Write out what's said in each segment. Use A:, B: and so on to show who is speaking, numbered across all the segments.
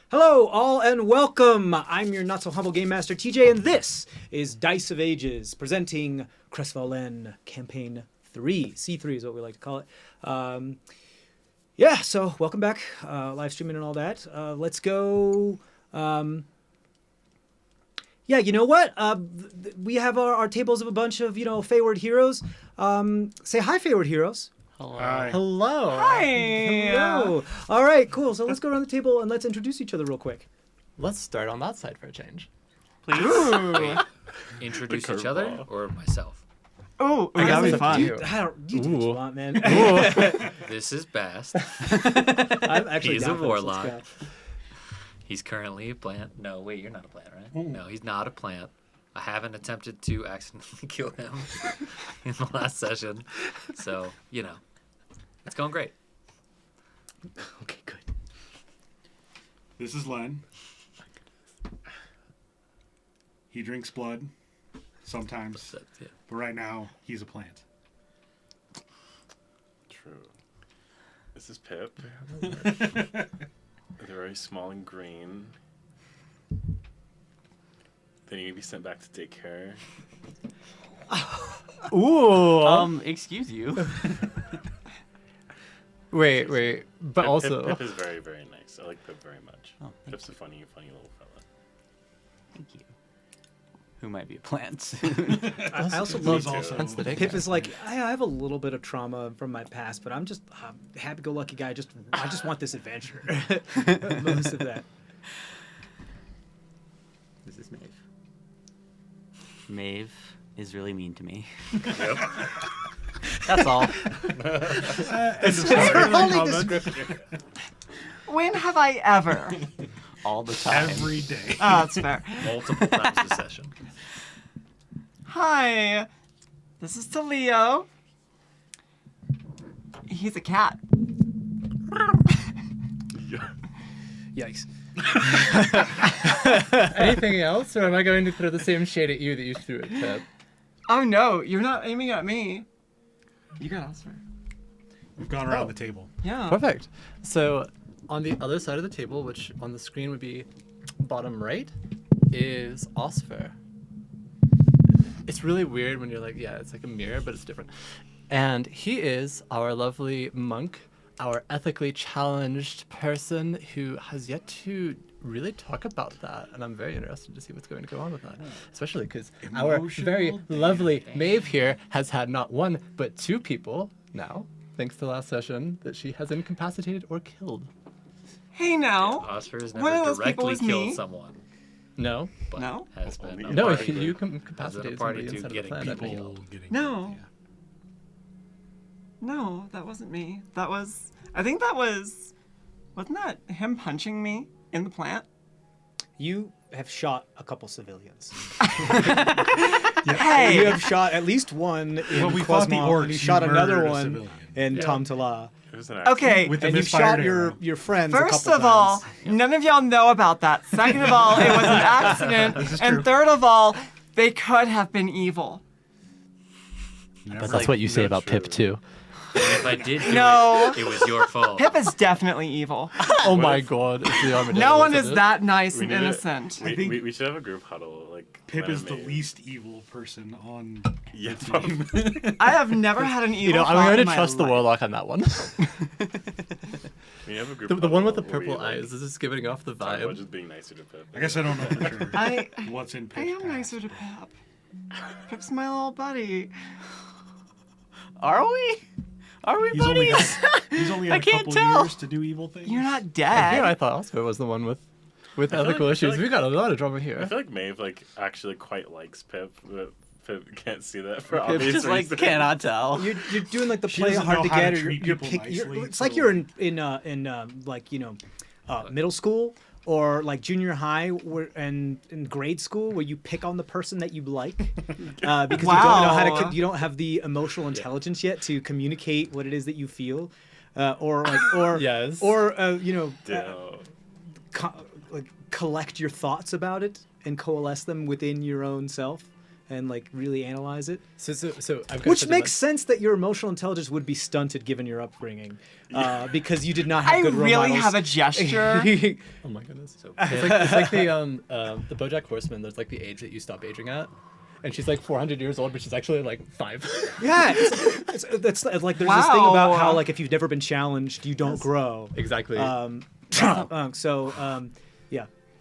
A: Hello, all, and welcome. I'm your not-so-humble Game Master, TJ, and this is Dice of Ages, presenting CrestVahllen Campaign 3. C3 is what we like to call it. So welcome back, live streaming and all that. Let's go. You know what? We have our tables of a bunch of, Fae Word heroes. Say hi, Fae Word heroes.
B: Hi.
A: Hello.
C: Hi.
A: Hello. All right, cool. So let's go around the table and let's introduce each other real quick.
B: Let's start on that side for a change.
C: Please.
D: Introduce each other or myself?
C: Oh, that'd be fun.
A: You do what you want, man.
D: This is Bast.
A: I'm actually
D: He's
A: down
D: a
A: for this. Let's
D: warlock.
A: go.
D: He's currently a plant. No, wait, you're not a plant, right? No, he's not a plant. I haven't attempted to accidentally kill him in the last session. So, it's going great.
A: Okay, good.
E: This is Len. He drinks blood sometimes,
D: Yeah.
E: but right now he's a plant.
F: True. This is Pip. They're very small and green. They need to be sent back to daycare.
C: Ooh. Excuse you.
B: Wait. But also...
F: Pip is very, very nice. I like Pip very much.
C: Oh,
F: Pip's a funny little fella.
C: Thank you. Who might be a plant?
A: I also
E: He's
A: love
E: also
B: Hence the dick.
A: Pip is like, I have a little bit of trauma from my past, but I'm just a happy-go-lucky guy. I just want this adventure. Most of that.
C: This is Maeve. Maeve is really mean to me.
F: Yep.
C: That's all.
A: Only description.
C: When have I ever? All the time.
E: Every day.
C: Oh, that's fair.
D: Multiple times a session.
C: Hi. This is to Leo. He's a cat.
A: Yikes.
B: Anything else, or am I going to throw the same shade at you that you threw at Pip?
C: Oh no, you're not aiming at me. You got Oscar.
E: We've gone around the table.
C: Yeah.
B: Perfect. So, on the other side of the table, which on the screen would be bottom right, is Osfer. It's really weird when you're like, yeah, it's like a mirror, but it's different. And he is our lovely monk, our ethically challenged person who has yet to really talk about that. And I'm very interested to see what's going to go on with that. Especially because our very lovely Maeve here has had not one, but two people now, thanks to last session, that she has incapacitated or killed.
C: Hey now.
D: Oscar has
C: One of
D: never
C: those people
D: directly
C: was
D: killed
C: me.
D: someone,
B: No?
D: but
C: No?
D: has been a
B: No,
D: party
B: you
D: to-
B: incapacitated
D: party
B: somebody
D: to
B: inside of the
D: getting
B: planet.
D: people.
C: No. No, that wasn't me. I think that was, wasn't that him punching me in the plant?
A: You have shot a couple civilians.
C: Hey!
A: You have shot at least one in
E: When we fought the
A: Quasmon,
E: orcs,
A: and you
E: you
A: shot another
E: murdered a
A: one
E: civilian.
A: in Tom Tala.
F: It was an accident.
C: Okay,
E: With the
A: And you
E: misfired
A: shot
E: arrow.
A: your friends
C: first
A: a couple
C: of all,
A: times.
C: none of y'all know about that. Second of all, it was an accident.
E: This is
C: And
E: true.
C: third of all, they could have been evil.
E: Never.
B: But that's what you say
F: no,
B: about
F: true.
B: Pip, too.
D: And if I did do
C: No.
D: it was your fault.
C: Pip is definitely evil.
B: Oh my god, it's the armadillo.
C: No one
B: isn't
C: is
B: it?
C: that nice
F: We
C: and
F: need to-
C: innocent.
E: I think-
F: we should have a group huddle. Like
E: Pip
F: Len
E: is
F: and
E: the
F: Maeve.
E: least evil person on
F: Yeah,
E: the team.
C: I have never had an evil
B: You know, I'm
C: thought
B: going
C: in
B: to
C: my
B: trust the
C: life.
B: warlock on that one.
F: We have a group
B: The one with the
F: huddle where we,
B: purple
F: like,
B: eyes is just giving off the
F: talk about
B: vibe.
F: just being nicer to Pip.
E: I guess I don't know for sure what's in
C: I
E: Pip's
C: am
E: past.
C: nicer to Pip. Pip's my little buddy. Are we? Are we
E: He's only
C: buddies?
E: got
C: I
E: a
C: can't
E: couple
C: tell.
E: years to do evil things.
C: You're not
B: And here I
C: dead.
B: thought Oscar was the one with ethical
F: I feel
B: issues.
F: like-
B: We got a lot of drama
F: I
B: here.
F: feel like Maeve actually quite likes Pip, but Pip can't see that for
C: Pip
F: obvious
C: just like
F: reasons.
C: cannot tell.
A: You're doing like the
E: She
A: play
E: doesn't
A: hard
E: know
A: to
E: how to
A: get, or
E: treat
A: you're
E: people
A: pick.
E: nicely,
A: It's like
E: so-
A: you're in middle school or like junior high and in grade school where you pick on the person that you like because you don't know how to.
C: Wow.
A: You don't have the emotional intelligence yet to communicate what it is that you feel, or
B: Yes.
F: Ditto.
A: collect your thoughts about it and coalesce them within your own self and like really analyze it.
B: So I've got
A: Which
B: something
A: makes sense that your emotional intelligence would be stunted given your upbringing, because you did not have
C: I
A: good role
C: really
A: models.
C: have a gesture.
B: Oh my goodness.
D: So
B: It's like the BoJack Horseman. There's like the age that you stop aging at, and she's like 400 years old, but she's actually like 5.
A: Yeah, it's like there's this thing about
C: Wow.
A: how like if you've never been challenged, you don't grow.
B: Exactly.
A: Yeah.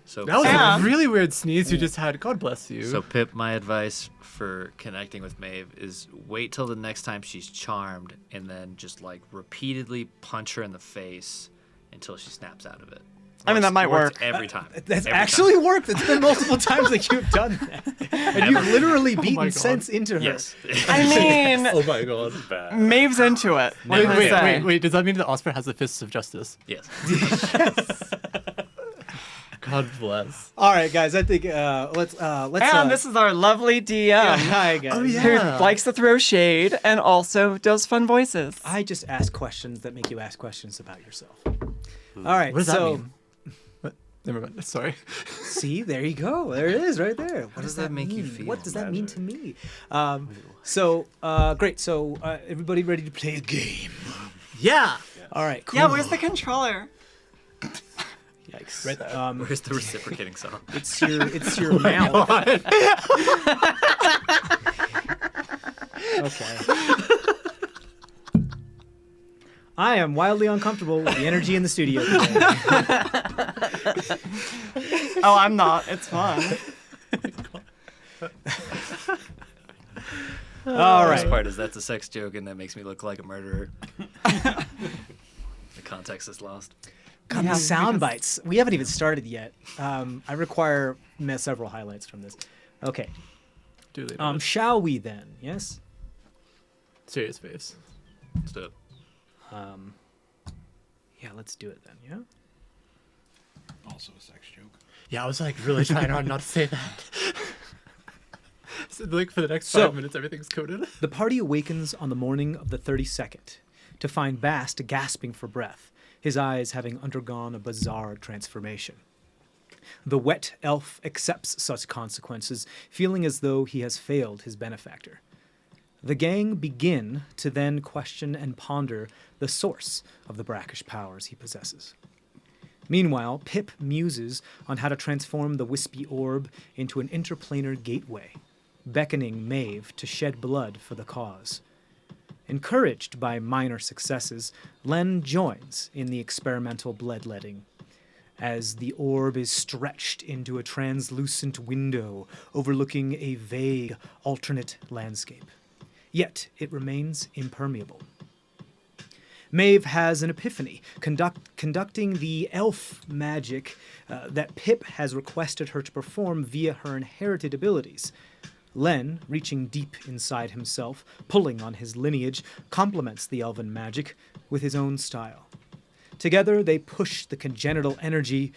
D: so
B: that was
C: Yeah.
B: a really weird sneeze you just had. God bless you.
D: So Pip, my advice for connecting with Maeve is wait till the next time she's charmed, and then just like repeatedly punch her in the face until she snaps out of it.
C: I mean, that might
D: Works
C: work.
D: every time.
A: That's
D: Every
A: actually
D: time.
A: worked. It's been multiple times that you've done that. And you've literally beaten
B: God.
A: sense into her.
D: Yes.
C: I mean,
B: oh my god.
F: Bad.
C: Maeve's into it. What
B: Wait,
C: can I
B: wait,
C: say?
B: wait. Does that mean that Oscar has the fists of justice?
D: Yes.
B: God bless.
A: All right, guys. I think let's.
C: And this is our lovely DM.
A: Hi, guys.
B: Oh, yeah.
C: Who likes to throw shade and also does fun voices.
A: I just ask questions that make you ask questions about yourself. All right.
B: What does
A: so,
B: that mean? What? Never mind. Sorry.
A: See, there you go. There it is, right there. What
D: does that make you
A: mean?
D: feel?
A: What does that mean to me? Great. So, everybody ready to play a game?
B: Yeah.
A: All right. Cool.
C: Yeah, where's the controller?
A: Yikes.
B: Right there.
D: Where's the reciprocating song?
A: It's your mouth. Okay. I am wildly uncomfortable with the energy in the studio today.
C: Oh, I'm not. It's fun.
A: All
D: The
A: right.
D: worst part is that's a sex joke, and that makes me look like a murderer. The context is lost.
A: God,
C: Yeah,
A: the sound
C: because-
A: bites. We haven't even started yet. I require several highlights from this. Okay.
B: Do they?
A: Shall we then? Yes.
B: Serious face.
D: Let's do it.
A: Yeah, let's do it then. Yeah.
E: Also a sex joke.
B: Yeah, I was like really trying hard not to say that. So, like for the next
A: So-
B: 5 minutes, everything's coded.
A: The party awakens on the morning of the 32nd to find Bast gasping for breath, his eyes having undergone a bizarre transformation. The wet elf accepts such consequences, feeling as though he has failed his benefactor. The gang begin to then question and ponder the source of the brackish powers he possesses. Meanwhile, Pip muses on how to transform the wispy orb into an interplanar gateway, beckoning Maeve to shed blood for the cause. Encouraged by minor successes, Len joins in the experimental bloodletting, as the orb is stretched into a translucent window overlooking a vague, alternate landscape. Yet it remains impermeable. Maeve has an epiphany, conducting the elf magic that Pip has requested her to perform via her inherited abilities. Len, reaching deep inside himself, pulling on his lineage, complements the elven magic with his own style. Together, they push the congenital energy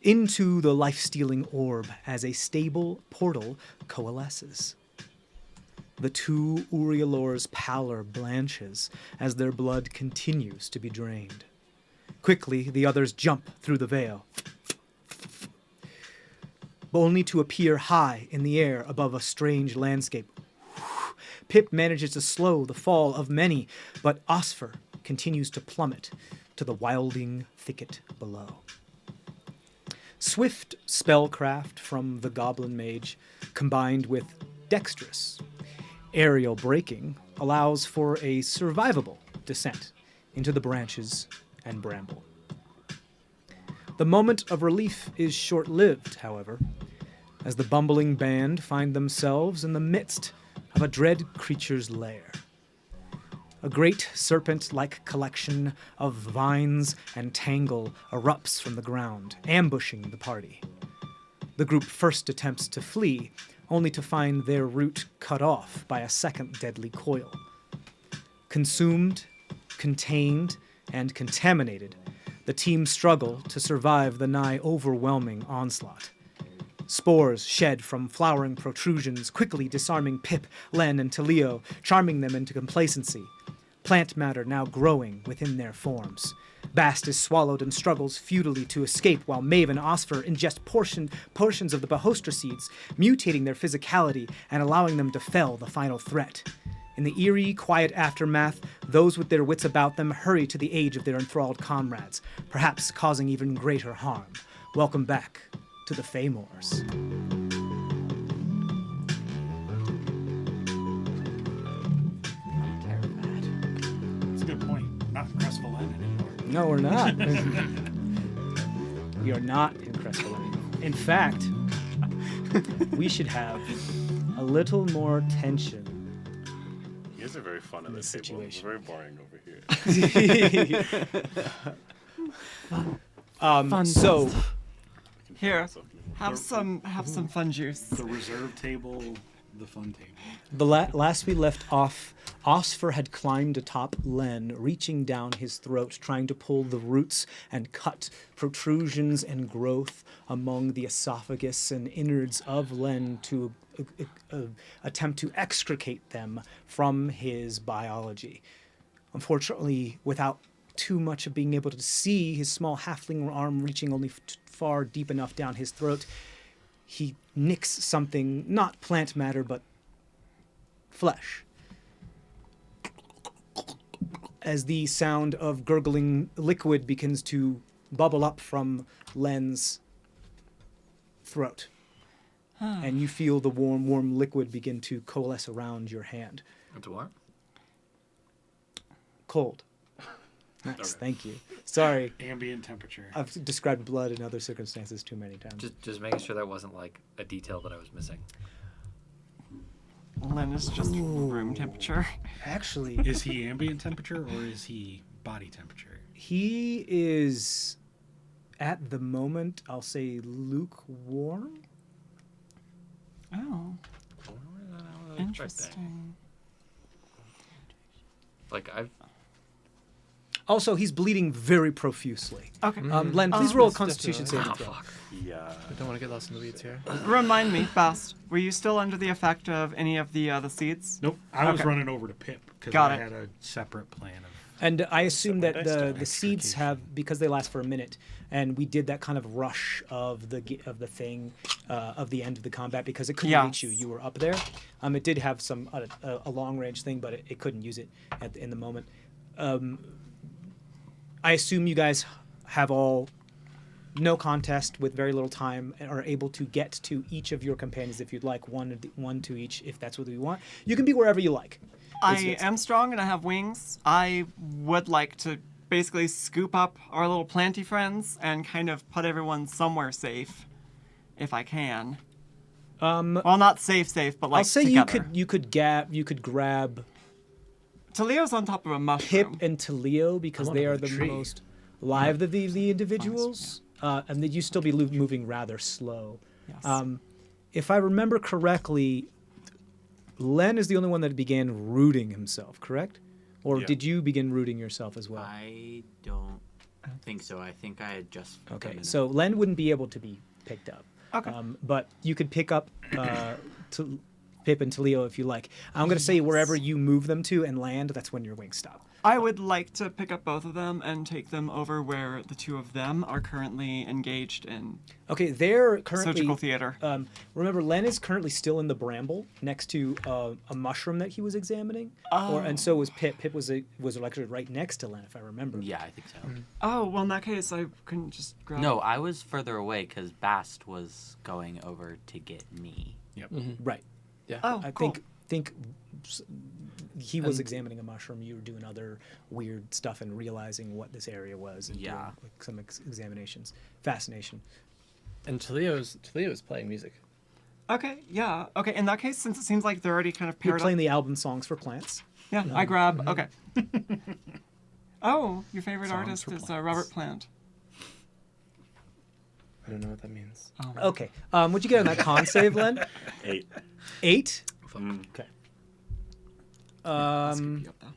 A: into the life-stealing orb as a stable portal coalesces. The two Urielor's pallor blanches as their blood continues to be drained. Quickly, the others jump through the veil, only to appear high in the air above a strange landscape. Pip manages to slow the fall of many, but Osfer continues to plummet to the wilding thicket below. Swift spellcraft from the goblin mage, combined with dexterous aerial braking, allows for a survivable descent into the branches and bramble. The moment of relief is short-lived, however, as the bumbling band find themselves in the midst of a dread creature's lair. A great serpent-like collection of vines and tangle erupts from the ground, ambushing the party. The group first attempts to flee, only to find their route cut off by a second deadly coil. Consumed, contained, and contaminated, the team struggle to survive the nigh overwhelming onslaught. Spores shed from flowering protrusions, quickly disarming Pip, Len, and Talio, charming them into complacency. plant matter now growing within their forms. Bast is swallowed and struggles futilely to escape, while Maeve and Osfer ingest portions of the Bahostra seeds, mutating their physicality and allowing them to fell the final threat. In the eerie, quiet aftermath, those with their wits about them hurry to the aid of their enthralled comrades, perhaps causing even greater harm. Welcome back to the Fae Moors.
C: I'm terrified.
E: That's a good point. Not CrestVahllen anymore.
A: No, we're not. We are not in CrestVahllen. In fact, we should have a little more tension.
F: You guys are very fun at
A: this
F: this table. It's
A: situation.
F: very boring over here.
C: Fun
A: So,
C: stuff. Here,
F: So-
C: have some fun juice.
E: The reserve table, the fun table.
A: the last we left off, Osfer had climbed atop Len, reaching down his throat, trying to pull the roots and cut protrusions and growth among the esophagus and innards of Len to attempt to extricate them from his biology. Unfortunately, without too much of being able to see his small halfling arm reaching only far deep enough down his throat, he nicks something, not plant matter, but flesh. As the sound of gurgling liquid begins to bubble up from Len's throat. And you feel the warm liquid begin to coalesce around your hand.
D: It's what?
A: Cold. Nice,
F: Okay.
A: thank you. Sorry,
E: Ambient temperature.
A: I've described blood in other circumstances too many times.
D: Just making sure that wasn't like a detail that I was missing.
C: Len is just room temperature.
A: Actually,
E: Is he ambient temperature or is he body temperature?
A: he is, at the moment, I'll say lukewarm.
C: Oh,
D: Interesting.
C: interesting.
D: Like I've
A: Also, he's bleeding very profusely.
C: Okay.
A: Len, please roll a
B: That's
A: Constitution
B: definitely-
A: saving
D: oh
A: throw.
D: fuck.
F: Yeah.
B: I don't want to get lost in the weeds here.
C: Remind me, Bast, were you still under the effect of any of the seeds?
E: Nope. I was
C: Okay.
E: running over to Pip because
C: Got
E: I
C: it.
E: had a separate plan of.
A: And I assume that
F: when dice die.
A: the seeds have, because they last for a minute, and we did that kind of rush of the thing of the end of the combat because it couldn't reach you.
C: Yes.
A: You were up there. It did have some a long range thing, but it couldn't use it in the moment. I assume you guys have all no contest with very little time and are able to get to each of your companions if you'd like, one to each if that's what you want. You can be wherever you like.
C: I am strong and I have wings. I would like to basically scoop up our little planty friends and kind of put everyone somewhere safe, if I can. Well, not safe, but like
A: I'll say
C: together.
A: you could grab
C: Talio's on top of a
A: Pip
C: mushroom.
A: and Talio because
B: I'm
A: they
B: on
A: are
B: the
A: the
B: tree.
A: most live of the individuals, and that you still be moving rather slow.
C: Yes.
A: If I remember correctly, Len is the only one that began rooting himself, correct? Or
F: Yeah.
A: did you begin rooting yourself as well?
G: I don't think so. I think I had just.
A: Okay,
G: come in.
A: so Len wouldn't be able to be picked up.
C: Okay.
A: But you could pick up Pip and Talio if you like. I'm going to say wherever you move them to and land, that's when your wings stop.
C: I would like to pick up both of them and take them over where the two of them are currently engaged in
A: Okay, they're currently
C: surgical theater.
A: Remember, Len is currently still in the bramble next to a mushroom that he was examining, and so was Pip. Pip was elected right next to Len, if I remember.
G: Yeah, I think so.
C: Oh, well, in that case, I couldn't just grab.
G: No, I was further away because Bast was going over to get me.
E: Yep.
A: Right.
B: Yeah.
C: Oh,
A: I
C: cool.
A: think he was
B: And-
A: examining a mushroom. You were doing other weird stuff and realizing what this area was. And
G: Yeah.
A: doing, like, some examinations. Fascination.
B: And Talio's playing music.
C: Okay, yeah. Okay, in that case, since it seems like they're already kind of
A: You're
C: paired
A: playing
C: up.
A: the album Songs for Plants.
C: Yeah, I grab. Okay. Oh, your favorite
E: Songs
C: artist
E: for
C: is
E: Plants.
C: Robert Plant.
B: I don't know what that means.
C: Oh.
A: Okay. What'd you get on that con save, Len?
F: 8.
A: 8?
F: Mm.
A: Okay.
C: I'll scoop you up, though.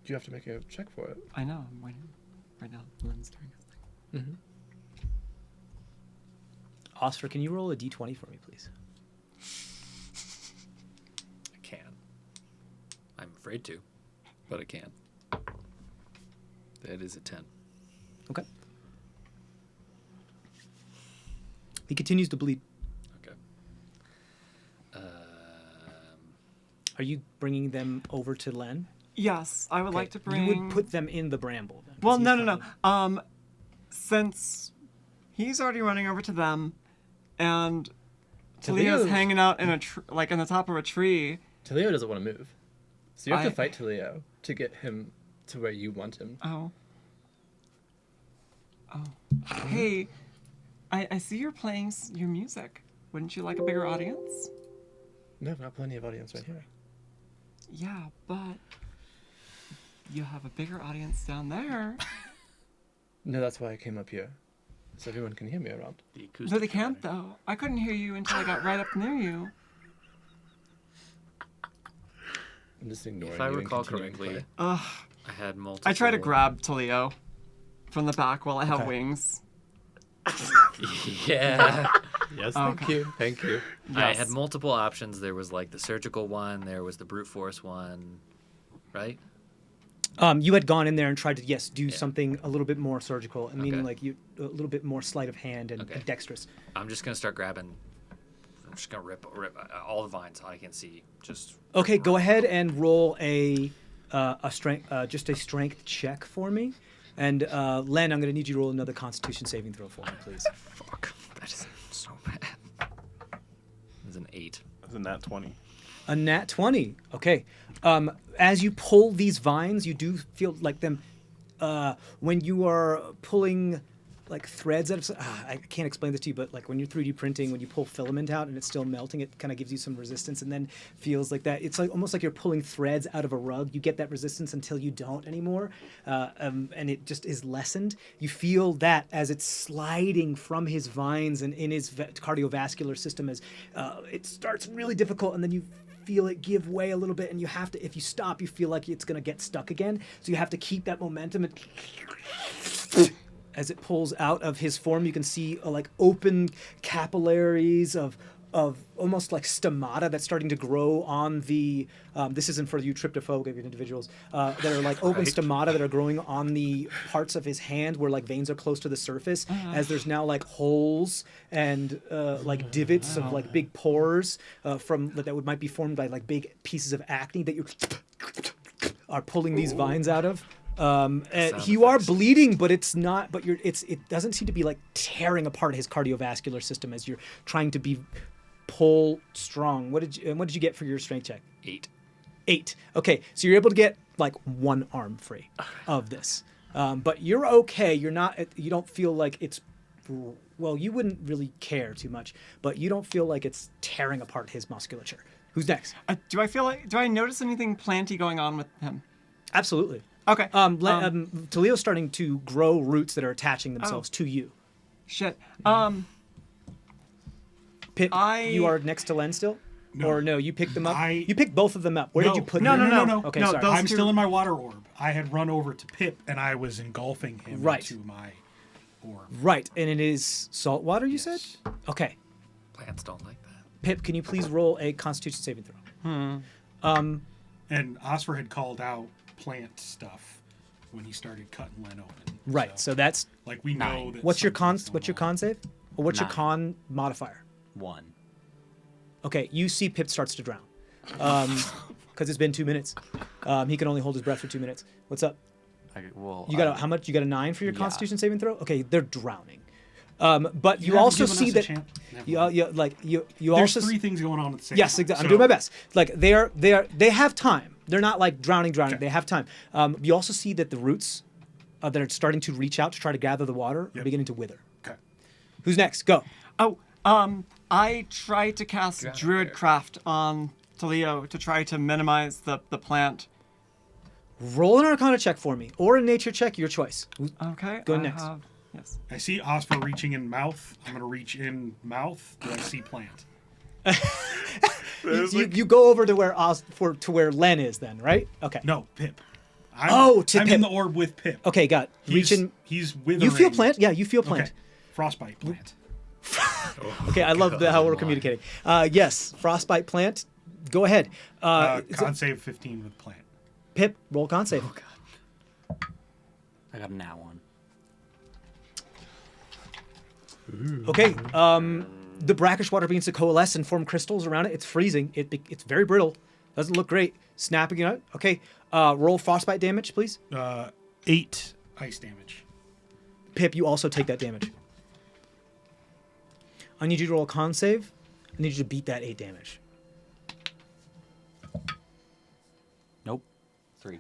B: You have to make a check for it.
C: I know. I'm waiting. Right now, Lynn's doing his thing.
A: Oscar, can you roll a d20 for me, please?
D: I can. I'm afraid to. but it can. That is a 10.
A: Okay. He continues to bleed.
D: Okay.
A: Are you bringing them over to Len?
C: Yes, I would
A: Okay.
C: like to bring.
A: You would put them in the bramble. Then, 'cause
C: Well,
A: he's
C: no.
A: fine.
C: Since he's already running over to them, and
B: Talio's-
C: Talio's hanging out in in the top of a tree.
B: Talio doesn't want to move. So you have
C: I-
B: to fight Talio to get him to where you want him.
C: Oh. Hey, I see you're playing your music. Wouldn't you like a bigger audience?
B: No, not plenty of audience right here.
C: Yeah, but you have a bigger audience down there.
B: No, that's why I came up here. So everyone can hear me around.
D: The acoustic
C: No, they can't
D: dramatic.
C: though. I couldn't hear you until I got right up near you.
B: I'm just ignoring
D: If I
B: you and
D: recall
B: continuing to
D: correctly,
B: play.
C: Ugh.
D: I had multiple.
C: I try to grab Talio from the back while I have
A: Okay.
C: wings.
D: Yeah.
B: Yes,
C: thank
B: thank you. Thank you.
D: I
C: Yes.
D: had multiple options. There was like the surgical one. There was the brute force one. Right?
A: You had gone in there and tried to do
D: Yeah.
A: something a little bit more surgical, and meaning
D: Okay.
A: like you a little bit more sleight of hand and,
D: Okay.
A: and dexterous.
D: I'm just gonna start grabbing. I'm just gonna rip all the vines I can see. Just.
A: Okay, go ahead and roll a strength, just a strength check for me. And Len, I'm going to need you to roll another Constitution saving throw for me, please.
D: Fuck. That is so bad. It's an 8.
F: That's a nat 20.
A: A nat 20. Okay. As you pull these vines, you do feel like them when you are pulling like threads out of. I can't explain this to you, but like when you're 3D printing, when you pull filament out and it's still melting, it kind of gives you some resistance, and then feels like that. It's like almost like you're pulling threads out of a rug. You get that resistance until you don't anymore, and it just is lessened. You feel that as it's sliding from his vines and in his cardiovascular system as it starts really difficult, and then you feel it give way a little bit, and you have to, if you stop, you feel like it's going to get stuck again, so you have to keep that momentum. And as it pulls out of his form, you can see like open capillaries of almost like stomata that's starting to grow on the this isn't for you tryptophobic individuals that are like open stomata that are growing on the parts of his hand where like veins are close to the surface, as there's now like holes and like divots of like big pores from that might be formed by like big pieces of acne that you are pulling these vines out of. And
D: Sound
A: you are
D: effects.
A: bleeding, but it's not. But it doesn't seem to be like tearing apart his cardiovascular system as you're trying to pull strong. What did you get for your strength check?
D: 8.
A: 8. Okay, so you're able to get like one arm free of this, but you're okay. You're not. You don't feel like it's. Well, you wouldn't really care too much, but you don't feel like it's tearing apart his musculature. Who's next?
C: Do I notice anything planty going on with him?
A: Absolutely.
C: Okay.
A: Talio's starting to grow roots that are attaching themselves to you.
C: Shit.
A: Pip,
C: I-
A: you are next to Len still?
E: No.
A: Or no, you picked them up?
E: I-
A: You picked both of them up. Where did you put them?
C: No.
A: Okay,
C: No,
A: sorry.
C: those
E: I'm
C: two-
E: still in my water orb. I had run over to Pip and I was engulfing him
A: Right.
E: into my orb.
A: Right, and it is salt water, you said?
E: Yes.
A: Okay.
D: Plants don't like that.
A: Pip, can you please roll a Constitution saving throw?
E: And Osfer had called out plant stuff when he started cutting Len open.
A: Right, so that's
E: like we know that
A: what's your con
E: something's
A: what's your
E: going on.
A: con save? Or what's your
G: 9.
A: con modifier?
G: 1.
A: Okay, you see Pip starts to drown. Because it's been 2 minutes. He can only hold his breath for 2 minutes. What's up?
G: Well,
A: You got how much? You got a 9 for your
G: yeah.
A: Constitution saving throw? Okay, they're drowning. But you
E: haven't
A: also
E: given
A: see
E: us a
A: that
E: chance. Never
A: you
E: mind.
A: you
E: There's
A: also
E: 3 things going on at the same
A: yes,
E: time.
A: exactly. I'm
E: So-
A: doing my best. Like they have time. They're not like drowning.
E: Okay.
A: They have time. You also see that the roots that are starting to reach out to try to gather the water are
E: Yep.
A: beginning to wither.
E: Okay.
A: Who's next? Go.
C: Oh, I tried to cast
D: Drown
C: Druidcraft on Talio to try to minimize the plant.
A: Roll an Arcana check for me, or a Nature check, your choice.
C: Okay.
A: Go
C: I
A: next.
C: Yes.
E: I see Osfer reaching in mouth. I'm going to reach in mouth. Do I see plant?
A: You go over to where Len is then, right? Okay.
E: No, Pip.
A: Oh, to
E: I'm
A: Pip.
E: in the orb with Pip.
A: Okay, got it. Reach in.
E: He's withering.
A: You feel plant? Yeah, you feel plant.
E: Okay. Frostbite plant.
A: Okay, I love how we're communicating. Yes, frostbite plant. Go ahead.
E: Con save 15 with plant.
A: Pip, roll con save.
B: Oh god.
G: I got a nat one.
A: Okay. The brackish water begins to coalesce and form crystals around it. It's freezing. It's very brittle. Doesn't look great. Snapping it out. Okay. Roll frostbite damage, please.
E: 8 ice damage.
A: Pip, you also take that damage. I need you to roll a con save. I need you to beat that 8 damage.
G: Nope. 3.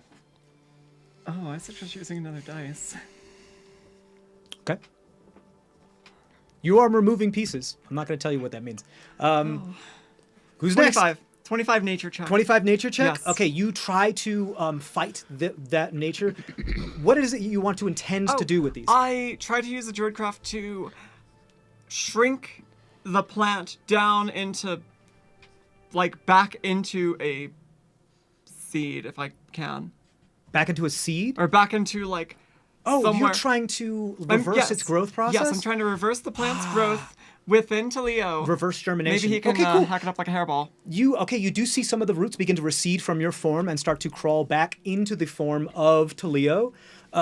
C: Oh, I suggest using another dice.
A: Okay. You are removing pieces. I'm not going to tell you what that means. Who's next?
C: 25 nature check.
A: 25 nature check?
C: Yes.
A: Okay, you try to fight that nature. What is it you want to intend to do with these?
C: I try to use the druidcraft to shrink the plant down into, like, back into a seed, if I can.
A: Back into a seed?
C: Or back into, like,
A: Oh,
C: somewhere.
A: you're trying to reverse its growth process?
C: Yes, I'm trying to reverse the plant's growth within Talio.
A: Reverse germination.
C: Maybe he can
A: okay, cool.
C: hack it up like a hairball.
A: You do see some of the roots begin to recede from your form and start to crawl back into the form of Talio.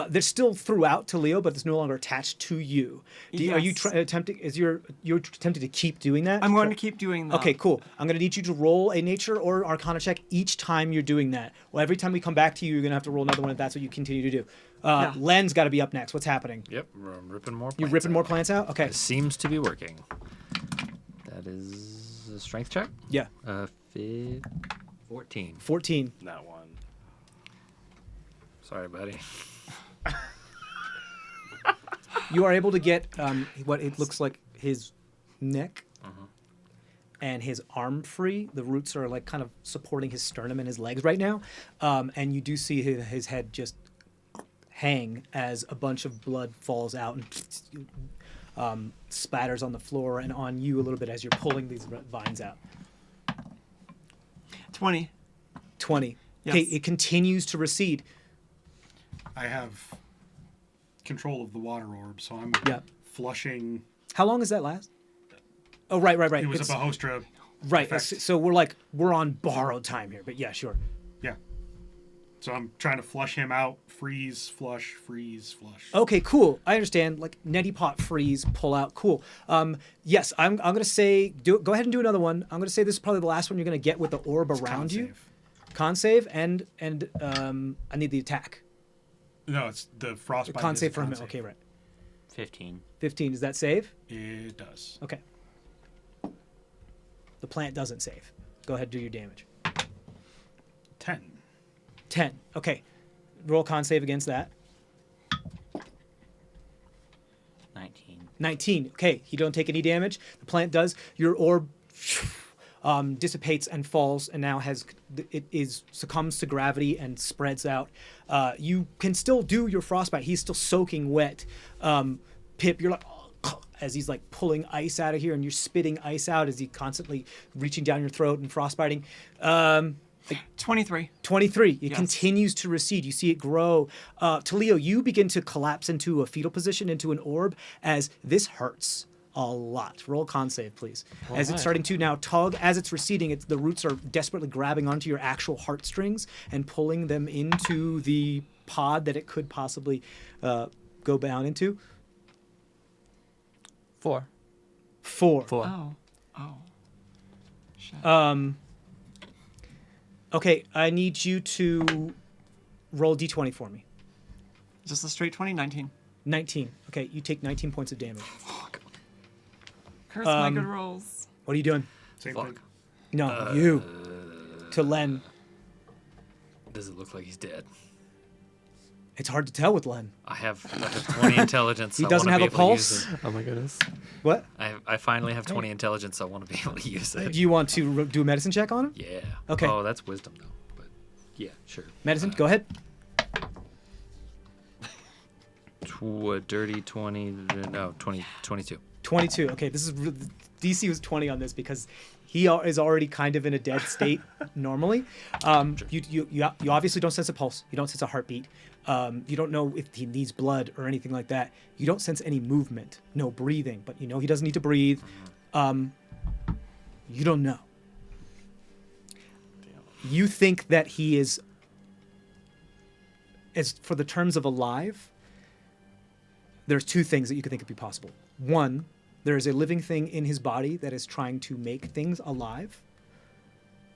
A: They're still throughout Talio, but it's no longer attached to you. Are you
C: Yes.
A: attempting? You're attempting to keep doing that?
C: I'm going to keep doing that.
A: Okay, cool. I'm going to need you to roll a nature or arcana check each time you're doing that. Well, every time we come back to you, you're going to have to roll another one if that's what you continue to do.
C: Yeah.
A: Len's got to be up next. What's happening?
D: Yep, I'm ripping more.
A: You're
D: plants
A: ripping more
D: out.
A: plants out? Okay.
D: It seems to be working. That is a strength check.
A: Yeah.
D: 14.
A: 14.
F: Not one.
D: Sorry, buddy.
A: You are able to get what it looks like his neck and his arm free. The roots are like kind of supporting his sternum and his legs right now. And you do see his head just hang as a bunch of blood falls out and spatters on the floor and on you a little bit as you're pulling these vines out.
C: 20.
A: 20.
C: Yes.
A: Okay, it continues to recede.
E: I have control of the water orb, so I'm
A: Yeah.
E: flushing.
A: How long does that last? Oh, right.
E: It was
A: It's-
E: a Bahostra.
A: right.
E: effect.
A: So we're on borrowed time here, but yeah, sure.
E: Yeah. So I'm trying to flush him out. Freeze, flush, freeze, flush.
A: Okay, cool. I understand. Like neti pot, freeze, pull out. Cool. Yes, I'm gonna say go ahead and do another one. I'm gonna say this is probably the last one you're gonna get with the orb
E: It's
A: around
E: con
A: you.
E: save.
A: Con save and I need the attack.
E: No, it's the frostbite.
A: Con
E: is
A: save
E: a
A: for him.
E: save.
A: Okay, right.
G: 15.
A: 15. Does that save?
E: It does.
A: Okay. The plant doesn't save. Go ahead, do your damage.
E: 10.
A: 10. Okay. Roll con save against that.
G: 19.
A: 19. Okay, you don't take any damage. The plant does. Your orb dissipates and falls, and now succumbs to gravity and spreads out. You can still do your frostbite. He's still soaking wet. Pip, you're like as he's like pulling ice out of here, and you're spitting ice out as he's constantly reaching down your throat and frostbiting.
C: 23.
A: 23. It
C: Yes.
A: continues to recede. You see it grow. Talio, you begin to collapse into a fetal position, into an orb, as this hurts a lot. Roll con save, please. As it's
B: Alright.
A: starting to now tug, as it's receding, the roots are desperately grabbing onto your actual heartstrings and pulling them into the pod that it could possibly go down into.
B: 4.
A: 4.
C: Oh. Shit.
A: Okay, I need you to roll d20 for me.
C: Just a straight 20, 19.
A: 19. Okay, you take 19 points of damage.
C: Curse my good rolls.
A: What are you doing?
E: Same
D: Fuck.
E: thing.
A: No, you. To Len.
D: Does it look like he's dead?
A: It's hard to tell with Len.
D: I have 20 intelligence.
A: He
D: I
A: doesn't
D: wanna
A: have
D: be
A: a
D: able to use
A: pulse?
D: it.
B: Oh my goodness.
A: What?
D: I finally have 20 intelligence. I want to be able to use it.
A: Do you want to do a medicine check on him?
D: Yeah.
A: Okay.
D: Oh, that's wisdom though. But yeah, sure.
A: Medicine, go ahead.
D: Dirty 20. No, 20. 22.
A: 22. Okay, this is DC was 20 on this because he is already kind of in a dead state normally. You obviously don't sense a pulse. You don't sense a heartbeat. You don't know if he needs blood or anything like that. You don't sense any movement, no breathing, but you know he doesn't need to breathe. You don't know. You think that he is as for the terms of alive, there's two things that you could think could be possible. One, there is a living thing in his body that is trying to make things alive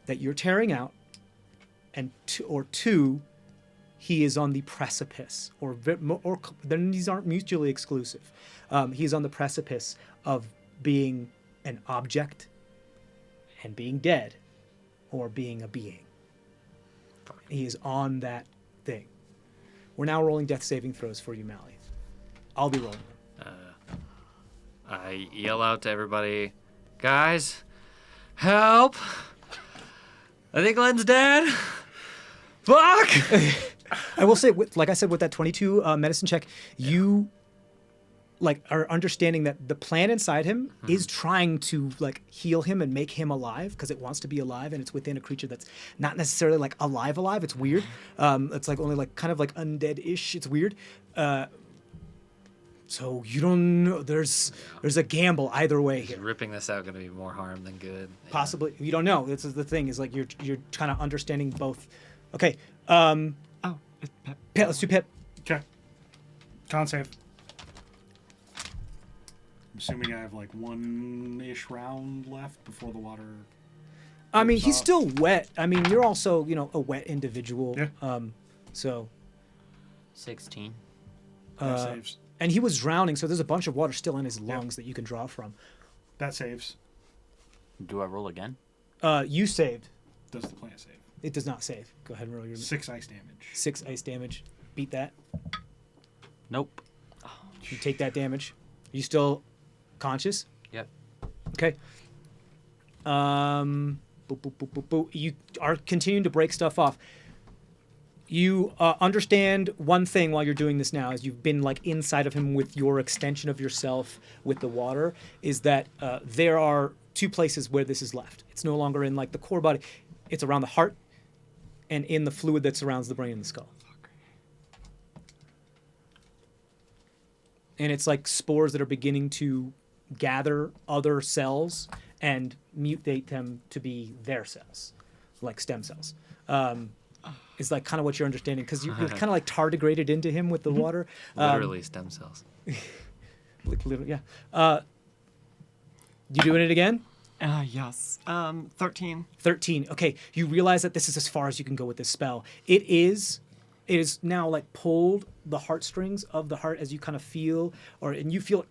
A: that you're tearing out, and two, he is on the precipice, or then these aren't mutually exclusive. He is on the precipice of being an object and being dead, or being a being. He is on that thing. We're now rolling death saving throws for you, Mally. I'll be rolling them.
D: I yell out to everybody, guys, help! I think Len's dead. Fuck!
A: I will say, like I said, with that 22 medicine check, you are understanding that the plan inside him is trying to heal him and make him alive because it wants to be alive, and it's within a creature that's not necessarily alive. It's weird. It's only kind of undead-ish. It's weird. So you don't know. There's a gamble either way
D: Is
A: here.
D: ripping this out going to be more harm than good? Yeah.
A: Possibly. You don't know. This is the thing. Is you're kind of understanding both. Okay.
C: Oh, it's Pip.
A: Pip, let's do Pip.
E: Okay. Con save. I'm assuming I have 1-ish round left before the water.
A: I mean,
E: Goes
A: he's
E: off.
A: still wet. I mean, you're also a wet individual.
E: Yeah.
A: So.
G: 16.
E: That saves.
A: And he was drowning, so there's a bunch of water still in his lungs that you can draw from.
E: That saves.
G: Do I roll again?
A: You saved.
E: Does the plant save?
A: It does not save. Go ahead and roll your
E: 6 ice damage.
A: 6 ice damage. Beat that.
G: Nope.
A: You take that damage. Are you still conscious?
G: Yep.
A: Okay. Boop, boop, boop, boop, boop. You are continuing to break stuff off. You understand one thing while you're doing this now, as you've been inside of him with your extension of yourself with the water, is that there are two places where this is left. It's no longer in the core body. It's around the heart and in the fluid that surrounds the brain and the skull. And it's spores that are beginning to gather other cells and mutate them to be their cells, like stem cells. Is kind of what you're understanding, because you're kind of tardigrated into him with the water.
D: Literally stem cells.
A: Literally, yeah. You doing it again?
C: Yes. 13.
A: 13. Okay, you realize that this is as far as you can go with this spell. It is now pulled the heartstrings of the heart as you kind of feel, and you feel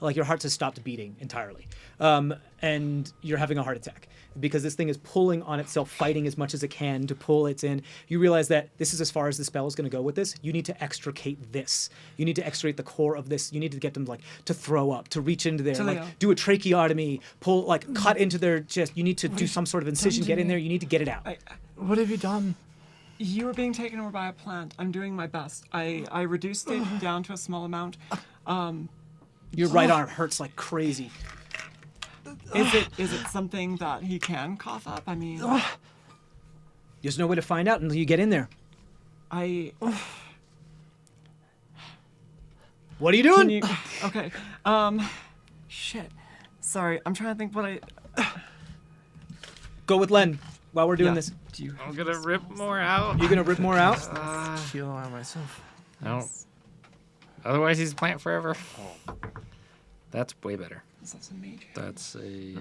A: your heart has stopped beating entirely. And you're having a heart attack because this thing is pulling on itself, fighting as much as it can to pull it in. You realize that this is as far as the spell is going to go with this. You need to extricate this. You need to extricate the core of this. You need to get them to throw up, to reach into there, do a tracheotomy, pull, cut into their chest. You need to do some sort of incision, get in there. You need to get it out.
B: What have you done?
C: You were being taken over by a plant. I'm doing my best. I reduced it down to a small amount.
A: Your right arm hurts like crazy.
C: Is it something that he can cough up? I mean,
A: There's no way to find out until you get in there. What are you doing?
C: Can you, okay. Shit. Sorry, I'm trying to think what I.
A: Go with Len while we're doing this.
C: Do you?
D: I'm going to rip more out.
A: You're gonna rip more out.
B: Heal on myself.
D: No. Otherwise, he's a plant forever. That's way better.
C: That's a mage.
D: That's a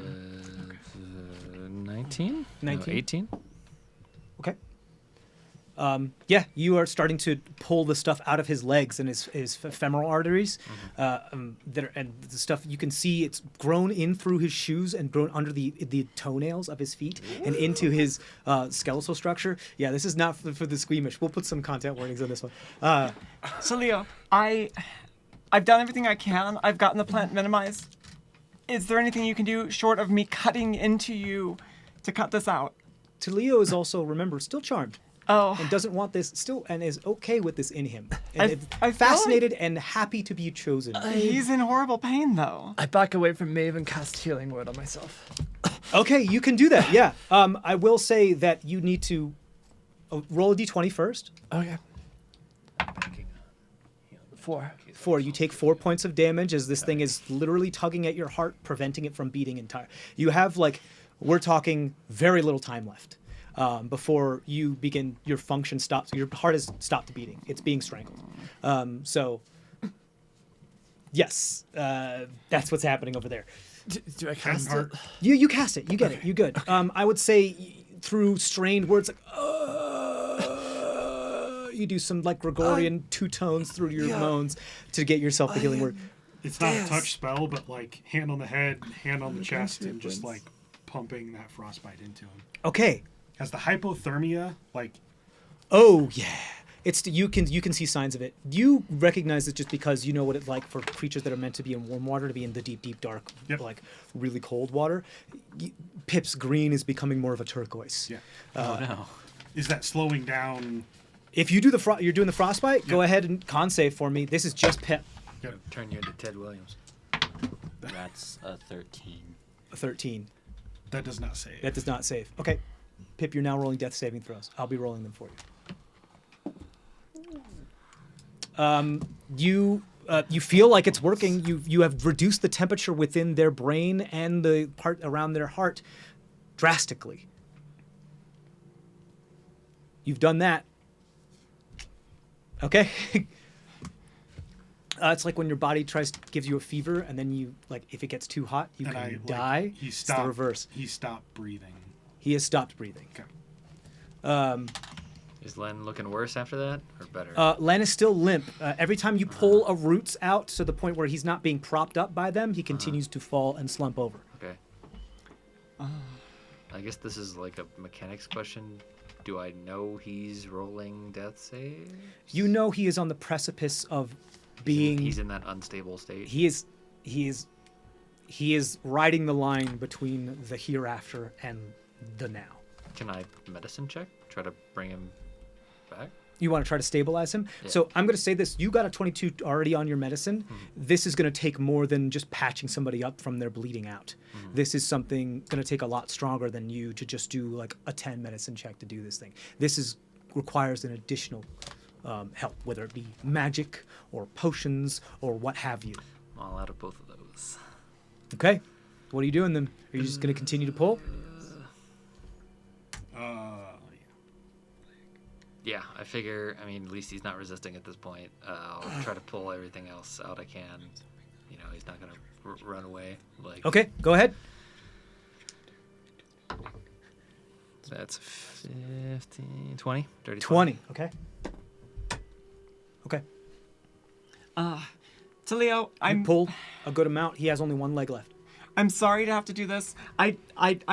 D: 19?
A: 19?
D: No, 18?
A: Okay. Yeah, you are starting to pull the stuff out of his legs and his femoral arteries. And the stuff you can see, it's grown in through his shoes and grown under the toenails of his feet and into his skeletal structure. Yeah, this is not for the squeamish. We'll put some content warnings on this one.
C: So Leo, I've done everything I can. I've gotten the plant minimized. Is there anything you can do short of me cutting into you to cut this out?
A: Leo is also, remember, still charmed.
C: Oh.
A: And doesn't want this still, and is okay with this in him. And
C: I feel
A: fascinated and happy to be chosen.
C: He's in horrible pain, though.
B: I back away from Maeve and cast Healing Word on myself.
A: Okay, you can do that. Yeah. I will say that you need to roll a d20 first.
B: Okay. 4.
A: 4. You take 4 points of damage as this thing is literally tugging at your heart, preventing it from beating entire. You have we're talking very little time left. before you begin. Your function stops. Your heart has stopped beating. It's being strangled. So, yes, that's what's happening over there.
B: Do I cast
E: Heart.
B: it?
A: You cast it. You get it. You good. I would say through strained words like you do some like Gregorian two tones through your moans to get yourself the healing word.
E: It's not a touch spell, but like hand on the head, hand on the chest, and just like pumping that frostbite into him.
A: Okay.
E: Has the hypothermia like?
A: Oh yeah. It's you can see signs of it. You recognize it just because you know what it's like for creatures that are meant to be in warm water to be in the deep, deep dark, like really cold water. Pip's green is becoming more of a turquoise.
E: Yeah.
G: Oh no.
E: Is that slowing down?
A: If you do you're doing the frostbite, go ahead and con save for me. This is just Pip.
D: Turn you into Ted Williams.
G: That's a 13.
A: A 13.
E: That does not save.
A: That does not save. Okay. Pip, you're now rolling death saving throws. I'll be rolling them for you. You feel like it's working. You have reduced the temperature within their brain and the part around their heart drastically. You've done that. Okay. It's like when your body gives you a fever, and then you if it gets too hot, you can die. It's the reverse.
E: He stopped breathing.
A: He has stopped breathing.
E: Okay.
D: Is Len looking worse after that, or better?
A: Len is still limp. Every time you pull a roots out to the point where he's not being propped up by them, he continues to fall and slump over.
D: Okay. I guess this is like a mechanics question. Do I know he's rolling death save?
A: You know he is on the precipice of being.
D: He's in that unstable state.
A: He is riding the line between the hereafter and the now.
D: Can I medicine check? Try to bring him back?
A: You want to try to stabilize him?
D: Yeah.
A: So I'm going to say this. You got a 22 already on your medicine. This is going to take more than just patching somebody up from their bleeding out. This is something going to take a lot stronger than you to just do like a 10 medicine check to do this thing. This requires an additional help, whether it be magic or potions or what have you.
D: I'm all out of both of those.
A: Okay. What are you doing then? Are you just going to continue to pull?
D: Yeah, I figure, at least he's not resisting at this point. I'll try to pull everything else out I can. He's not going to run away.
A: Okay, go ahead.
D: That's 15, 20, dirty
A: 20. Okay. Okay.
C: Talio,
A: You
C: I'm
A: pulled a good amount. He has only one leg left.
C: I'm sorry to have to do this. I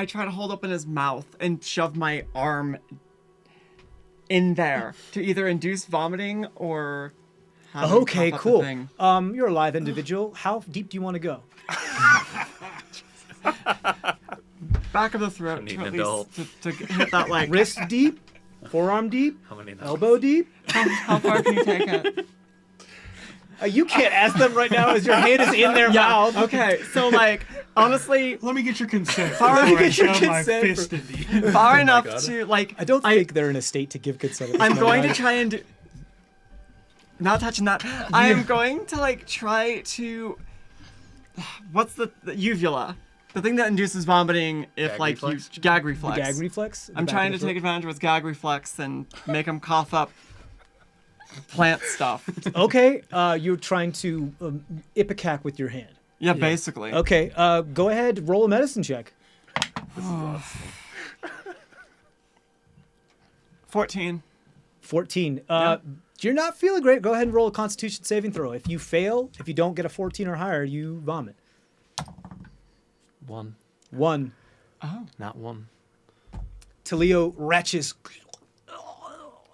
C: try to hold open his mouth and shove my arm in there to either induce vomiting or have him
A: Okay,
C: cough up the
A: cool.
C: thing.
A: You're a live individual. How deep do you want to go?
C: Back of the throat
D: need
C: to
D: an
C: at
D: adult.
C: least to hit that like
A: Wrist deep? Forearm deep?
D: How many now?
A: Elbow deep?
C: how far can you take it?
A: You can't ask them right now as your hand is in their mouth.
C: Okay, so like honestly
E: Let me get your consent.
C: Far-
E: before I
A: Get your
E: shove my
A: consent
E: fist into you.
C: far enough
D: God.
C: to like
A: I don't think they're in a state to give consent. At this
C: I'm going to
A: moment.
C: try and do not touching that. I am going to like try to what's the uvula? The thing that induces vomiting if
D: Gag
C: like
D: reflex?
C: you gag reflex.
A: Gag reflex?
C: I'm trying to take advantage of his gag reflex and make him cough up plant stuff.
A: Okay, you're trying to ipecac with your hand.
C: Yeah, basically.
A: Okay, go ahead, roll a medicine check.
C: 14.
A: 14. You're not feeling great. Go ahead and roll a Constitution saving throw. If you fail, if you don't get a 14 or higher, you vomit.
B: 1.
A: 1.
B: Not 1.
A: Talio retches,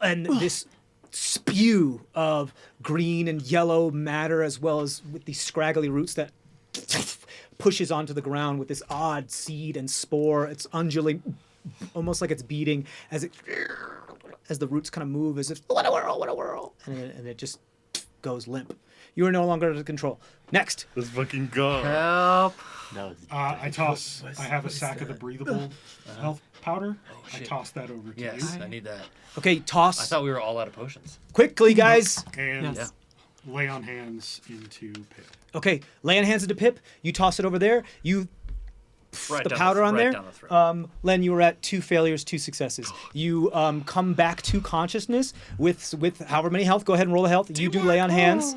A: and this spew of green and yellow matter, as well as with these scraggly roots that pushes onto the ground with this odd seed and spore. It's undulating, almost like it's beating as the roots kind of move, as if what a whirl, and it just goes limp. You are no longer under control. Next.
F: Let's fucking go.
D: Help!
G: That was
E: I toss. I have a sack of the breathable health powder. I
D: shit.
E: toss that over to
D: Yes, I need that.
A: Okay,
D: I
A: toss
D: thought we were all out of potions.
A: quickly, guys.
E: you. And
C: Yes.
E: lay on hands into Pip.
A: Okay, lay on hands into Pip. You toss it over there. You
D: Right
A: the
D: down
A: powder on
D: right
A: there.
D: down the throat.
A: Len, you were at 2 failures, 2 successes. You come back to consciousness with however many health. Go ahead and roll the health. You do lay on hands.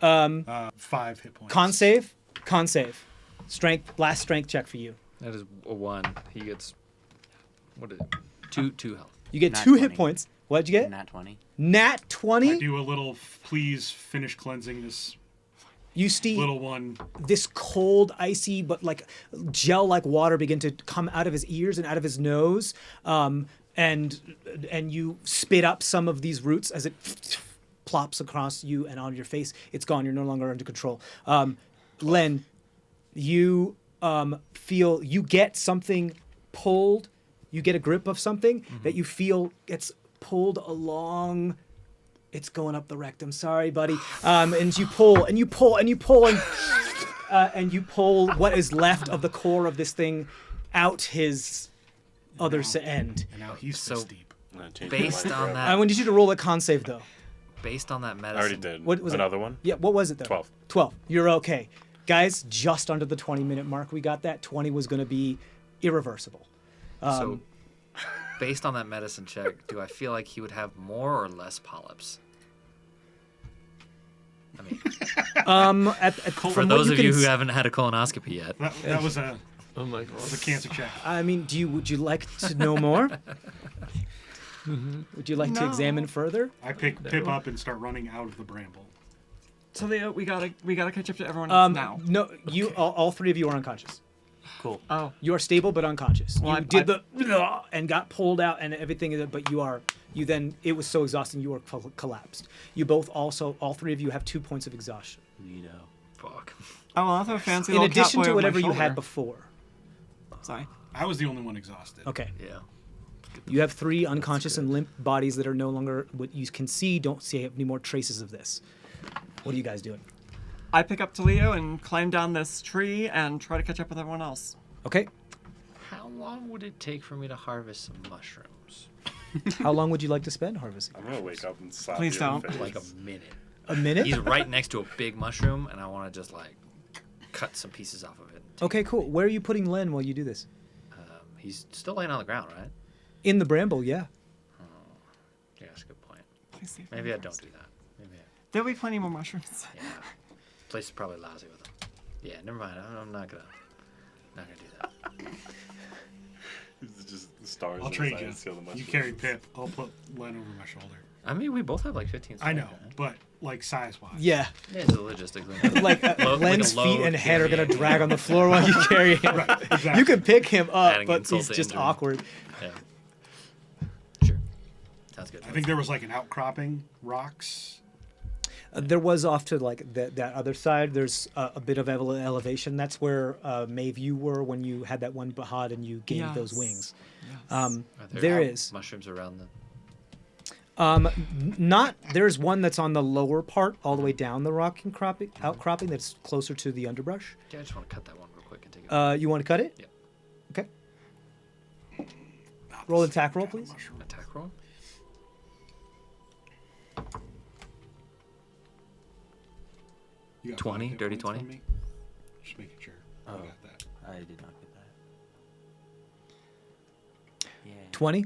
E: 5 hit points.
A: Con save. Con save. Strength. Last strength check for you.
D: That is a 1. He gets what is it? 2 health.
A: You get
G: Nat
A: 2 hit
G: 20.
A: points. What'd you get?
G: Nat 20.
A: Nat
E: I
A: 20.
E: do a little, please finish cleansing this
A: You see
E: little one.
A: this cold, icy, but like gel-like water begin to come out of his ears and out of his nose, and you spit up some of these roots as it plops across you and on your face. It's gone. You're no longer under control. Len, you feel you get something pulled. You get a grip of something that you feel gets pulled along. It's going up the rectum. Sorry, buddy. And you pull and you pull and you pull and you pull what is left of the core of this thing out his other end.
E: And now he's
D: So-
E: so deep.
F: I'm gonna change
D: Based
F: my
D: on
F: mind.
A: I
D: that,
A: wanted you to roll a con save though.
D: based on that medicine.
F: I already did.
A: What was it?
F: Another one?
A: Yeah, what was it though?
F: 12.
A: 12. You're okay. Guys, just under the 20-minute mark we got that. 20 was going to be irreversible.
D: So, based on that medicine check, do I feel like he would have more or less polyps? I mean,
A: For
D: for those of you who haven't had a colonoscopy yet,
E: That was a
B: Oh my god.
E: cancer check.
A: I mean, would you like to know more? Would you like to
C: No.
A: examine further?
E: I pick Pip up and start running out of the bramble.
C: So Leo, we gotta catch up to everyone else now.
A: No, you all 3 of you are unconscious.
G: Cool.
C: Oh,
A: You are stable but unconscious.
C: Well,
A: you
C: I-
A: did the and got pulled out and everything, but you then it was so exhausting you were collapsed. You both also all 3 of you have 2 points of exhaustion
G: Neato.
D: fuck.
C: oh, well, I'll have a fancy
A: in
C: little
A: addition
C: catboy
A: to
C: over my
A: whatever you had
C: shoulder.
A: before.
C: Sorry.
E: I was the only one exhausted.
A: Okay.
D: Yeah.
A: You have 3 unconscious and limp bodies that are no longer what you can see. Don't see any more traces of this. What are you guys doing?
C: I pick up Leo and climb down this tree and try to catch up with everyone else.
A: Okay.
D: How long would it take for me to harvest some mushrooms?
A: How long would you like to spend harvesting?
F: I'm gonna wake up and slap
C: Please
F: you in the
C: don't.
F: face.
D: Like a minute.
A: A minute?
D: He's right next to a big mushroom, and I want to just like cut some pieces off of it. and take
A: Okay,
D: it.
A: cool. Where are you putting Len while you do this?
D: He's still laying on the ground, right?
A: In the bramble, yeah.
D: Yeah, that's a good point.
C: Please save me
D: Maybe I
C: first.
D: don't do that. Maybe.
C: There'll be plenty more mushrooms.
D: Yeah. Place is probably lousy with them. Yeah, never mind. I'm not gonna do that.
F: It's just the stars.
E: I'll
F: in his
E: trade
F: eyes
E: you.
F: seal the
E: You
F: mushrooms.
E: carry Pip. I'll put Len over my shoulder.
D: I mean, we both have like 15.
E: I know,
D: strength, right?
E: but like size wise.
A: Yeah.
D: Yeah, it's a logistics thing.
A: Like
D: Like
A: Len's
D: a
A: feet
D: load
A: and head are gonna
D: carrying.
A: drag on the floor while you carry him.
E: Exactly.
A: You can pick him up,
D: Adding
A: but
D: insult
A: he's
D: to
A: just
D: injury.
A: awkward.
D: Yeah. Sure. Sounds good.
E: I think there was like an outcropping rocks.
A: There was off to like that other side. There's a bit of elevation. That's where Maeve you were when you had that one bahad and you gained those
C: Yes.
A: wings.
C: Yes.
D: Are
A: There is.
D: mushrooms around the.
A: Not there's one that's on the lower part, all the way down the rock outcropping that's closer to the underbrush.
D: Yeah, I just want to cut that one real quick and take it.
A: You want to cut it?
D: Yeah.
A: Okay. Roll an attack roll, please.
D: Attack roll.
E: You got
D: 20,
E: 5 hit
D: dirty
E: points
D: 20?
E: on me? Just making sure. I
G: Oh.
E: got that.
G: I did not get that. Yeah.
A: 20.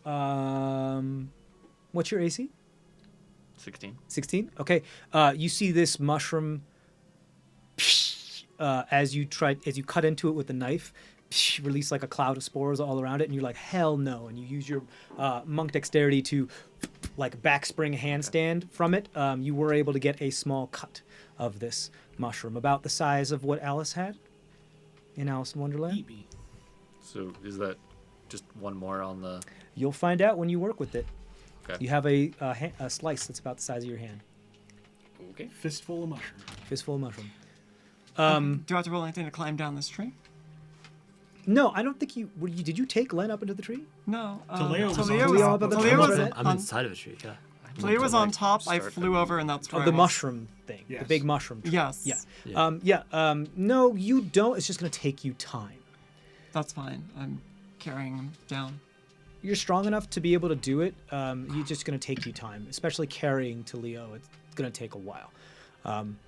D: Mm-hmm.
A: What's your AC?
D: 16.
A: 16. Okay. You see this mushroom as you cut into it with the knife, release like a cloud of spores all around it, and you're like, hell no! And you use your monk dexterity to like backspring handstand from it. You were able to get a small cut of this mushroom, about the size of what Alice had in Alice in Wonderland.
E: Eat me.
D: So is that just one more on the?
A: You'll find out when you work with it.
D: Okay.
A: You have a slice that's about the size of your hand,
D: Okay.
E: Fistful of mushroom.
A: fistful of mushroom.
C: Do I have to roll anything to climb down this tree?
A: No, I don't think you. Did you take Len up into the tree?
C: No.
E: Leo was on
C: Leo
E: top.
C: was,
A: Up on the
C: Leo
A: tree.
C: was
A: I'm
B: I'm
C: on,
B: inside of a tree. Yeah.
C: Leo was
D: to,
C: on
D: like,
C: top. I
D: start
C: flew
D: the-
C: over, and that's where
A: Of the
C: I was.
A: mushroom thing, the
E: Yes.
A: big mushroom tree.
C: Yes.
A: Yeah.
B: Yeah.
A: No, you don't. It's just going to take you time.
C: That's fine. I'm carrying him down.
A: You're strong enough to be able to do it. You're just going to take you time, especially carrying to Leo. It's going to take a while.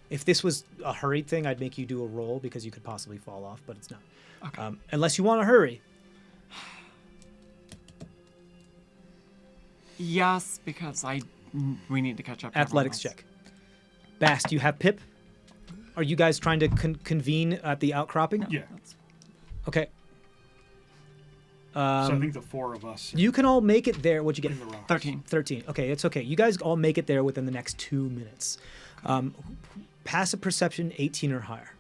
A: If this was a hurried thing, I'd make you do a roll because you could possibly fall off, but it's not.
C: Okay.
A: Unless you want to hurry.
C: Yes, because we need to catch up. To
A: Athletics
C: everyone else.
A: check. Bast, you have Pip? Are you guys trying to convene at the outcropping?
E: Yeah.
A: Okay.
E: So I think the 4 of us are
A: You can all make it there. What'd you
E: in
A: get?
E: the rocks.
C: 13.
A: 13. Okay, it's okay. You guys all make it there within the next 2 minutes. Passive perception 18 or higher.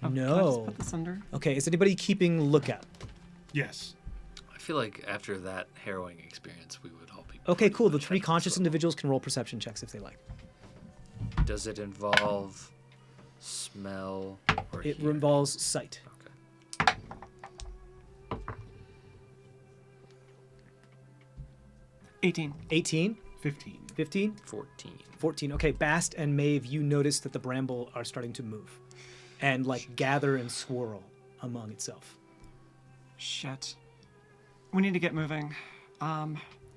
C: Oh, can I just
A: No.
C: put this under?
A: Okay, is anybody keeping lookout?
E: Yes.
D: I feel like after that harrowing experience, we would all be.
A: Okay,
D: pretty
A: cool. The
D: much
A: 3
D: at
A: conscious
D: this level.
A: individuals can roll perception checks if they like.
D: Does it involve smell or
A: It
D: hear?
A: involves sight.
D: Okay.
C: 18.
A: 18,
E: 15.
A: 15,
D: 14.
A: 14. Okay, Bast and Maeve, you notice that the bramble are starting to move and like gather and swirl among itself.
C: Shit. We need to get moving.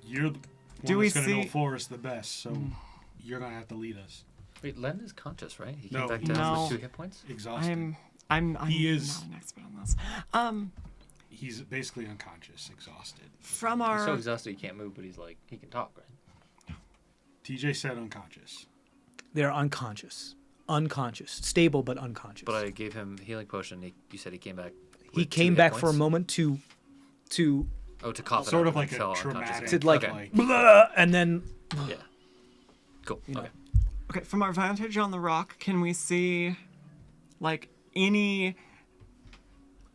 E: You're the
C: Do
E: one
C: we
E: that's going to know
C: see-
E: forest the best, so you're going to have to lead us.
D: Wait, Len is conscious, right? He
E: No,
D: came back
E: he-
D: down
C: No.
D: with 2 hit points?
E: Exhausted.
C: I'm
E: He is-
C: not an expert on this.
E: He's basically unconscious, exhausted.
C: From
D: He's so
C: our
D: exhausted he can't move, but he's like, he can talk, right?
E: TJ said unconscious.
A: They're unconscious. Unconscious. Stable, but unconscious.
D: But I gave him healing potion. You said he came back.
A: he
D: with 2
A: came
D: hit
A: back for a
D: points?
A: moment to
D: Oh, to cough it
E: Sort
D: up
E: of
D: and
E: like
D: then
E: a
D: fell unconscious
E: traumatic.
D: again.
A: to like,
D: Okay.
A: blah, and then
D: Yeah. Cool.
A: You know.
D: Okay.
C: Okay, from our vantage on the rock, can we see, like, any...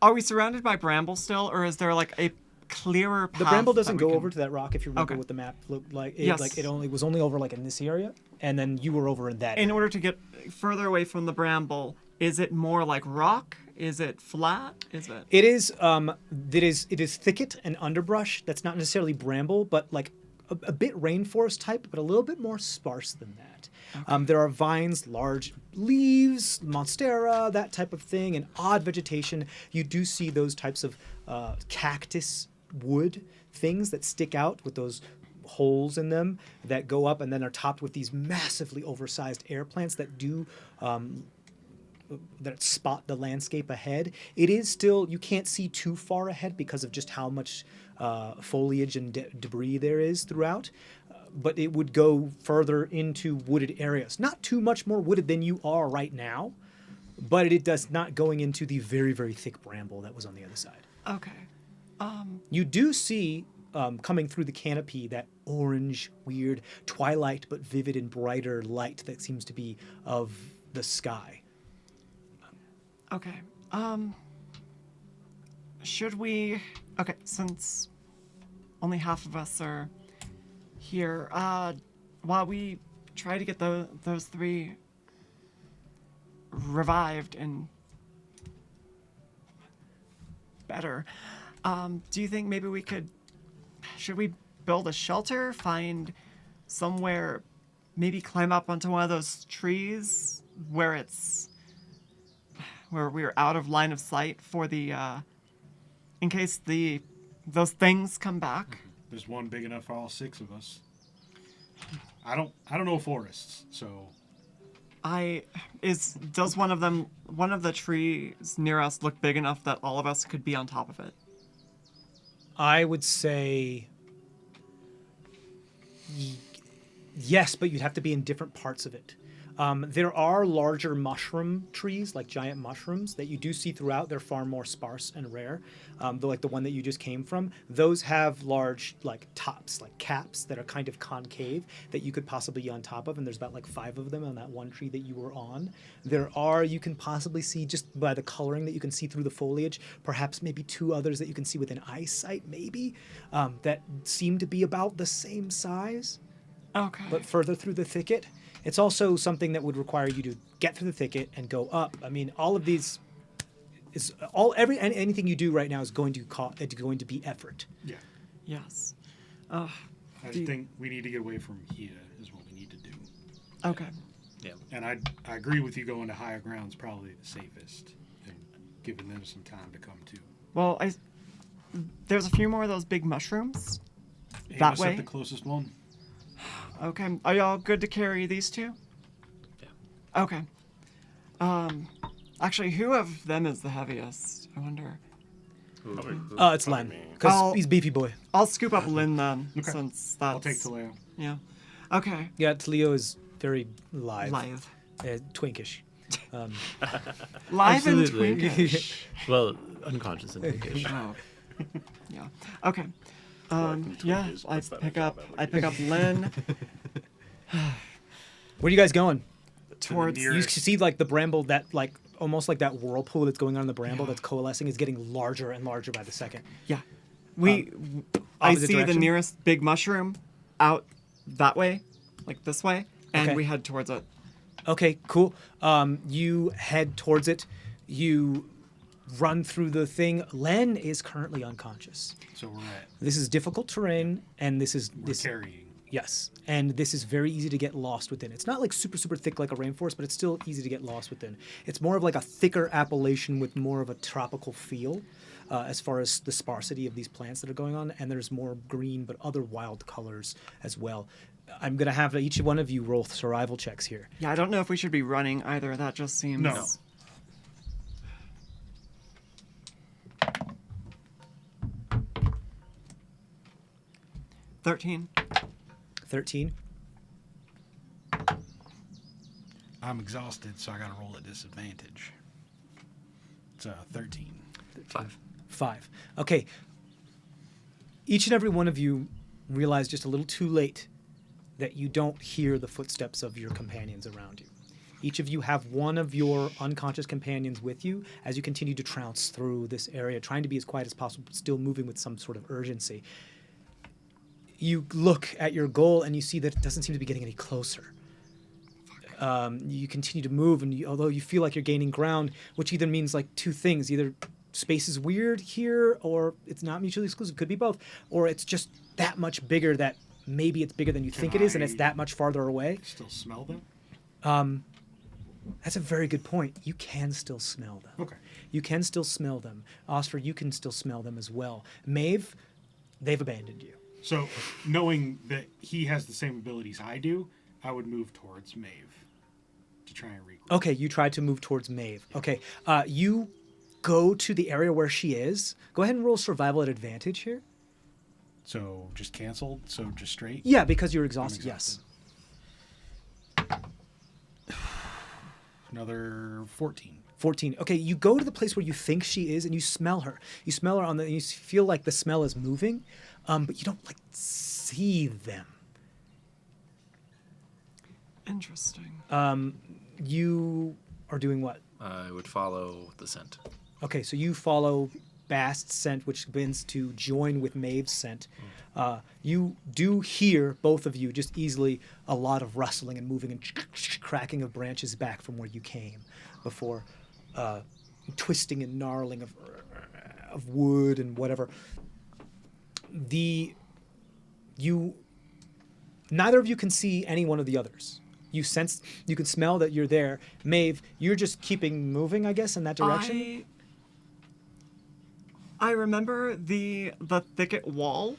C: Are we surrounded by bramble still, or is there, like, a clearer path
A: the bramble doesn't
C: that we
A: go
C: can-
A: over to that rock. If you remember
C: Okay.
A: what the map looked like, it,
C: Yes.
A: like it was only over like in this area, and then you were over in that.
C: In
A: area.
C: order to get further away from the bramble, is it more like rock? Is it flat? Is it...
A: It is it is thicket and underbrush. That's not necessarily bramble, but like a bit rainforest type, but a little bit more sparse than that. There are vines, large leaves, monstera, that type of thing, and odd vegetation. You do see those types of cactus wood things that stick out with those holes in them that go up and then are topped with these massively oversized air plants that do that spot the landscape ahead. It is still, you can't see too far ahead because of just how much foliage and debris there is throughout. But it would go further into wooded areas. Not too much more wooded than you are right now, but it does not going into the very, very thick bramble that was on the other side.
C: Okay.
A: You do see coming through the canopy that orange, weird, twilight but vivid and brighter light that seems to be of the sky.
C: Okay. Should we... Okay, since only half of us are here, while we try to get those 3 revived and better, do you think maybe we could... Should we build a shelter? Find somewhere... Maybe climb up onto one of those trees where it's... where we're out of line of sight for the, in case those things come back.
E: There's one big enough for all 6 of us. I don't know forests, so
C: Does one of the trees near us look big enough that all of us could be on top of it?
A: I would say yes, but you'd have to be in different parts of it. There are larger mushroom trees, like giant mushrooms, that you do see throughout. They're far more sparse and rare. Like the one that you just came from, those have large, like tops, like caps that are kind of concave that you could possibly be on top of. And there's about like 5 of them on that one tree that you were on. You can possibly see just by the coloring that you can see through the foliage, perhaps maybe 2 others that you can see within eyesight, maybe, that seem to be about the same size,
C: Okay.
A: but further through the thicket. It's also something that would require you to get through the thicket and go up. I mean, all of these is anything you do right now is going to be effort.
E: yeah.
C: Yes.
E: I
C: Do
E: just
C: you-
E: think we need to get away from here is what we need to do.
C: Okay.
D: Yeah.
E: And I agree with you, going to higher ground's probably the safest, and giving them some time to come to.
C: Well, there's a few more of those big mushrooms.
E: Amos
C: That
E: said
C: way?
E: the closest one.
C: Okay. Are y'all good to carry these 2? Okay. Actually, who of them is the heaviest? I wonder.
A: It's Len,
F: me.
A: because
C: I'll-
A: he's beefy boy.
C: I'll scoop up Lynn then,
E: Okay.
C: since that's...
E: I'll take Taleo.
C: Yeah. Okay.
A: Yeah, Leo is very live.
C: Lithe.
A: Twinkish.
C: Live and
B: Absolutely.
C: twinkish.
B: Well, unconscious and pinkish.
C: Oh. Yeah. Okay.
F: and
C: Yeah,
F: twinkish,
C: I
F: what's that
C: pick
F: in
C: up
F: alphabet?
C: Lynn
A: Where are you guys going?
C: towards...
E: near-
A: You see like the bramble that like almost like that whirlpool that's going on in the bramble that's coalescing is getting larger and larger by the second.
C: Yeah. I
A: opposite
C: see the
A: direction?
C: nearest big mushroom out that way, like this way, and
A: Okay.
C: we head towards it.
A: Okay, cool. You head towards it. You run through the thing. Len is currently unconscious.
E: So we're at
A: This is difficult terrain, and this is
E: we're
A: this.
E: carrying.
A: Yes, and this is very easy to get lost within. It's not like super thick like a rainforest, but it's still easy to get lost within. It's more of like a thicker appellation with more of a tropical feel, as far as the sparsity of these plants that are going on, and there's more green but other wild colors as well. I'm gonna have each one of you roll survival checks here.
C: Yeah, I don't know if we should be running either. That just seems...
E: No.
C: 13.
A: 13.
E: I'm exhausted, so I got to roll at disadvantage. It's 13.
D: 5.
A: 5. Okay. Each and every one of you realize just a little too late that you don't hear the footsteps of your companions around you. Each of you have one of your unconscious companions with you as you continue to trounce through this area, trying to be as quiet as possible, but still moving with some sort of urgency. You look at your goal and you see that it doesn't seem to be getting any closer. You continue to move, and although you feel like you're gaining ground, which either means like two things: either space is weird here, or it's not mutually exclusive. Could be both, or it's just that much bigger that maybe it's bigger than you think it is, and it's
E: I-
A: that much farther away.
E: Still smell them?
A: That's a very good point. You can still smell them.
E: Okay.
A: You can still smell them. Osfer, you can still smell them as well. Maeve, they've abandoned you.
E: So, knowing that he has the same abilities I do, I would move towards Maeve to try and regroup.
A: Okay, you tried to move towards Maeve. Okay, you go to the area where she is. Go ahead and roll survival at advantage here.
E: So, just canceled? So, just straight?
A: Yeah, because you're exhausted. Yes.
E: Another 14.
A: 14. Okay, you go to the place where you think she is, and you smell her. You smell her on the. And you feel like the smell is moving, but you don't like see them.
C: Interesting.
A: You are doing what?
D: I would follow the scent.
A: Okay, so you follow Bast's scent, which begins to join with Maeve's scent. You do hear, both of you, just easily a lot of rustling and moving and cracking of branches back from where you came before, twisting and gnarling of wood and whatever. Neither of you can see any one of the others. You sense, you can smell that you're there. Maeve, you're just keeping moving, I guess, in that direction?
C: I remember the thicket wall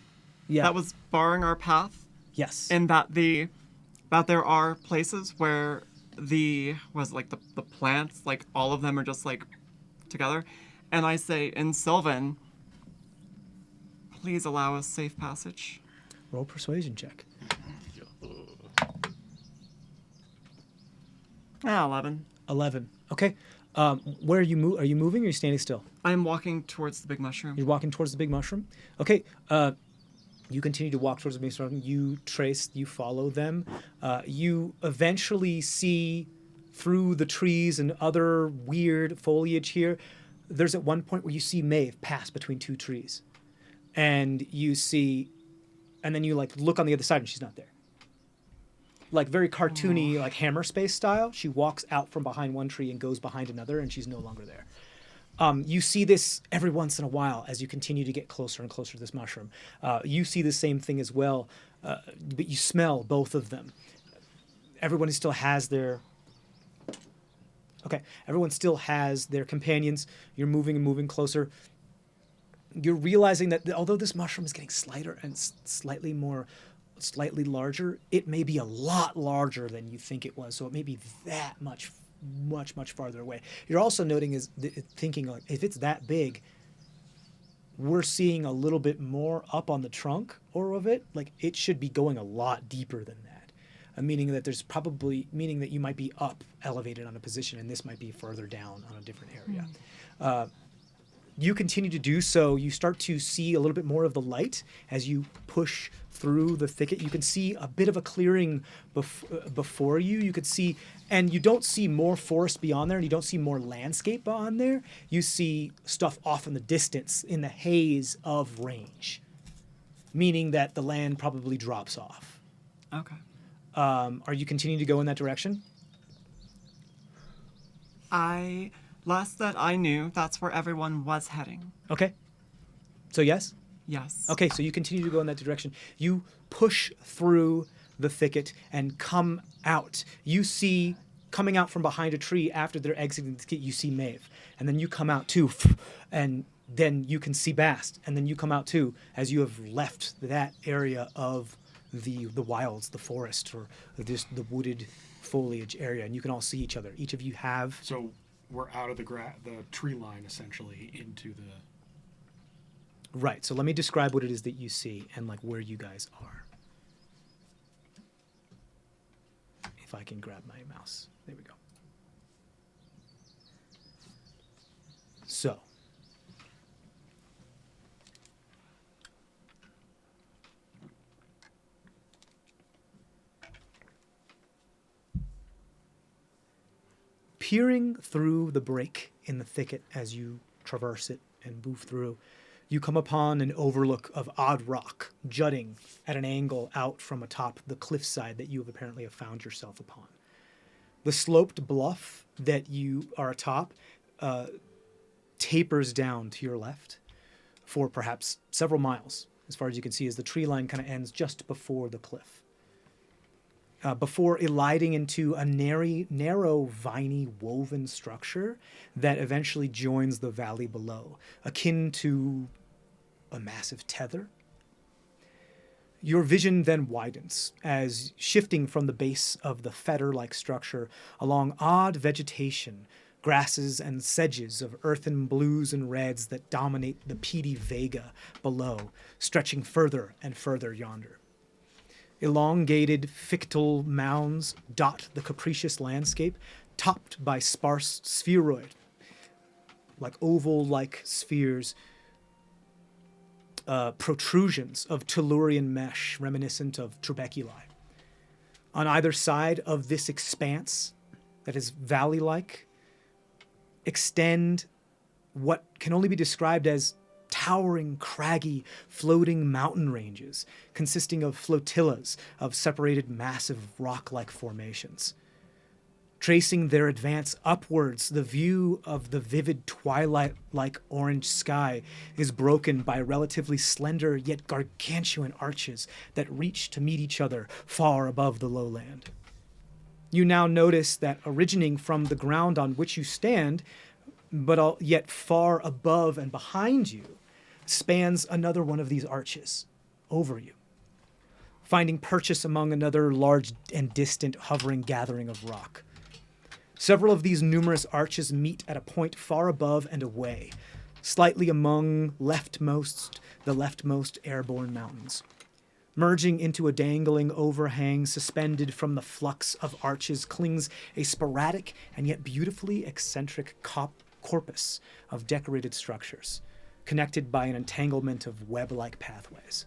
A: Yeah.
C: that was barring our path,
A: Yes.
C: and that there are places where the plants, like all of them are just like together, and I say in Sylvan, please allow us safe passage.
A: Roll persuasion check.
C: 11.
A: 11. Okay. Where are you are you moving or are you standing still?
C: I'm walking towards the big mushroom.
A: You're walking towards the big mushroom? Okay. You continue to walk towards the big mushroom. You trace, you follow them. You eventually see through the trees and other weird foliage here. There's at one point where you see Maeve pass between two trees. And you see, and then you like look on the other side and she's not there. Like very cartoony, like Hammer Space style. She walks out from behind one tree and goes behind another, and she's no longer there. You see this every once in a while as you continue to get closer and closer to this mushroom. You see the same thing as well, but you smell both of them. Everyone still has their. Okay, everyone still has their companions. You're moving and moving closer. You're realizing that although this mushroom is getting slighter and slightly more slightly larger, it may be a lot larger than you think it was. So it may be that much farther away. You're also noting thinking like, if it's that big, we're seeing a little bit more up on the trunk or of it. Like it should be going a lot deeper than that. Meaning that you might be up elevated on a position and this might be further down on a different area. You continue to do so. You start to see a little bit more of the light as you push through the thicket. You can see a bit of a clearing before you. You could see, and you don't see more forest beyond there, and you don't see more landscape beyond there. You see stuff off in the distance in the haze of range, meaning that the land probably drops off.
C: Okay.
A: Are you continuing to go in that direction?
C: Last that I knew, that's where everyone was heading.
A: Okay. So yes?
C: Yes.
A: Okay, so you continue to go in that direction. You push through the thicket and come out. You see, coming out from behind a tree after they're exiting the thicket, you see Maeve. And then you come out too, and then you can see Bast. And then you come out too, as you have left that area of the wilds, the forest, or the wooded foliage area. And you can all see each other. Each of you have...
E: So we're out of the tree line, essentially, into the...
A: Right, so let me describe what it is that you see and like where you guys are. If I can grab my mouse. There we go. So. Peering through the break in the thicket as you traverse it and move through, you come upon an overlook of odd rock jutting at an angle out from atop the cliffside that you have apparently found yourself upon. The sloped bluff that you are atop tapers down to your left for perhaps several miles, as far as you can see, as the tree line kind of ends just before the cliff. Before eliding into a narrow, viney, woven structure that eventually joins the valley below, akin to a massive tether. Your vision then widens as, shifting from the base of the fetter-like structure along odd vegetation, grasses and sedges of earthen blues and reds that dominate the peaty vega below, stretching further and further yonder. Elongated fictal mounds dot the capricious landscape, topped by sparse spheroid, like oval-like spheres, protrusions of Tellurian mesh reminiscent of trabeculi. On either side of this expanse that is valley-like extend what can only be described as towering, craggy, floating mountain ranges consisting of flotillas of separated massive rock-like formations. Tracing their advance upwards, the view of the vivid twilight-like orange sky is broken by relatively slender yet gargantuan arches that reach to meet each other far above the lowland. You now notice that originating from the ground on which you stand, but yet far above and behind you, spans another one of these arches over you, finding purchase among another large and distant hovering gathering of rock. Several of these numerous arches meet at a point far above and away, slightly among the leftmost airborne mountains. Merging into a dangling overhang suspended from the flux of arches clings a sporadic and yet beautifully eccentric corpus of decorated structures, connected by an entanglement of web-like pathways.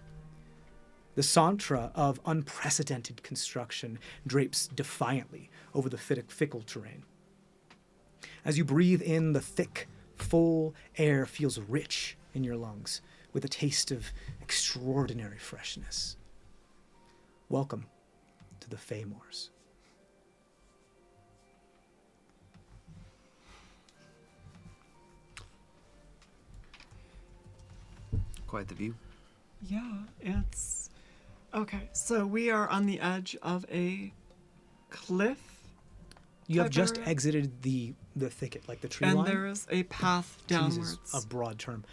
A: The Santra of unprecedented construction drapes defiantly over the fickle terrain. As you breathe in, the thick, full air feels rich in your lungs, with a taste of extraordinary freshness. Welcome to the Fae Moors.
H: Quite the view.
C: Yeah, it's... Okay, so we are on the edge of a cliff.
A: You have
C: type
A: just
C: area?
A: exited the thicket, like the tree
C: And
A: line.
C: there is a path downwards.
A: Jesus, a broad term.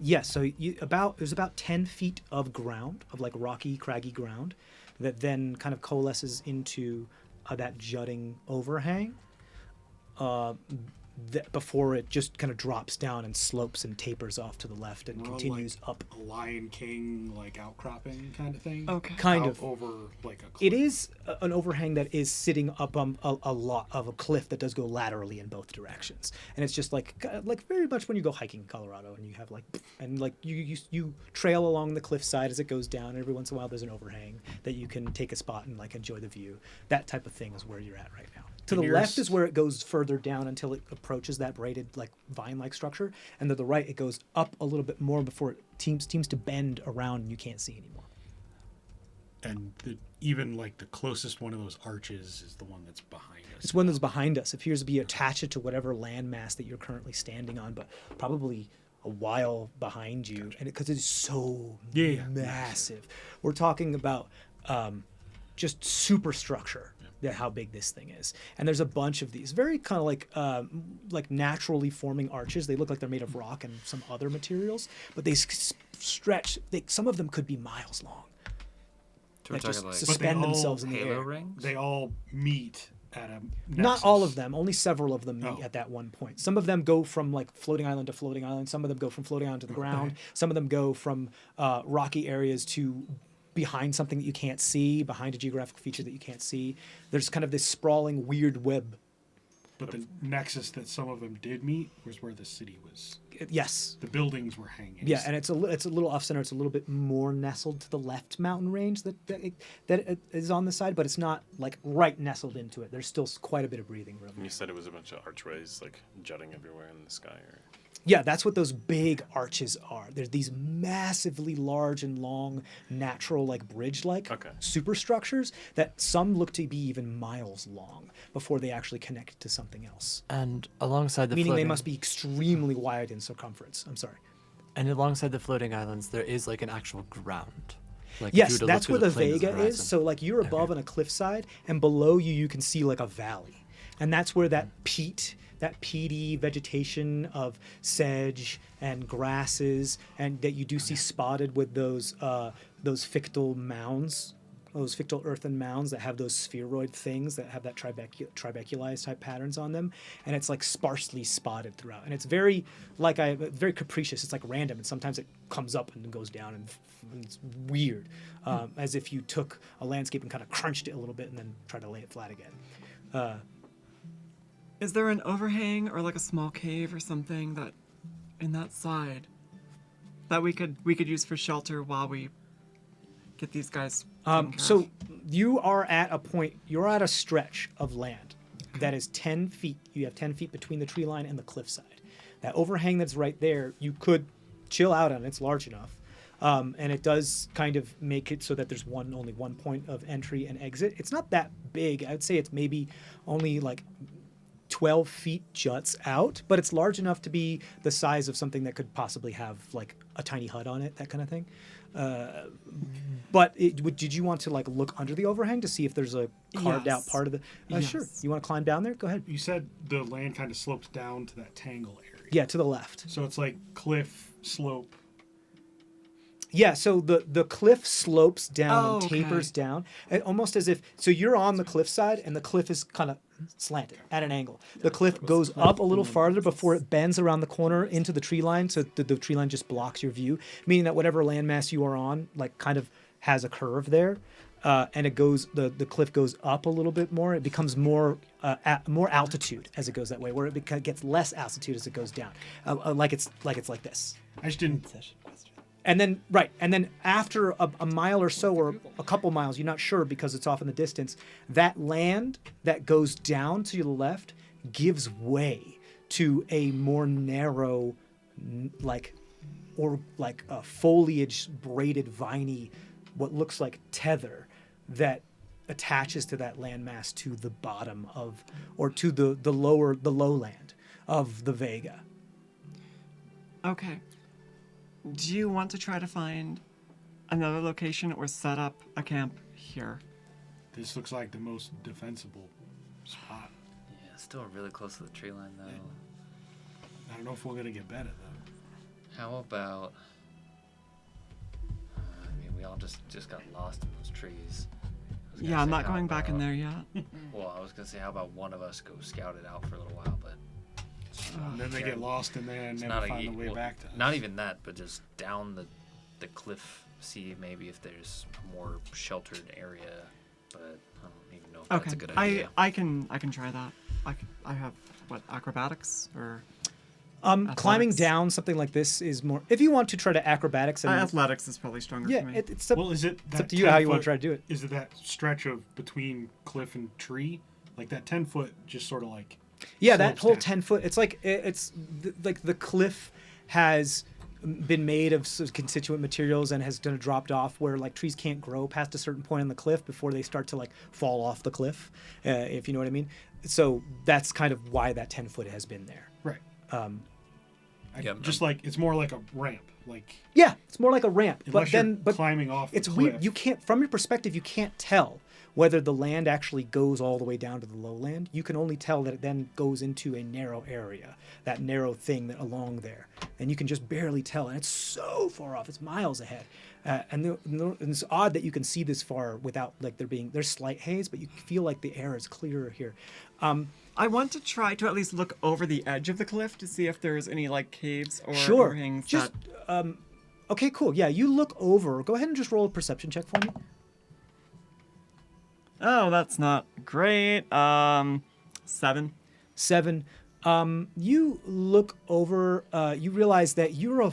A: Yes. So there's about 10 feet of ground, of like rocky, craggy ground, that then kind of coalesces into that jutting overhang. Before it just kind of drops down and slopes and tapers off to the left and
E: More
A: continues
E: like
A: up.
E: a Lion King like outcropping kind of thing.
C: Okay.
A: Kind
E: Out
A: of.
E: over like a cliff.
A: It is an overhang that is sitting up a lot of a cliff that does go laterally in both directions, and it's just like very much when you go hiking in Colorado and you have you trail along the cliffside as it goes down. And every once in a while, there's an overhang that you can take a spot and like enjoy the view. That type of thing is where you're at right now. To the left is where it goes further down until it approaches that braided like vine-like structure, and to the right it goes up a little bit more before it seems to bend around and you can't see anymore.
E: And even like the closest one of those arches is the one that's behind us.
A: It's one that's behind us. It appears to be attached to whatever landmass that you're currently standing on, but probably a while behind you, and because it's so massive. We're talking about just superstructure. How big this thing is, and there's a bunch of these very kind of like naturally forming arches. They look like they're made of rock and some other materials, but they stretch. Some of them could be miles long.
D: So we're
A: That just
D: talking like
A: suspend themselves in the
D: halo
A: air.
D: rings.
E: They all meet at a nexus.
A: Not all of them. Only several of them meet
E: Oh.
A: at that one point. Some of them go from like floating island to floating island. Some of them go from floating island to the ground. Some of them go from rocky areas to behind something that you can't see, behind a geographic feature that you can't see. There's kind of this sprawling weird web.
E: But the nexus that some of them did meet was where the city was.
A: Yes.
E: The buildings were hanging.
A: Yeah, and it's a little off center. It's a little bit more nestled to the left mountain range that it is on the side, but it's not like right nestled into it. There's still quite a bit of breathing room.
F: And you said it was a bunch of archways like jutting everywhere in the sky. Or...
A: Yeah, that's what those big arches are. There's these massively large and long, natural, like bridge-like superstructures that some look to be even miles long before they actually connect to something else.
B: And alongside the
A: Meaning
B: floating,
A: they must be extremely wide in circumference. I'm sorry.
B: And alongside the floating islands, there is like an actual ground. Like if you
A: Yes,
B: were to
A: that's
B: look
A: where
B: through
A: the
B: plains of
A: Vega is.
B: horizon.
A: So like you're above on a cliffside, and below you can see like a valley, and that's where that peaty vegetation of sedge and grasses, and that you do see spotted with those fictal mounds, those fictal earthen mounds that have those spheroid things that have that trabeculized type patterns on them, and it's like sparsely spotted throughout, and it's very very capricious. It's like random, and sometimes it comes up and goes down, and it's weird, as if you took a landscape and kind of crunched it a little bit and then tried to lay it flat again.
C: Is there an overhang or like a small cave or something that in that side that we could use for shelter while we get these guys taken care
A: So
C: of?
A: you are at a point, you're at a stretch of land that is 10 feet. You have 10 feet between the tree line and the cliffside. That overhang that's right there, you could chill out on. It's large enough. And it does kind of make it so that there's only one point of entry and exit. It's not that big. I would say it's maybe only like 12 feet juts out, but it's large enough to be the size of something that could possibly have like a tiny hut on it, that kind of thing. But did you want to like look under the overhang to see if there's a carved out
C: Yes.
A: part of the? Sure.
C: Yes.
A: You want to climb down there? Go ahead.
E: You said the land kind of slopes down to that tangle area.
A: Yeah, to the left.
E: So it's like cliff slope.
A: Yeah, so the cliff slopes down
C: Oh,
A: and
C: okay.
A: tapers down, and almost as if you're on the cliffside and the cliff is kind of slanted at an angle. The cliff goes up a little farther before it bends around the corner into the tree line, so the tree line just blocks your view, meaning that whatever landmass you are on, like kind of has a curve there, and it goes the cliff goes up a little bit more. It becomes more altitude as it goes that way, where it gets less altitude as it goes down, like it's like this.
E: I just didn't.
A: And then after a mile or so, or a couple miles, you're not sure because it's off in the distance, that land that goes down to the left gives way to a more narrow, like a foliage braided viney, what looks like tether that attaches to that landmass to the bottom of, or to the lowland of the Vega.
C: Okay. Do you want to try to find another location or set up a camp here?
E: This looks like the most defensible spot.
D: Yeah, still really close to the tree line though.
E: I don't know if we're gonna get better though.
D: How about? I mean, we all just got lost in those trees. I was gonna
C: Yeah, I'm
D: say,
C: not
D: how
C: going back in
D: about-
C: there yet.
D: Well, I was gonna say, how about one of us go scout it out for a little while, but
E: And then they get lost in there and
D: it's
E: never
D: not a
E: find the way
D: well,
E: back to us.
D: Not even that, but just down the cliff, see maybe if there's a more sheltered area. But I don't even know if that's a good idea.
C: I can try that. I have what, acrobatics or
A: Climbing
C: Athletics.
A: down something like this is more. If you want to try to acrobatics, and
C: athletics is probably stronger
A: yeah,
C: for me.
A: it's up,
E: Well, is it
A: it's
E: that
A: up to you how you want
E: 10
A: to try to do it.
E: Is it that stretch of between cliff and tree? Like that 10 foot just sort of like.
A: Yeah, that
E: slopes
A: whole
E: down.
A: 10 foot. It's like like the cliff has been made of constituent materials and has kind of dropped off where like trees can't grow past a certain point on the cliff before they start to like fall off the cliff, if you know what I mean. So that's kind of why that 10 foot has been there.
E: Right.
D: Yeah,
E: just like it's more like a ramp. Like
A: Yeah, it's more like a ramp.
E: unless
A: But then,
E: you're
A: but
E: climbing off.
A: it's
E: the
A: weird.
E: cliff.
A: You can't, from your perspective, you can't tell whether the land actually goes all the way down to the lowland. You can only tell that it then goes into a narrow area, that narrow thing that along there, and you can just barely tell. And it's so far off; it's miles ahead. And it's odd that you can see this far without like there's slight haze, but you feel like the air is clearer here.
C: I want to try to at least look over the edge of the cliff to see if there's any like caves or
A: Sure.
C: overhangs.
A: Just okay, cool. Yeah, you look over. Go ahead and just roll a perception check for me.
C: Oh, that's not great. 7.
A: 7. You look over. You realize that you're a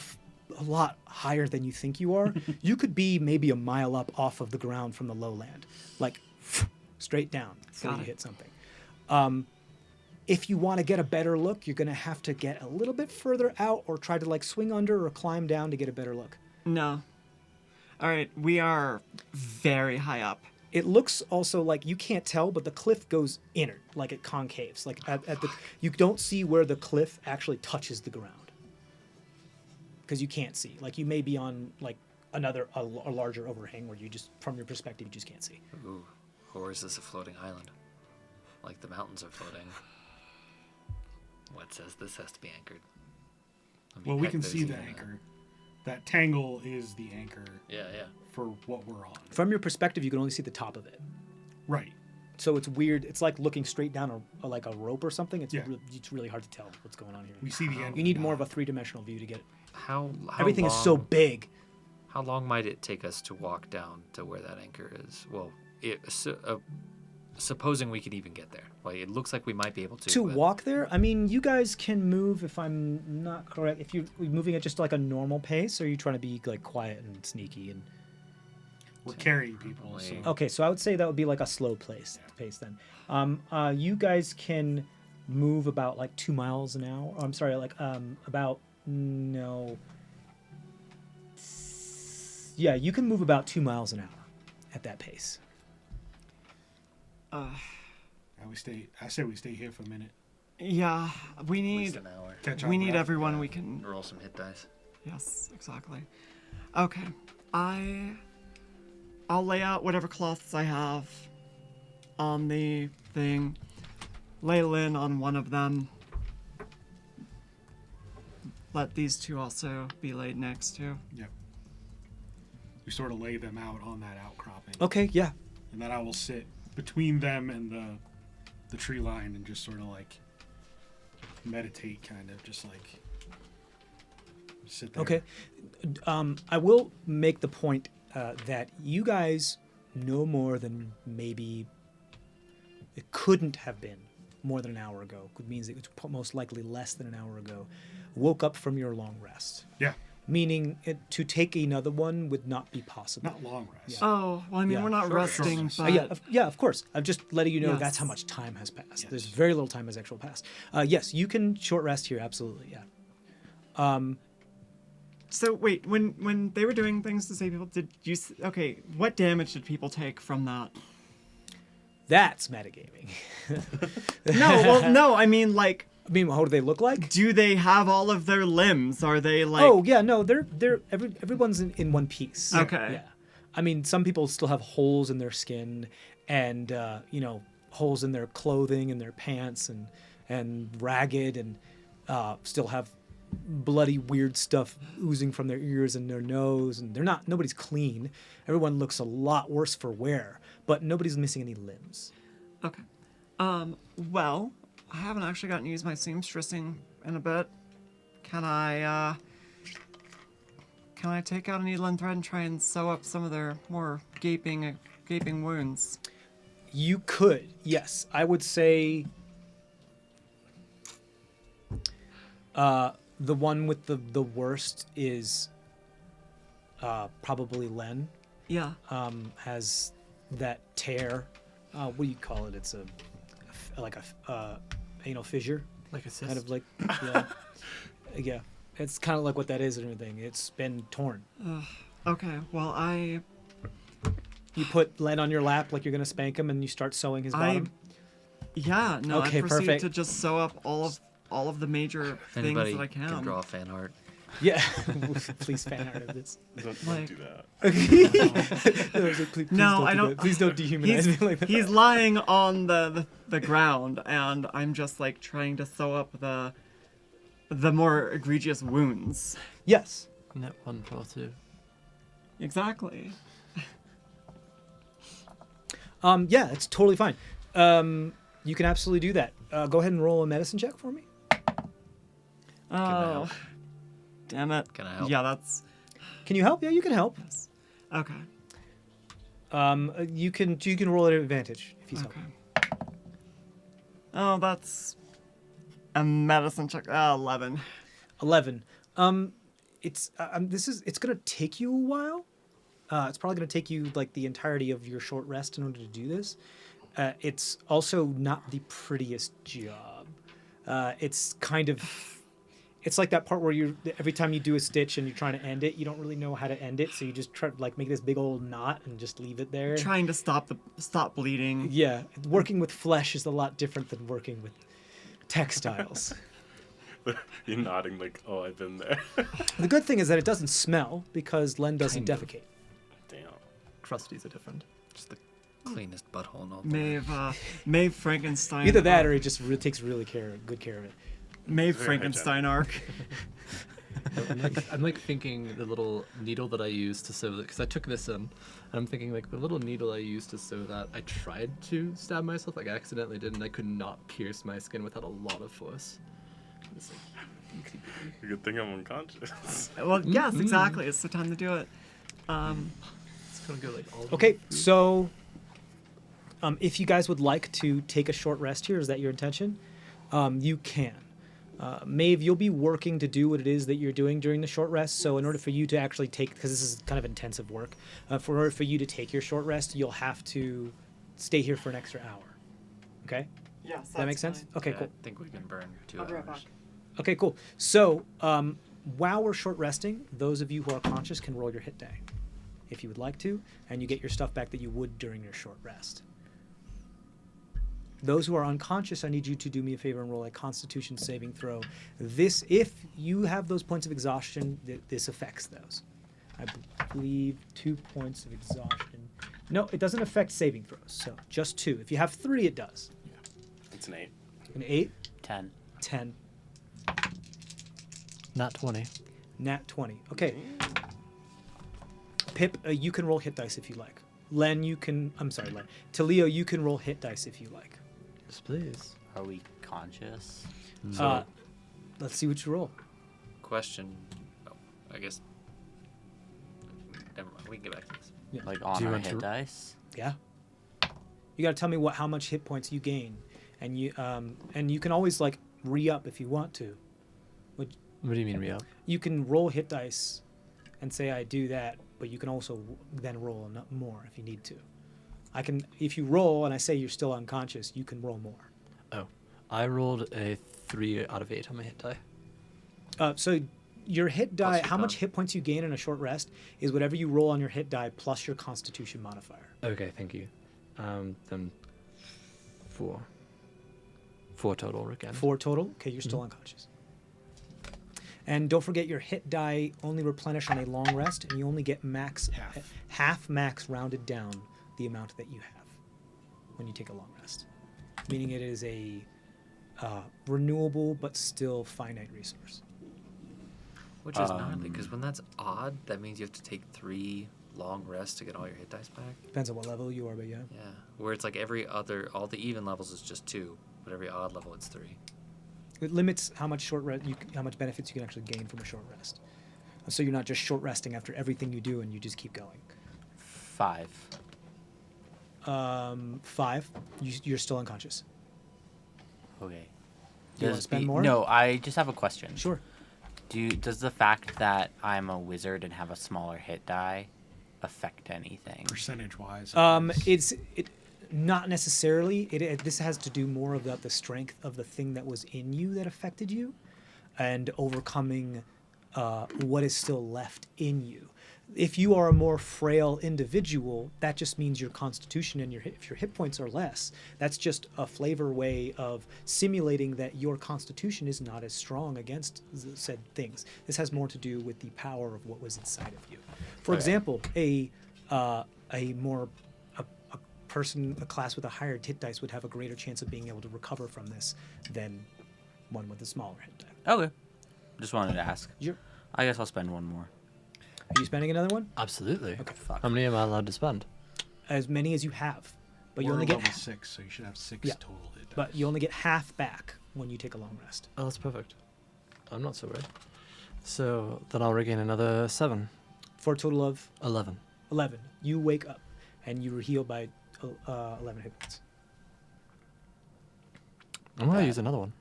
A: lot higher than you think you are. You could be maybe a mile up off of the ground from the lowland, like straight down before
C: Got
A: you
C: it.
A: hit something. If you want to get a better look, you're gonna have to get a little bit further out, or try to like swing under or climb down to get a better look.
C: No. All right, we are very high up.
A: It looks also like you can't tell, but the cliff goes inner, like it concaves. Like at the, you don't see where the cliff actually touches the ground because you can't see. Like you may be on like a larger overhang where you just, from your perspective, you just can't see.
D: Ooh, or is this a floating island? Like the mountains are floating. What says this has to be anchored? I mean,
E: Well, we
D: heck,
E: can
D: there's
E: see the
D: even a-
E: anchor. That tangle is the anchor
D: Yeah, yeah.
E: for what we're on.
A: From your perspective, you can only see the top of it.
E: Right.
A: So it's weird. It's like looking straight down like a rope or something. It's
E: Yeah.
A: It's really hard to tell what's going on here.
E: We see the end.
A: You need more of a three-dimensional view to get it.
D: How
A: Everything is so
D: long-
A: big.
D: How long might it take us to walk down to where that anchor is? Well, supposing we could even get there. Like it looks like we might be able to.
A: To
D: but-
A: walk there, I mean, you guys can move, if I'm not correct, if you're moving at just like a normal pace, or are you trying to be like quiet and sneaky and
E: We're carrying people. So.
A: okay, so I would say that would be like a slow pace then. You guys can move about like 2 miles an hour. I'm sorry, like about no. Yeah, you can move about 2 miles an hour at that pace.
E: I say we stay here for a minute.
C: Yeah, we
D: At least
C: need
D: an hour.
E: Catch
C: we
E: our
C: need
E: breath.
C: everyone we can.
D: Roll some hit dice.
C: Yes, exactly. Okay, I'll lay out whatever cloths I have on the thing. Lay Lynn on one of them. Let these two also be laid next to.
E: Yep. We sort of lay them out on that outcropping,
A: Okay, yeah.
E: and then I will sit between them and the tree line and just sort of like meditate, kind of just like sit there.
A: Okay. I will make the point that you guys no more than maybe it couldn't have been more than an hour ago. It means it was most likely less than an hour ago. Woke up from your long rest,
E: Yeah.
A: meaning to take another one would not be possible.
E: Not long rest.
A: Yeah.
C: Oh, well, I mean,
A: Yeah,
C: we're not
E: short
C: resting,
E: rest.
C: but
A: Yeah, of course. I'm just letting you know that's
C: Yes.
A: how much time has passed.
E: Yes.
A: There's very little time has actually passed. Yes, you can short rest here. Absolutely, yeah.
C: So wait, when they were doing things to save people, did you? Okay, what damage did people take from that?
A: That's metagaming.
C: No, well, no. I mean, like,
A: I mean, how do they look like?
C: do they have all of their limbs? Are they like?
A: Oh yeah, no, everyone's in one piece.
C: Okay.
A: Yeah, I mean, some people still have holes in their skin, and holes in their clothing and their pants, and ragged, and still have bloody, weird stuff oozing from their ears and their nose, and nobody's clean. Everyone looks a lot worse for wear, but nobody's missing any limbs.
C: Okay. Well, I haven't actually gotten to use my seamstressing in a bit. Can I take out a needle and thread and try and sew up some of their more gaping wounds?
A: You could, yes. I would say the one with the worst is probably Len.
C: Yeah.
A: Has that tear. What do you call it? It's like a anal fissure.
B: Like a cyst.
A: Kind of like, yeah. Yeah. It's kind of like what that is and everything. It's been torn.
C: Okay. Well,
A: You put Len on your lap like you're going to spank him and you start sewing his bottom.
C: Yeah. No.
A: Okay,
C: I proceed
A: perfect.
C: to just sew up all of the major things
D: Anybody
C: that I can.
D: draw a fan art.
A: Yeah. Please fan art of this.
F: Don't
C: Like-
F: do that.
A: Please
C: No,
A: don't
C: I
A: do
C: don't-
A: that. Please don't dehumanize me like that.
C: He's lying on the ground, and I'm just like trying to sew up the more egregious wounds.
A: Yes.
B: Net 1 + 2.
C: Exactly.
A: Yeah, it's totally fine. You can absolutely do that. Go ahead and roll a medicine check for me.
C: Oh, damn it.
D: Can I help?
C: Yeah, that's
A: Can you help? Yeah, you can help.
C: okay.
A: You can roll at advantage if he's
C: Okay.
A: helping.
C: Oh, that's a medicine check. 11.
A: 11. It's gonna take you a while. It's probably gonna take you like the entirety of your short rest in order to do this. It's also not the prettiest job. It's like that part where every time you do a stitch and you're trying to end it, you don't really know how to end it, so you just try to like make this big old knot and just leave it there.
C: Trying to stop bleeding.
A: Yeah, working with flesh is a lot different than working with textiles.
F: You're nodding like, oh, I've been there.
A: The good thing is that it doesn't smell because Len doesn't
B: Kind of.
A: defecate.
F: Damn.
B: Crusties are different.
D: Just the cleanest butthole in all the
C: Maeve Frankenstein.
A: Either that or he just takes really good care of it.
C: Maeve
F: Very
C: Frankenstein arc.
B: I'm like thinking the little needle that I used to sew that, because I took this in, and I'm thinking like the little needle I used to sew that, I tried to stab myself, like I accidentally did, and I could not pierce my skin without a lot of force. It's like,
F: Good thing I'm unconscious.
C: Well, yes, exactly. It's the time to do it.
B: it's gonna go like all.
A: Okay, so if you guys would like to take a short rest here, is that your intention? You can. Maeve, you'll be working to do what it is that you're doing during the short rest. So in order for you to actually take, because this is kind of intensive work, in order for you to take your short rest, you'll have to stay here for an extra hour. Okay?
C: Yes,
A: Does that make sense? Okay,
D: Yeah,
A: cool.
D: I think we can burn 2
C: I'll
D: hours.
C: be right back.
A: Okay, cool. So while we're short resting, those of you who are conscious can roll your hit die if you would like to, and you get your stuff back that you would during your short rest. Those who are unconscious, I need you to do me a favor and roll a Constitution saving throw. This, if you have those points of exhaustion, this affects those. I believe 2 points of exhaustion. No, it doesn't affect saving throws, so just 2. If you have 3, it does.
F: It's an 8.
A: An 8,
G: 10.
A: 10,
B: Not 20.
A: nat 20. Okay. Pip, you can roll hit dice if you like. Len, you can. I'm sorry, Len. Talio, you can roll hit dice if you like.
B: Yes, please.
G: Are we conscious?
A: Let's see what you roll.
D: Question. Oh, I guess. Never mind. We can get back to this.
G: Like on
B: you
G: our
B: want to-
G: hit dice?
A: Yeah. You got to tell me how much hit points you gain, and you can always like re-up if you want to.
B: What do you mean re-up?
A: You can roll hit dice, and say I do that, but you can also then roll more if you need to. If you roll and I say you're still unconscious, you can roll more.
B: Oh, I rolled a 3 out of 8 on my hit die.
A: So your hit die,
D: your
A: how much
D: con.
A: hit points you gain in a short rest is whatever you roll on your hit die plus your Constitution modifier.
B: Okay, thank you. Then 4. 4 total again.
A: 4 total. Okay, you're still unconscious. And don't forget your hit die only replenish on a long rest, and you only get half max rounded down the amount that you have when you take a long rest, meaning it is a renewable but still finite resource.
D: Which is gnarly, because when that's odd, that means you have to take 3 long rests to get all your hit dice back.
A: Depends on what level you are, but yeah.
D: Yeah. Where it's like all the even levels is just 2, but every odd level it's 3.
A: It limits how much how much benefits you can actually gain from a short rest. So you're not just short resting after everything you do and you just keep going.
G: 5.
A: 5, you're still unconscious.
G: Okay.
A: Do you want to spend more?
G: No, I just have a question.
A: Sure.
G: Does the fact that I'm a wizard and have a smaller hit die affect anything?
E: Percentage-wise.
A: It's not necessarily. This has to do more about the strength of the thing that was in you that affected you, and overcoming what is still left in you. If you are a more frail individual, that just means your constitution and if your hit points are less. That's just a flavor way of simulating that your constitution is not as strong against said things. This has more to do with the power of what was inside of you. For example, a class with a higher hit dice would have a greater chance of being able to recover from this than one with a smaller hit die.
G: Okay. Just wanted to ask.
A: Sure.
G: I guess I'll spend one more.
A: Are you spending another one?
B: Absolutely.
A: Okay.
B: How many am I allowed to spend?
A: As many as you have, but you
E: We're
A: only get
E: level 6, so you should have 6
A: Yeah.
E: total hit dice.
A: but you only get half back when you take a long rest.
B: Oh, that's perfect. I'm not so worried. So then I'll regain another 7.
A: For a total of
B: 11.
A: 11. You wake up, and you are healed by 11 hit points.
B: I'm going to use another one.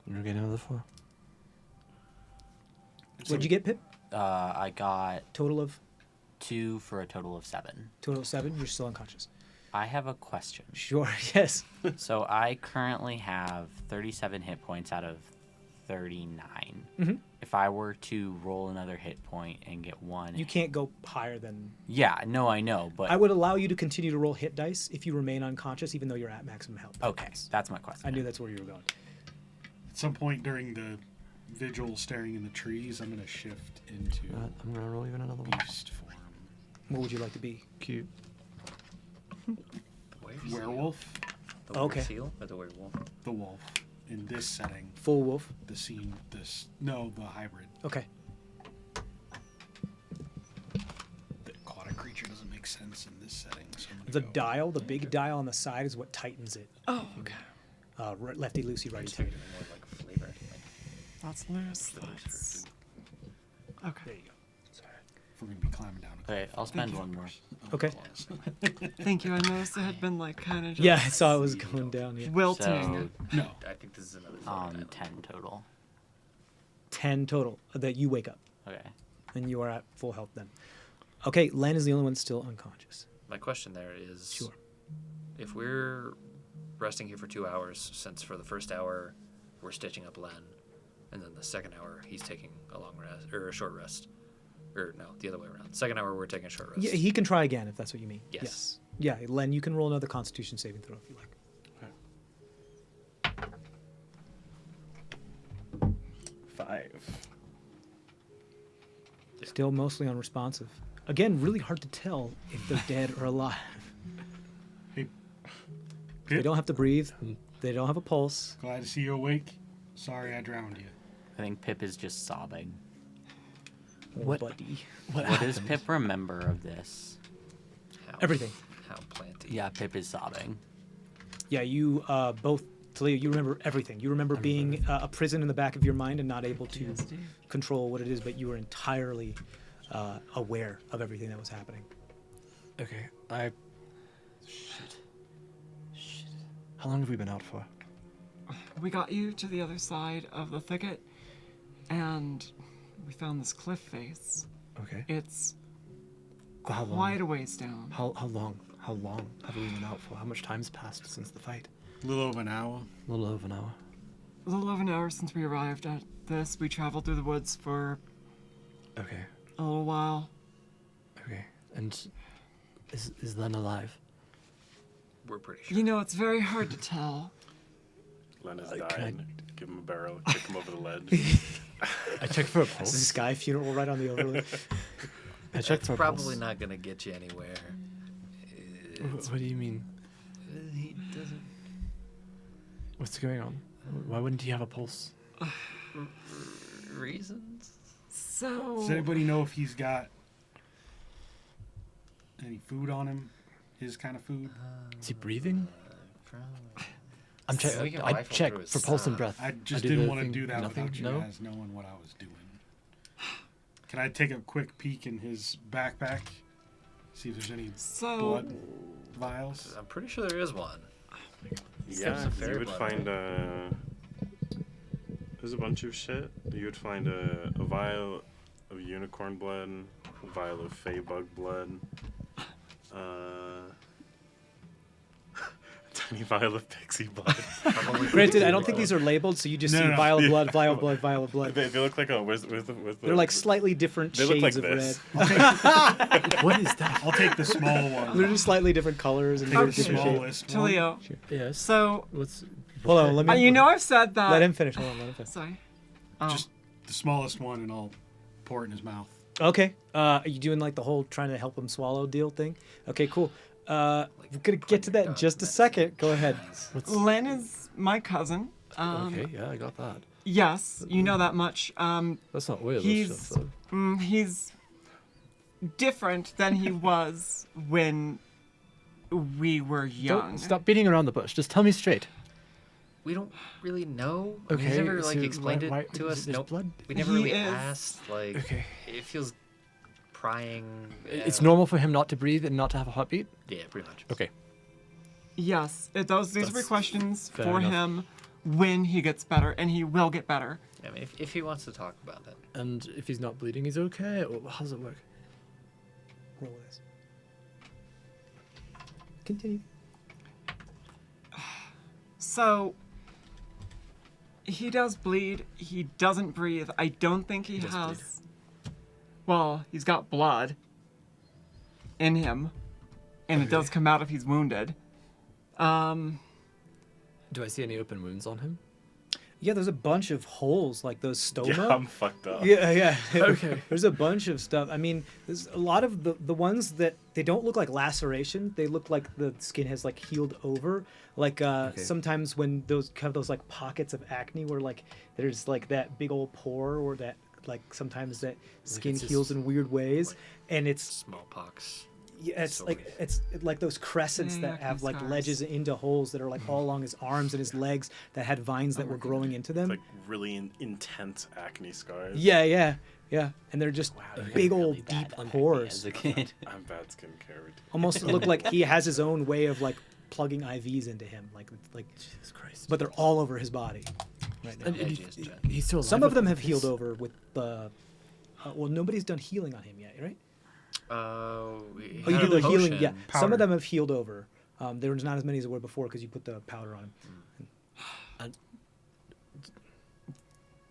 B: And regain another 4.
A: What'd you get, Pip?
G: I got
A: Total of
G: 2 for a total of 7.
A: 7. You're still unconscious.
G: I have a question.
A: Sure. Yes.
G: So I currently have 37 hit points out of 39.
A: Mhm.
G: If I were to roll another hit point and get 1...
A: You can't go higher than.
G: Yeah, no, I know, but...
A: I would allow you to continue to roll hit dice if you remain unconscious, even though you're at maximum health.
G: Okay, that's my question.
A: I knew that's where you were going.
E: At some point during the vigil staring in the trees, I'm going to shift into
B: I'm going to roll even another one.
E: beast form.
A: What would you like to be?
B: Cute.
E: Werewolf,
D: The
A: Okay.
D: seal or the werewolf?
E: the wolf. In this setting,
A: Full wolf.
E: the hybrid.
A: Okay.
E: The aquatic creature doesn't make sense in this setting. So I'm
A: The
E: gonna go
A: dial, the big dial on the side, is what tightens it.
C: Oh, okay.
A: Lefty loosey, righty
D: So you're
A: tighty.
D: doing more like flavor.
C: That's loose. That's... Okay.
A: There you go.
E: If we're going to be climbing down. a
G: Okay,
E: cliff.
G: I'll spend one more.
A: Okay.
C: Thank you. I noticed it had been like kind of just
A: Yeah, I saw it was going down. Yeah.
C: wilting.
G: So,
E: No.
D: I think this is another flavor.
G: 10 total.
A: 10 total that you wake up,
G: Okay.
A: and you are at full health then. Okay, Len is the only one still unconscious.
D: My question there is,
A: Sure.
D: if we're resting here for 2 hours, since for the first hour we're stitching up Len, and then the second hour he's taking a long rest or a short rest, or no, the other way around. Second hour we're taking a short rest.
A: Yeah, he can try again if that's what you mean.
D: Yes.
A: Yeah, Len, you can roll another Constitution saving throw if you like.
F: 5.
D: Yeah.
A: Still mostly unresponsive. Again, really hard to tell if they're dead or alive.
E: Hey,
A: They don't have to breathe. They don't have a pulse.
E: glad to see you awake. Sorry I drowned you.
G: I think Pip is just sobbing.
B: What?
A: Buddy.
G: What does Pip remember of this?
D: How,
A: Everything.
D: How planty.
G: Yeah, Pip is sobbing.
A: Yeah, you both, Talia, you remember everything. You remember being a prison in the back of your mind and not able to control what it is, but you were entirely aware of everything that was happening.
B: Okay, Shit. How long have we been out for?
C: We got you to the other side of the thicket, and we found this cliff face.
B: Okay.
C: It's
B: How long?
C: quite a ways down.
B: How long? How long have we been out for? How much time's passed since the fight?
E: A little over an hour.
B: A little over an hour.
C: A little over an hour since we arrived at this. We traveled through the woods for
B: Okay.
C: a little while.
B: Okay. And is Len alive?
D: We're pretty sure.
C: You know, it's very hard to tell.
F: Len is
B: Can
F: dying. Give him a barrel, kick him over the ledge.
B: I checked for a
A: This is
B: pulse.
A: Sky Funeral right on the overlay.
B: I checked
D: It's
B: for a
D: probably
B: pulse.
D: not going to get you anywhere.
B: What do you mean?
D: He doesn't.
B: What's going on? Why wouldn't he have a pulse?
D: reasons.
C: So
E: Does anybody know if he's got any food on him? His kind of food?
B: Is he breathing? I'm
D: We
B: checking.
D: can
B: I
D: rifle
B: check
D: through his
B: for pulse and
D: stuff.
B: breath.
E: I just
B: do
E: didn't
B: the
E: want to
B: thing-
E: do that
B: nothing?
E: without you
B: No?
E: guys knowing what I was doing. Can I take a quick peek in his backpack? See if there's any
C: so
E: blood vials?
D: I'm pretty sure there is one.
F: Yeah,
D: some fairy
F: you would
D: blood,
F: find there's a bunch of shit. You would find a vial of unicorn blood, a vial of Fae bug blood, tiny vial of pixie blood.
D: Probably
A: Granted, I don't think these are labeled, so you just
E: No,
A: see
E: no.
A: vial of blood, vial of blood, vial of blood.
F: They look like where's the
A: They're like slightly different
F: They look
A: shades
F: like
A: of
F: this.
A: red.
B: What is that?
E: I'll take the small one.
A: They're just slightly different colors and
E: Take the
A: different shapes.
E: smallest one.
C: Talio.
B: Yes.
C: So
B: What's?
A: Hold on, let me.
C: you know I've said that.
A: let him finish. Hold on, let him finish.
C: Sorry. Oh.
E: Just the smallest one, and I'll pour it in his mouth.
A: Okay. Are you doing like the whole trying to help him swallow deal thing? Okay, cool. We're gonna get to that in just a second. Go ahead.
C: Len is my cousin.
B: Okay, yeah, I got that.
C: Yes, you know that much.
B: That's not weird.
C: He's he's different than he was when we were young.
B: Don't stop beating around the bush. Just tell me straight.
D: We don't really know.
B: Okay,
D: He's never like
B: so
D: explained
B: why-
D: it to
B: why-
D: us.
B: there's
D: Nope.
B: blood?
D: We never
C: He
D: really
C: is-
D: asked. Like,
B: Okay.
D: it feels prying.
B: It's normal for him not to breathe and not to have a heartbeat.
D: Yeah, pretty much.
B: Okay.
C: Yes, these were
B: That's
C: questions
B: fair
C: for
B: enough.
C: him when he gets better, and he will get better.
D: I mean, if he wants to talk about it.
B: And if he's not bleeding, he's okay. Or how does it work?
A: Roll this. Continue.
C: So he does bleed. He doesn't breathe. I don't think he
B: does
C: has. Well, he's got blood in him, and it does come out if he's wounded.
B: Do I see any open wounds on him?
A: Yeah, there's a bunch of holes like those stoma.
F: Yeah, I'm fucked up.
A: Yeah.
B: Okay.
A: There's a bunch of stuff. I mean, there's a lot of the ones that they don't look like laceration. They look like the skin has like healed over. Like sometimes when those have those like pockets of acne where like there's like that big old pore or that like sometimes that skin
B: it's just,
A: heals in weird ways,
D: like,
A: and it's
D: Smallpox.
A: yeah, it's
D: sort
A: like
D: of.
A: it's like those crescents
C: Yeah,
A: that have
C: acne
A: like
C: scars.
A: ledges into holes that are like all along his arms and his legs that had vines that were growing into them.
F: Like really intense acne scars.
A: Yeah. And they're just big
G: Really
A: old
G: bad
A: deep
G: under me
A: pores.
G: As a kid.
F: I'm bad skincare.
A: Almost look like he has his own way of like plugging IVs into him, like
B: Jesus Christ.
A: but they're all over his body. Right now.
B: And
D: Yeah,
B: he-
D: just trying-
B: he's still alive.
A: Some of them have
B: with
A: healed
B: this?
A: over with the. Well, nobody's done healing on him yet, right?
D: We
A: Oh, you
D: had
A: do
D: a
A: the healing,
D: potion.
A: yeah. Some
E: Powder.
A: of them have healed over. There's not as many as there were before because you put the powder on him.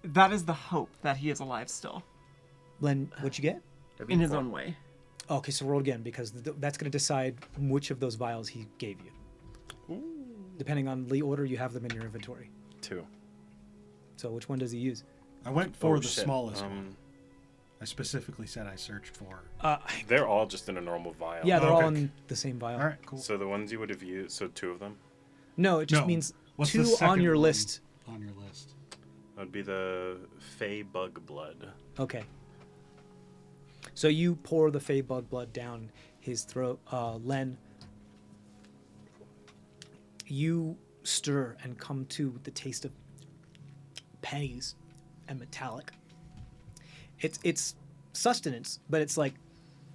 C: That is the hope that he is alive still,
A: Len, what'd you get?
D: That'd be
C: in his
D: four.
C: own way.
A: Okay, so roll again because that's going to decide which of those vials he gave you. Depending on the order you have them in your inventory.
F: 2.
A: So which one does he use?
E: I went for
F: Oh,
E: the
F: shit.
E: smallest one. I specifically said I searched for.
F: They're all just in a normal vial.
A: Yeah, they're
E: okay.
A: all in the same vial.
E: All right, cool.
F: So the ones you would have used, so 2 of them.
A: No, it just
E: No.
A: means
E: What's the
A: two on
E: second
A: your
E: one
A: list.
E: On your list.
F: That would be the Fae bug blood.
A: Okay. So you pour the Fae bug blood down his throat. Len, you stir and come to the taste of pennies and metallic. It's sustenance, but it's like,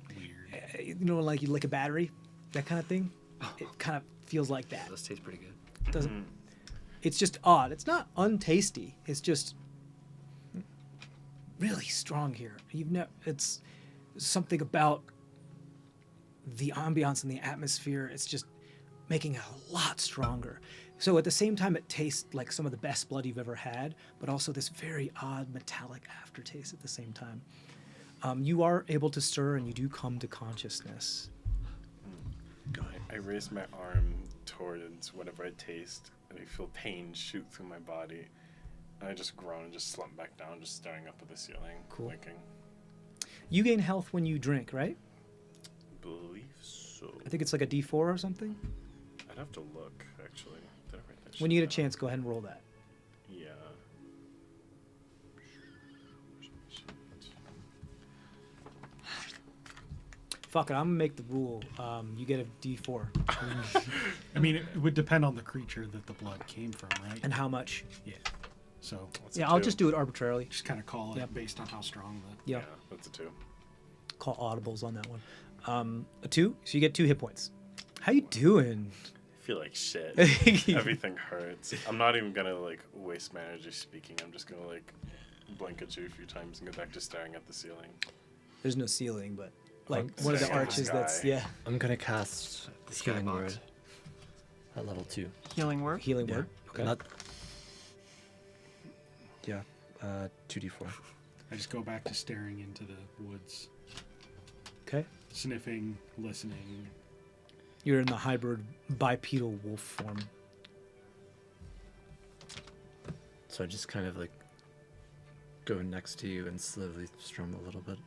E: Weird.
A: you know, like you lick a battery, that kind of thing. It kind of feels like that.
D: Those taste pretty good.
A: Doesn't. It's just odd. It's not untasty. It's just really strong here. It's something about the ambiance and the atmosphere. It's just making it a lot stronger. So at the same time, it tastes like some of the best blood you've ever had, but also this very odd metallic aftertaste at the same time. You are able to stir and you do come to consciousness.
F: I raise my arm towards whatever I taste, and I feel pain shoot through my body. And I just groan and just slump back down, just staring up at the ceiling,
A: Cool.
F: blinking.
A: You gain health when you drink, right?
F: Believe so.
A: I think it's like a D4 or something.
F: I'd have to look, actually. Did I write that
A: When
F: shit
A: you get a
F: down?
A: chance, go ahead and roll that.
F: Yeah.
A: Fuck it, I'm gonna make the rule. You get a D4.
E: I mean, it would depend on the creature that the blood came from, right?
A: And how much?
E: Yeah. So
F: That's a
A: Yeah, I'll
F: 2.
A: just do it arbitrarily.
E: just kind of call it
A: Yep.
E: based on how strong the.
A: Yeah.
F: Yeah, that's a 2.
A: Call audibles on that one. A 2, so you get 2 hit points. How you doing?
F: I feel like shit. Everything hurts. I'm not even gonna like waste my energy speaking. I'm just gonna like blink at you a few times and go back to staring at the ceiling.
A: There's no ceiling, but like
F: Oh,
A: one of the
F: staring at the
A: arches
F: sky.
A: that's
I: I'm gonna cast the healing
B: Skybox.
I: word at level 2.
C: Healing word.
A: healing
I: Yeah.
A: word. Okay.
I: Not. Yeah. 2d4.
E: I just go back to staring into the woods,
A: Okay.
E: sniffing, listening.
A: You're in the hybrid bipedal wolf form.
I: So I just kind of like go next to you and slowly strum a little bit.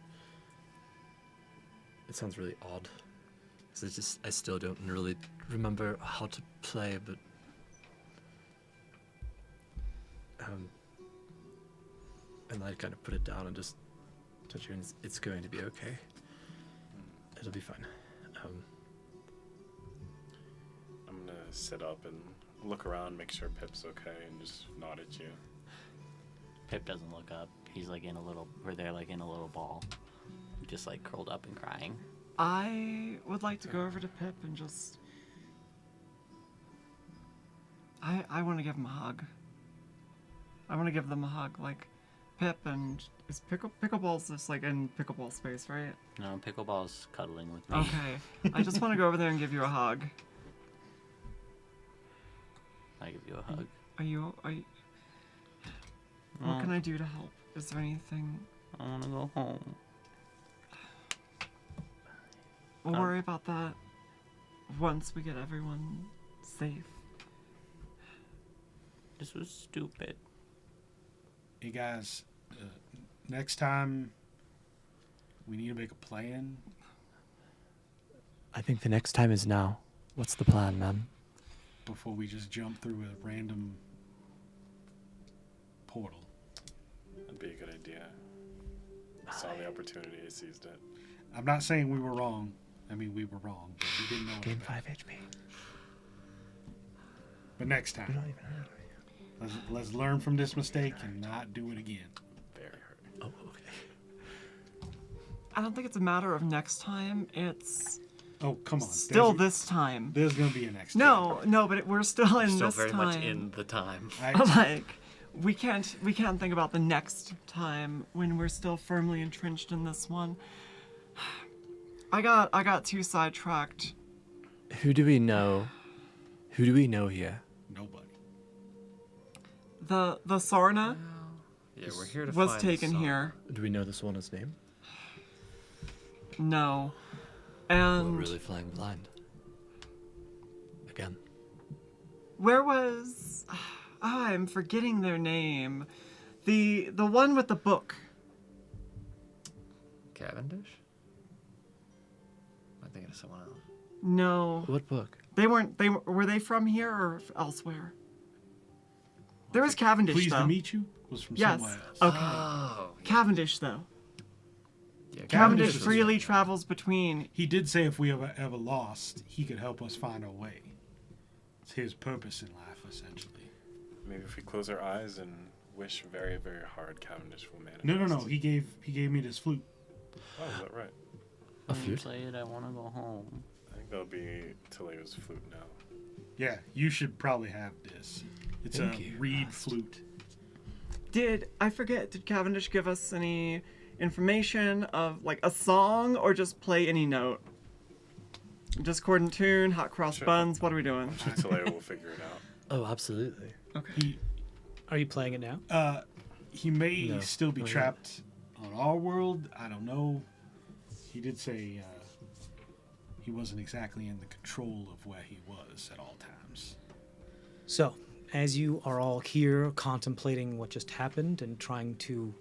I: It sounds really odd. 'Cause I still don't really remember how to play, but and I kind of put it down and just touch you, and it's going to be okay. It'll be fine.
F: I'm gonna sit up and look around, make sure Pip's okay, and just nod at you.
G: Pip doesn't look up. He's like in a little. We're there like in a little ball, just like curled up and crying.
C: I would like to go over to Pip and just. I want to give him a hug. I want to give them a hug, like Pip and is Pickleball's just like in pickleball space, right?
G: No, Pickleball's cuddling with me.
C: Okay. I just want to go over there and give you a hug.
G: I give you a hug.
C: Are you? What can I do to help? Is there anything?
G: I want to go home.
C: We'll worry about that once we get everyone safe.
G: This was stupid.
E: Hey guys, next time we need to make a plan.
I: I think the next time is now. What's the plan, man?
E: Before we just jump through a random portal.
F: That'd be a good idea. I saw the opportunity, I seized it.
E: I'm not saying we were wrong. I mean, we were wrong, but we didn't know
I: Gain
E: any better.
I: 5 HP.
E: But next time, let's learn from this mistake and not do it again.
F: Very hurt.
I: Oh, okay.
C: I don't think it's a matter of next time. It's
E: Oh, come on.
C: still
E: There's-
C: this time.
E: There's gonna be a next.
C: No, but we're still in
D: Still
C: this
D: very
C: time.
D: much in the time.
C: Like we can't think about the next time when we're still firmly entrenched in this one. I got too sidetracked.
I: Who do we know? Who do we know here?
E: Nobody.
C: The Sarna
D: Yeah, we're here to
C: was
D: find
C: taken
D: the song.
C: here.
I: Do we know this one's name?
C: No.
I: We're
C: And
I: really flying blind. Again.
C: where was I'm forgetting their name. The one with the book.
D: Cavendish? Am I thinking of someone else?
C: No.
I: What book?
C: They weren't were they from here or elsewhere? There was Cavendish
E: Pleased
C: though.
E: to meet you was from
C: Yes.
E: somewhere else.
C: Okay.
D: Oh,
C: Cavendish though.
D: yeah.
C: Cavendish
E: was-
C: freely travels between.
E: He did say if we ever lost, he could help us find our way. It's his purpose in life, essentially.
F: Maybe if we close our eyes and wish very, very hard, Cavendish will manifest.
E: No. He gave me this flute.
F: Oh, is that right?
I: A flute?
G: Play it. I want to go home.
F: I think that'll be Taleo's flute now.
E: Yeah, you should probably have this. It's
I: Thank
E: a
I: you.
E: reed flute.
C: Did Cavendish give us any information of like a song or just play any note? Discord and tune, hot cross
F: Sure.
C: buns. What are we doing?
F: I'm sure Taleo will figure it out.
I: Oh, absolutely.
E: He
A: Are you playing it now?
E: he may
I: No.
E: still be
I: Not yet.
E: trapped on our world. I don't know. He did say he wasn't exactly in the control of where he was at all times.
A: So, as you are all here contemplating what just happened and trying to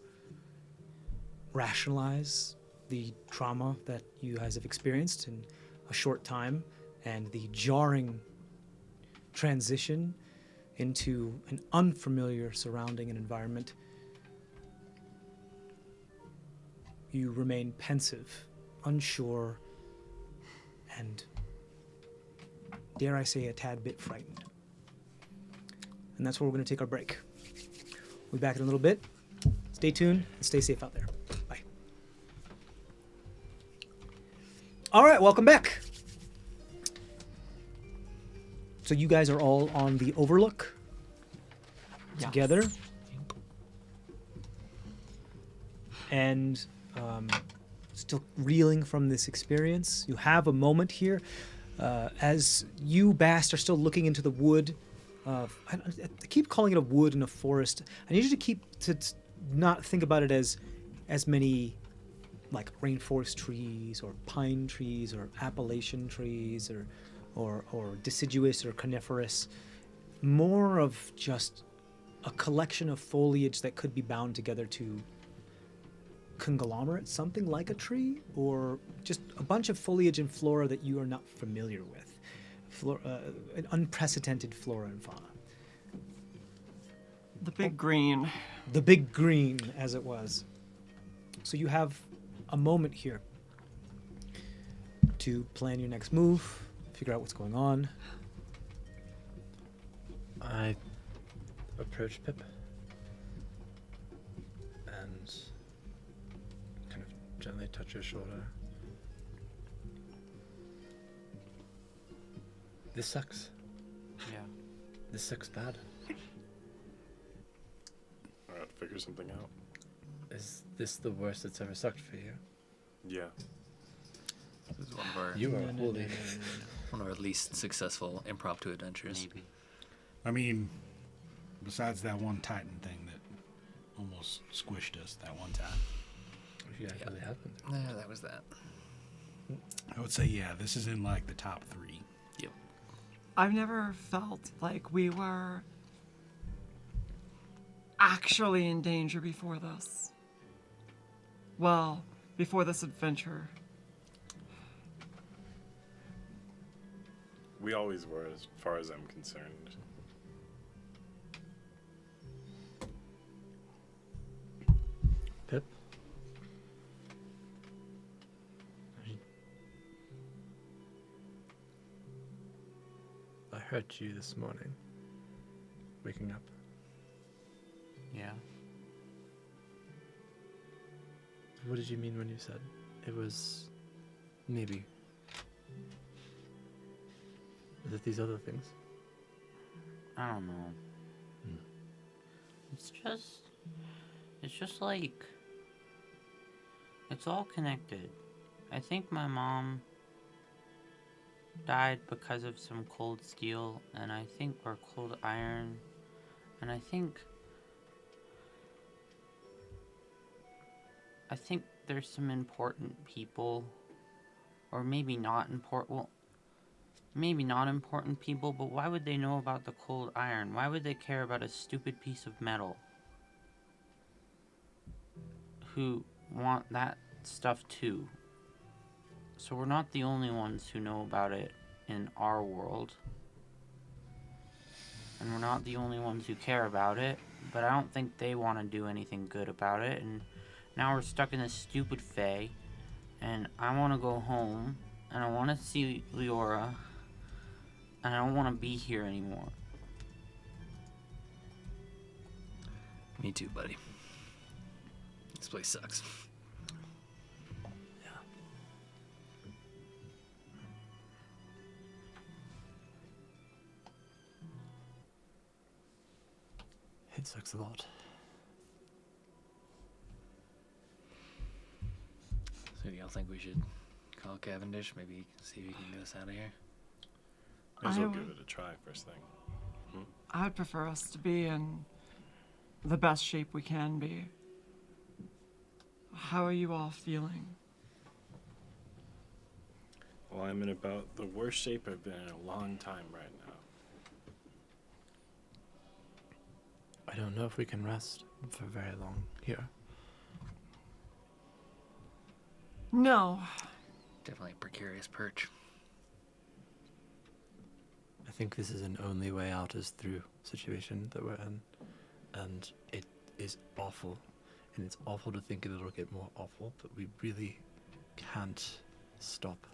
A: rationalize the trauma that you guys have experienced in a short time and the jarring transition into an unfamiliar surrounding and environment, you remain pensive, unsure and, dare I say, a tad bit frightened. And that's where we're going to take our break. We'll be back in a little bit. Stay tuned and stay safe out there. Bye. All right, welcome back. So you guys are all on the Overlook together. And still reeling from this experience. You have a moment here as you, Bast, are still looking into the wood. I keep calling it a wood and a forest. I need you to not think about it as many like rainforest trees or pine trees or Appalachian trees or deciduous or coniferous. More of just a collection of foliage that could be bound together to conglomerate, something like a tree, or just a bunch of foliage and flora that you are not familiar with. An unprecedented flora and fauna.
C: The big green.
A: The big green, as it was. So you have a moment here to plan your next move, figure out what's going on.
I: I approach Pip and kind of gently touch her shoulder. This sucks.
G: Yeah.
I: This sucks bad.
F: Alright, figure something out.
I: Is this the worst it's ever sucked for you?
F: Yeah.
D: This is one of our
I: You are holy.
D: one of our least successful impromptu adventures.
G: Maybe.
E: I mean, besides that one Titan thing that almost squished us that one time.
I: If you actually happened.
D: Yeah, that was that.
E: I would say, yeah, this is in like the top 3.
D: Yep.
C: I've never felt like we were actually in danger before this. Well, before this adventure.
F: We always were, as far as I'm concerned.
I: Pip? I heard you this morning. Waking up.
G: Yeah.
I: What did you mean when you said it was maybe? Is it these other things?
G: I don't know. It's just like, it's all connected. I think my mom died because of some cold steel, and I think we're cold iron, and I think there's some important people, or maybe not important, well, maybe not important people, but why would they know about the cold iron? Why would they care about a stupid piece of metal? Who want that stuff too. So we're not the only ones who know about it in our world. And we're not the only ones who care about it, but I don't think they want to do anything good about it, and now we're stuck in this stupid Fae, and I want to go home, and I want to see Leora, and I don't want to be here anymore.
D: Me too, buddy. This place sucks.
I: It sucks a lot.
D: So do y'all think we should call Cavendish? Maybe see if he can get us out of here?
F: May as well
C: I
F: give
C: would-
F: it a try first thing.
C: I would prefer us to be in the best shape we can be. How are you all feeling?
F: Well, I'm in about the worst shape I've been in a long time right now.
I: I don't know if we can rest for very long here.
C: No.
D: Definitely a precarious perch.
I: I think this is an only way out is through situation that we're in, and it is awful, and it's awful to think it'll get more awful, but we really can't stop.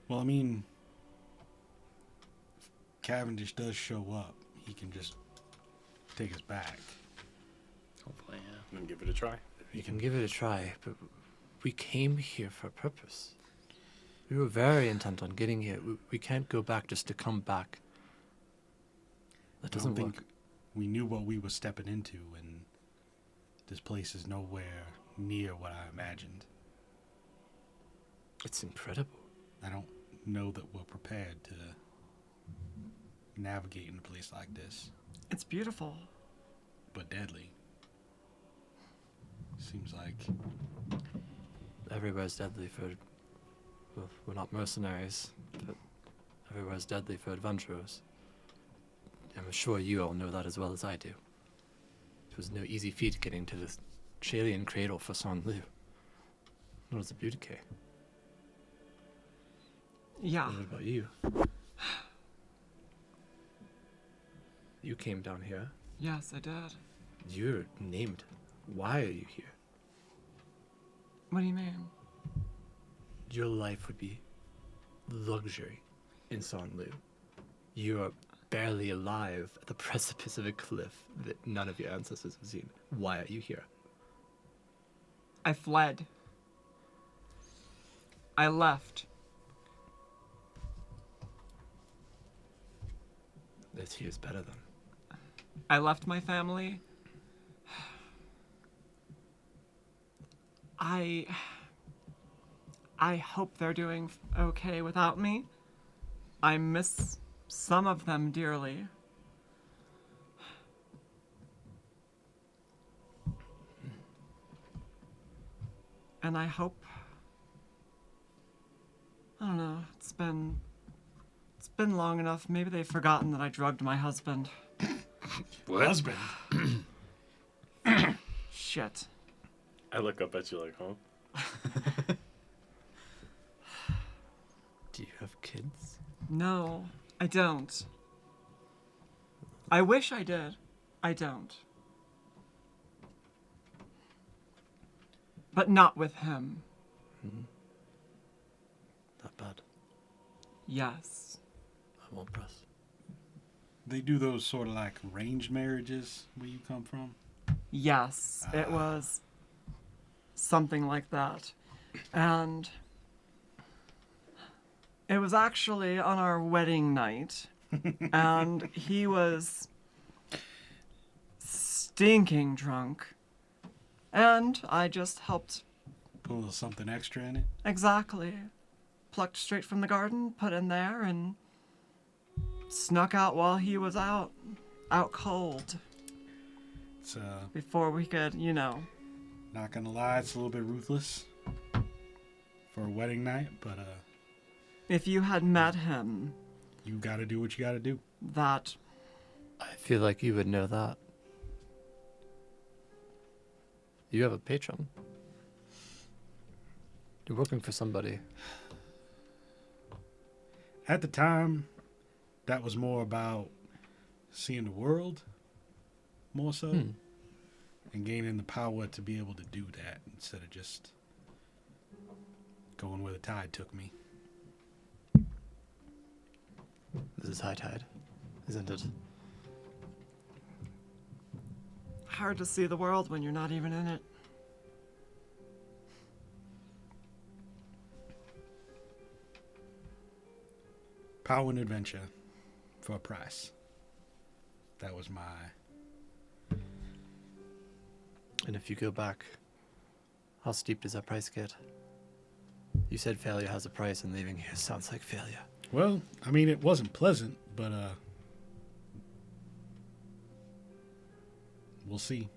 E: Well, I mean, if Cavendish does show up, he can just take us back.
D: Hopefully, yeah.
F: Then give it a try.
I: We can give it a try, but we came here for a purpose. We were very intent on getting here. We can't go back just to come back. That doesn't
E: think
I: work.
E: we knew what we were stepping into, and this place is nowhere near what I imagined.
I: It's incredible.
E: I don't know that we're prepared to navigate in a place like this,
C: It's beautiful.
E: but deadly. Seems like
I: Everywhere's deadly for... Well, we're not mercenaries, but everywhere's deadly for adventurers. I'm sure you all know that as well as I do. It was no easy feat getting to this Chalian cradle for San Lu. Nor was it Butike.
C: Yeah.
I: What about you? You came down here.
C: Yes, I did.
I: You're named. Why are you here?
C: What do you mean?
I: Your life would be luxury in San Lu. You are barely alive at the precipice of a cliff that none of your ancestors have seen. Why are you here?
C: I fled. I left.
I: This here's better than.
C: I left my family. I hope they're doing okay without me. I miss some of them dearly. And I hope... I don't know, it's been long enough. Maybe they've forgotten that I drugged my husband.
D: What?
E: husband.
C: Shit.
F: I look up at you like, huh?
I: Do you have kids?
C: No, I don't. I wish I did. I don't. But not with him.
I: That bad.
C: Yes.
I: I won't press.
E: They do those sort of like arranged marriages where you come from.
C: Yes, it was something like that. And it was actually on our wedding night. And he was stinking drunk. And I just helped.
E: Put a little something extra in it.
C: Exactly. Plucked straight from the garden, put in there, and snuck out while he was out cold.
E: It's
C: Before we could,
E: not gonna lie, it's a little bit ruthless for a wedding night, but
C: if you had met him,
E: you gotta do what you gotta do.
C: that
I: I feel like you would know that. You have a patron. You're working for somebody.
E: At the time, that was more about seeing the world, more so, and gaining the power to be able to do that instead of just going where the tide took me.
I: This is high tide, isn't it?
C: hard to see the world when you're not even in it.
E: Power and adventure for a price. That was my...
I: And if you go back, how steep does that price get? You said failure has a price, and leaving here sounds like failure.
E: Well, I mean, it wasn't pleasant, but we'll see.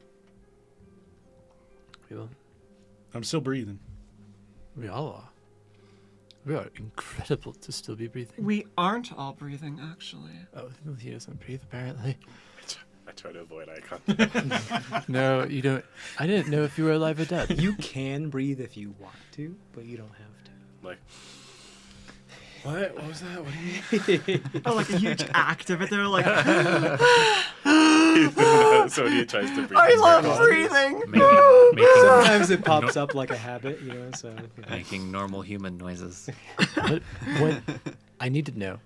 I: We will.
E: I'm still breathing.
I: We all are. We are incredible to still be breathing.
C: We aren't all breathing, actually.
I: Oh, he doesn't breathe, apparently.
F: I try to avoid eye contact.
I: No, you don't. I didn't know if you were alive or dead.
A: You can breathe if you want to, but you don't have to.
F: Like, what was that? What do you mean?
C: Oh, like a huge act of it. They're like,
F: So he tries to breathe.
C: I
F: his
C: love
F: back on.
C: breathing.
A: Sometimes it pops up like a habit, you know. So
D: Making normal human noises.
I: But what I need to know,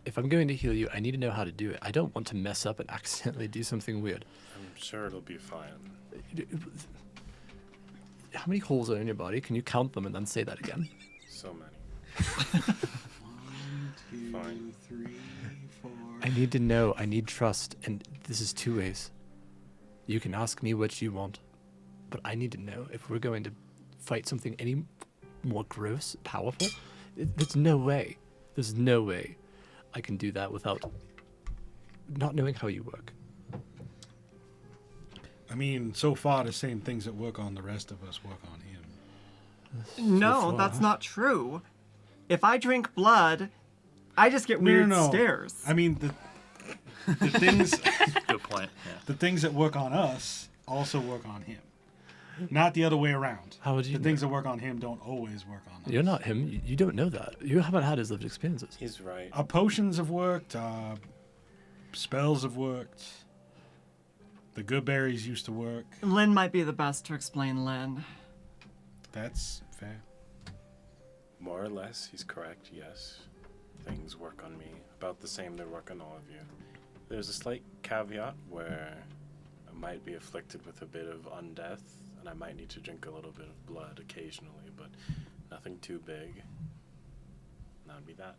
I: if I'm going to heal you, I need to know how to do it. I don't want to mess up and accidentally do something weird.
F: I'm sure it'll be fine.
I: How many holes are in your body? Can you count them and then say that again?
F: So many.
E: 1, 2,
F: Fine.
E: 3, 4.
I: I need to know. I need trust. And this is two ways. You can ask me what you want, but I need to know if we're going to fight something any more gross, powerful. There's no way. There's no way I can do that without not knowing how you work.
E: I mean, so far the same things that work on the rest of us work on him.
C: No,
I: far.
C: that's not true. If I drink blood, I just get weird stares.
E: I mean, the things
D: Good point. Yeah.
E: the things that work on us also work on him. Not the other way around.
I: How would you
E: The
I: know?
E: things that work on him don't always work on us.
I: You're not him. You don't know that. You haven't had his lived experiences.
F: He's right.
E: Our potions have worked. Spells have worked. The good berries used to work.
C: Lynn might be the best to explain Lynn.
E: That's fair.
F: More or less, he's correct, yes. Things work on me about the same they work on all of you. There's a slight caveat where I might be afflicted with a bit of undeath, and I might need to drink a little bit of blood occasionally, but nothing too big. That would be that.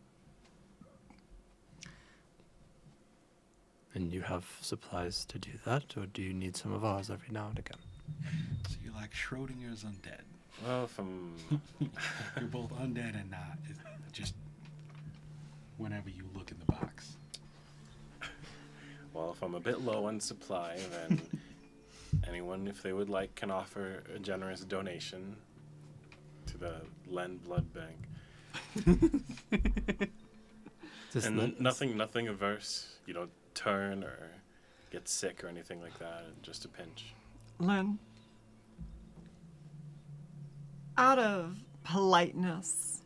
I: And you have supplies to do that, or do you need some of ours every now and again?
E: So you're like Schrodinger's undead.
F: Well, if I'm...
E: You're both undead and not. It's just whenever you look in the box.
F: Well, if I'm a bit low on supply, then anyone, if they would like, can offer a generous donation to the Len Blood Bank.
I: Just
F: And
I: let-
F: nothing averse. You don't turn or get sick or anything like that. Just a pinch.
C: Lynn, out of politeness,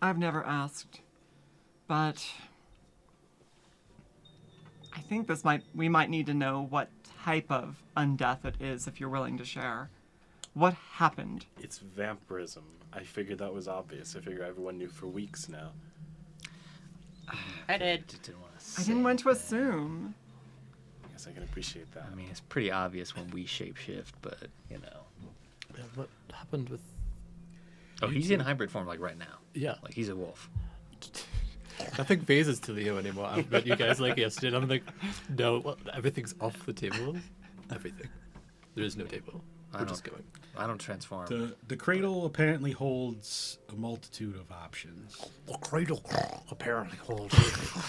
C: I've never asked, but I think we might need to know what type of undeath it is if you're willing to share. What happened?
F: It's vampirism. I figured that was obvious. I figure everyone knew for weeks now.
G: I did.
D: Didn't want
C: I didn't want to assume.
F: I guess I can appreciate that.
D: I mean, it's pretty obvious when we shapeshift, but you know.
I: Yeah, what happened with?
D: Oh, he's in hybrid form like right now.
I: Yeah,
D: Like he's a wolf.
I: nothing phases to Leo anymore. I've met you guys like yesterday. And I'm like, no, well, everything's off the table. Everything. There is no table.
D: I
I: We're
D: don't-
I: just going.
D: I don't transform.
E: The cradle apparently holds a multitude of options.
I: The cradle apparently holds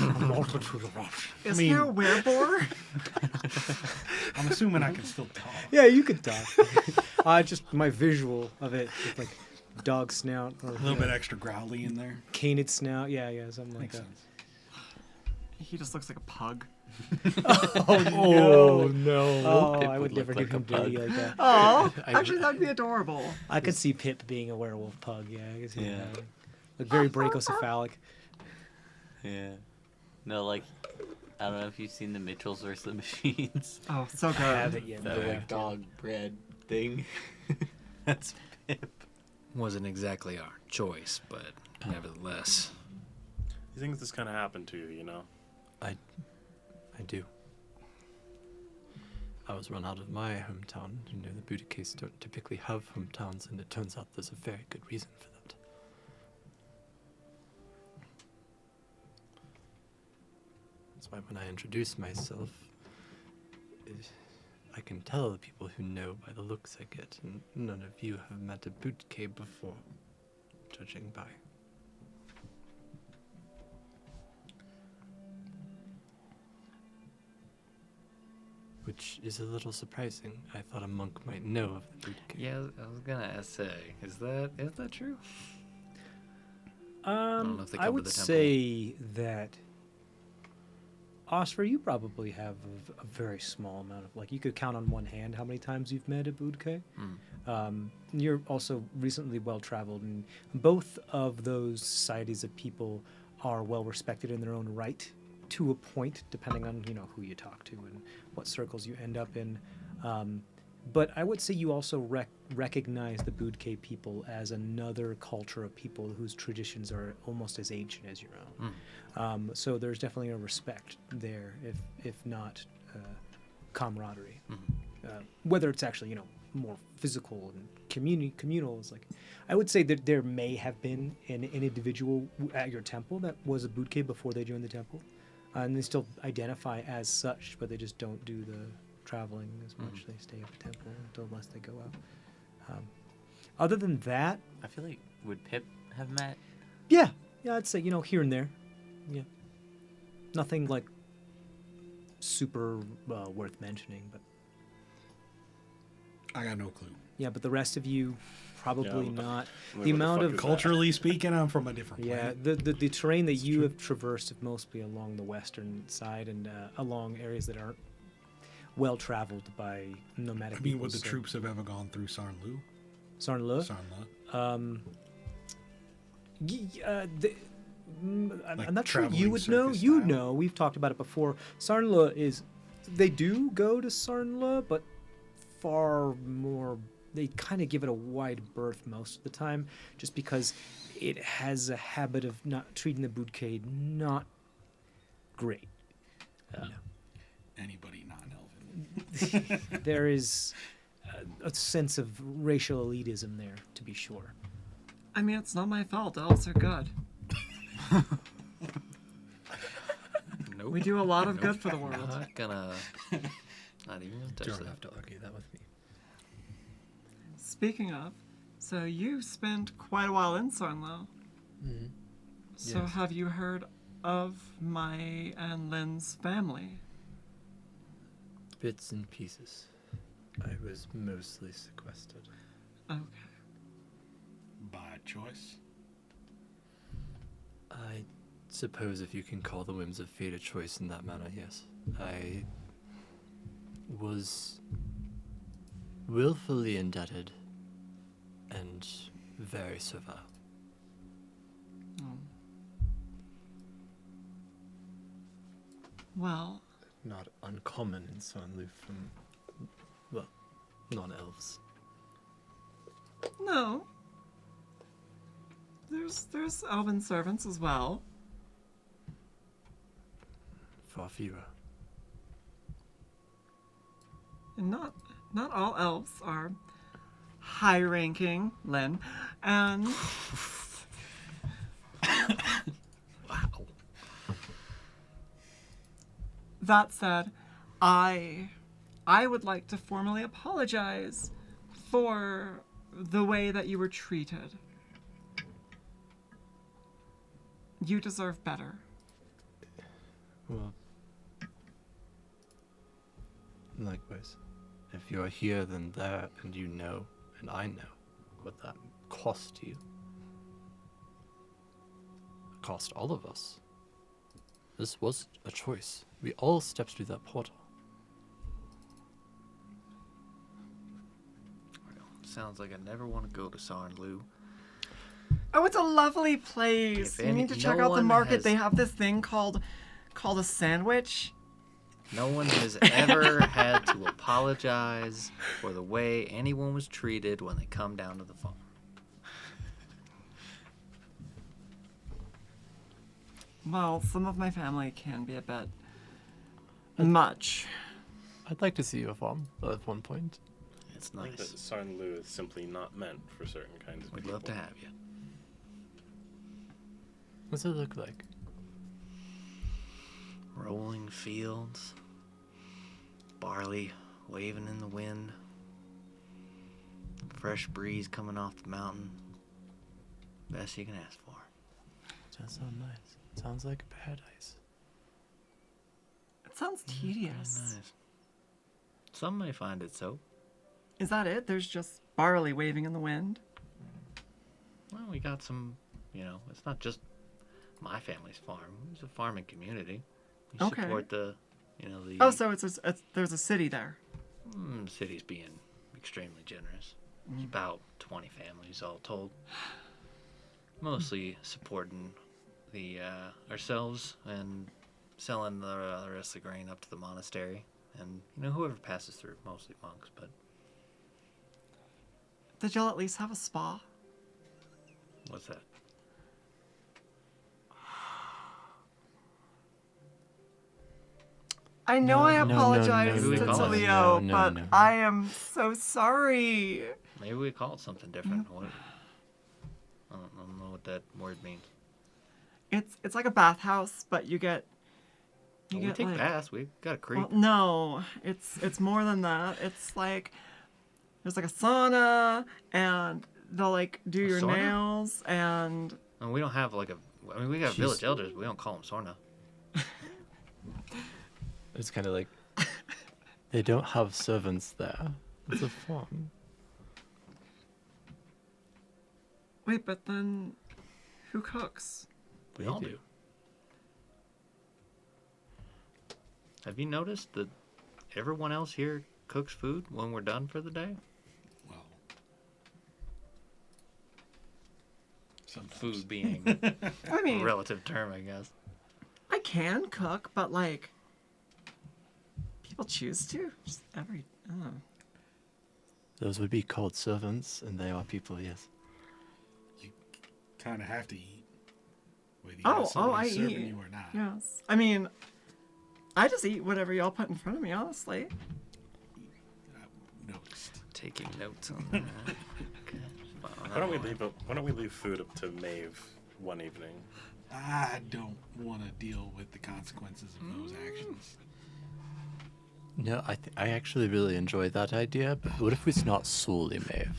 I: a multitude of options.
C: Is
E: mean-
C: there a werebore?
E: I'm assuming I can still talk.
A: yeah, you could talk. Just my visual of it, with like dog snout or
E: A little bit extra growly in there.
A: canid snout. Yeah, something like
E: Makes
A: that.
E: sense.
C: He just looks like a pug.
A: Oh no! Oh,
I: Pip
A: I would
I: would
A: never
I: look
A: do
I: like a
A: him dirty
I: pug.
A: like that.
C: Oh,
I: I-
C: actually, that'd be adorable.
A: I could see Pip being a werewolf pug. Yeah, I could see
H: Yeah.
A: that. Like very brachiocephalic.
H: Yeah. No, like, I don't know if you've seen the Mitchells versus the Machines.
C: Oh, so
A: I have
C: good.
A: it yet.
H: The like dog bread thing. That's Pip.
D: Wasn't exactly our choice, but nevertheless.
F: You think this kind of happened to you, you know?
I: I do. I was run out of my hometown. You know, the Budokas don't typically have hometowns, and it turns out there's a very good reason for that. That's why when I introduce myself, I can tell the people who know by the looks I get, and none of you have met a Budke before, judging by. Which is a little surprising. I thought a monk might know of the Budke.
D: Yeah, I was gonna say, is that true? know if they
A: I
D: come to
A: would
D: the temple.
A: say that Oscar, you probably have a very small amount of, like, you could count on one hand how many times you've met a Budke. You're also recently well traveled, and both of those societies of people are well respected in their own right to a point, depending on who you talk to and what circles you end up in. But I would say you also recognize the Budke people as another culture of people whose traditions are almost as ancient as your own. So there's definitely a respect there, if not camaraderie. Whether it's actually more physical and communal is like, I would say that there may have been an individual at your temple that was a Budke before they joined the temple, and they still identify as such, but they just don't do the traveling as much. They stay at the temple unless they go out. Other than that,
H: I feel like, would Pip have met?
A: yeah, I'd say here and there, yeah, nothing like super worth mentioning, but
E: I got no clue.
A: yeah, but the rest of you probably
F: Yeah,
A: not.
F: what
A: The
F: the
A: amount
F: fuck
A: of
F: is that?
E: Culturally speaking, I'm from a different
A: yeah,
E: planet.
A: the terrain that you have traversed have mostly along the western side and along areas that aren't well traveled by nomadic
E: I mean,
A: people.
E: would the
A: so-
E: troops have ever gone through Sarnlu?
A: Sarnla?
E: Sarnla.
A: I'm
E: Like
A: not sure you
E: traveling
A: would know.
E: circus
A: You
E: style?
A: know, we've talked about it before. Sarnla is, they do go to Sarnla, but far more. They kind of give it a wide berth most of the time, just because it has a habit of not treating the Budke not great.
E: Anybody non-elven.
A: There is a sense of racial elitism there, to be sure.
C: I mean, it's not my fault. Elves are good.
D: Nope.
C: We do a lot of good for the world.
D: Not gonna. Not even gonna touch
I: Don't
D: that.
I: have to argue that with me.
C: Speaking of, so you spent quite a while in Sarnlo. So
I: Yes.
C: have you heard of my and Lynn's family?
I: Bits and pieces. I was mostly sequestered.
C: Okay.
E: By choice.
I: I suppose if you can call the whims of fate a choice in that manner, yes. I was willfully indebted and very servile.
C: Well,
I: Not uncommon in Sanlu from, well, non-elves.
C: no. There's elven servants as well.
I: Far fewer.
C: And not all elves are high ranking, Lynn. And
D: Wow.
C: that said, I would like to formally apologize for the way that you were treated. You deserve better.
I: Well, likewise. If you're here, then there, and you know, and I know what that cost you. It cost all of us. This was a choice. We all stepped through that portal.
D: Sounds like I never want to go to Sarnlu.
C: Oh, it's a lovely place.
D: If
C: You
D: any-
C: need to
D: no
C: check out the
D: one
C: market.
D: has-
C: They have this thing called a sandwich.
D: No one has ever had to apologize for the way anyone was treated when they come down to the farm.
C: Well, some of my family can be a bit much.
I: I'd like to see your farm at one point.
D: It's
F: I think that
D: nice.
F: Sarnlu is simply not meant for certain kinds of
D: We'd
F: people.
D: love to have you.
I: What's it look like?
D: Rolling fields, barley waving in the wind, fresh breeze coming off the mountain. Best you can ask for.
I: That sounds nice. Sounds like a paradise.
C: It sounds
D: Very
C: tedious.
D: nice. Some may find it so.
C: Is that it? There's just barley waving in the wind?
D: Well, we got some, it's not just my family's farm. It's a farming community. We
C: Okay.
D: support the the
C: Oh, so there's a city there.
D: city's being extremely generous. It's about 20 families all told. Mostly supporting the ourselves and selling the rest of the grain up to the monastery, and whoever passes through, mostly monks. But
C: Did y'all at least have a spa?
D: what's that?
C: I know I apologize
D: no,
C: to
D: no,
C: Leo,
I: no,
C: but
I: no.
C: I am so sorry.
D: Maybe we call it something different. What? I don't know what that word means.
C: It's like a bathhouse, but you get
D: We take
C: like,
D: baths. We got a creek.
C: well, no, it's more than that. It's like there's like a sauna, and they'll like do
D: A
C: your
D: sauna?
C: nails, and
D: And we don't have like a. I mean, we got village elders. But we don't call them sauna.
I: It's kind of like they don't have servants there. It's a farm.
C: wait, but then who cooks?
D: We all do. Have you noticed that everyone else here cooks food when we're done for the day?
E: Well, sometimes.
D: Food being
C: I
D: a
C: mean,
D: relative term, I guess.
C: I can cook, but like people choose to. Just every. Oh.
I: Those would be called servants, and they are people, yes.
E: You kind of have to eat, whether you
C: Oh,
E: got somebody
C: I
E: serving
C: eat.
E: you or not.
C: Yes. I mean, I just eat whatever y'all put in front of me, honestly.
E: I noticed.
D: Taking notes on that. Okay.
F: Why don't we leave food up to Maeve one evening?
E: I don't want to deal with the consequences of those actions.
I: No, I actually really enjoy that idea, but what if it's not solely Maeve?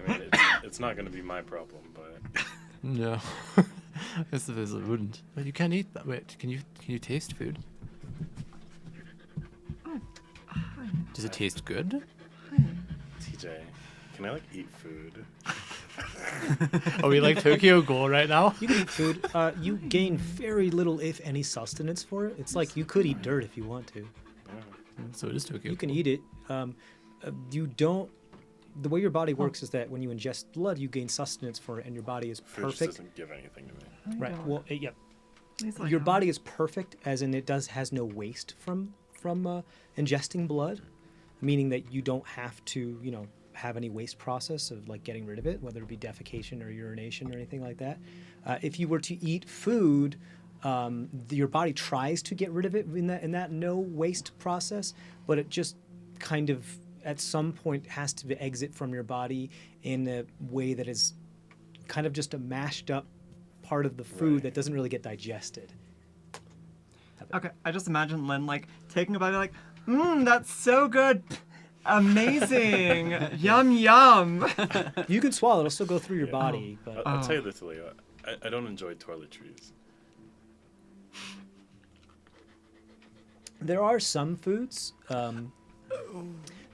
F: I mean, it's not going to be my problem, but
I: No. I suppose it wouldn't. But you can eat that. Wait, can you taste food? Does it taste good?
F: TJ, can I like eat food?
I: Are we like Tokyo Ghoul right now?
A: You can eat food. You gain very little, if any, sustenance for it. It's like you could eat dirt if you want to.
I: So it is Tokyo.
A: You can eat it. You don't. The way your body works is that when you ingest blood, you gain sustenance for it, and your body is
F: Food just
A: perfect.
F: doesn't give anything to me.
A: Right. Well, yeah.
C: He's like,
A: Your
C: oh.
A: body is perfect, as in it has no waste from ingesting blood, meaning that you don't have to have any waste process of like getting rid of it, whether it be defecation or urination or anything like that. If you were to eat food, your body tries to get rid of it in that no waste process, but it just kind of at some point has to exit from your body in a way that is kind of just a mashed up part of the food
F: Right.
A: that doesn't really get digested.
C: Okay, I just imagine Lynn like taking a bite, like, that's so good, amazing, yum yum.
A: You can swallow; it'll still go through your
F: Yeah.
A: body. But
F: I'll tell you this, Leo. I don't enjoy toiletries.
A: there are some foods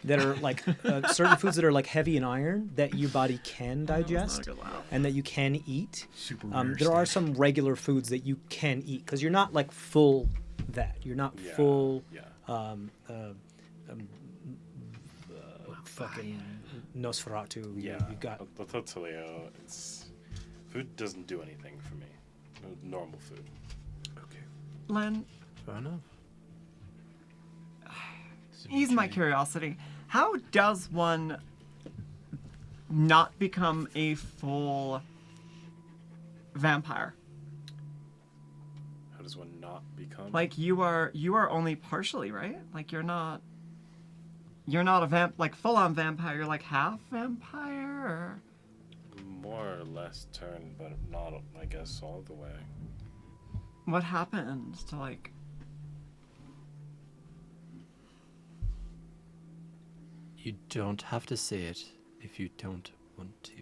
A: that are like certain foods that are like heavy in iron that your body can digest
C: good laugh.
A: and that you can eat.
E: Super rare
A: There are
E: stuff.
A: some regular foods that you can eat because you're not like full that you're not
F: Yeah.
A: full
F: Yeah.
A: fucking Nosferatu.
F: Yeah.
A: You got
F: I'll tell Leo, food doesn't do anything for me. Normal food.
I: Okay.
C: Lynn,
I: Fair enough.
C: ease my curiosity. How does one not become a full vampire?
F: How does one not become?
C: Like you are only partially, right? Like you're not a full on vampire. You're like half vampire, or
F: More or less turn, but not, I guess, all the way.
C: what happened to like?
I: You don't have to say it if you don't want to.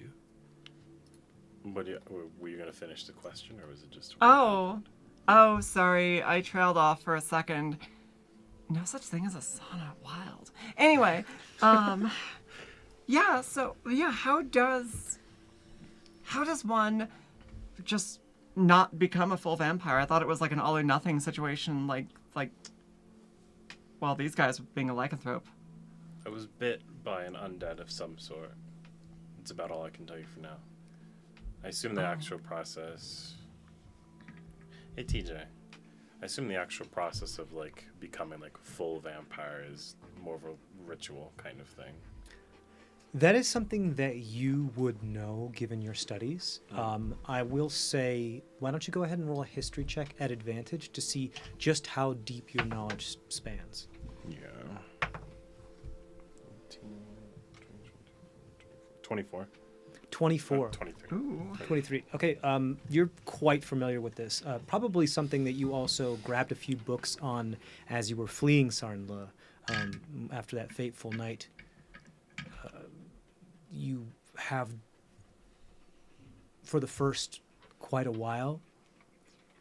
F: But were you going to finish the question, or was it just...
C: Oh, sorry. I trailed off for a second. No such thing as a sauna. Wild. Anyway, yeah. So yeah, how does one just not become a full vampire? I thought it was like an all or nothing situation. Like, well, these guys being a lycanthrope.
F: I was bit by an undead of some sort. That's about all I can tell you for now. I assume the actual process... Hey, TJ. I assume the actual process of like becoming like full vampire is more of a ritual kind of thing.
A: That is something that you would know given your studies. I will say, why don't you go ahead and roll a history check at advantage to see just how deep your knowledge spans.
F: Yeah. 24.
A: 24.
F: 23.
C: Ooh.
A: 23. Okay, you're quite familiar with this. Probably something that you also grabbed a few books on as you were fleeing Sarnla after that fateful night. You have, for the first quite a while,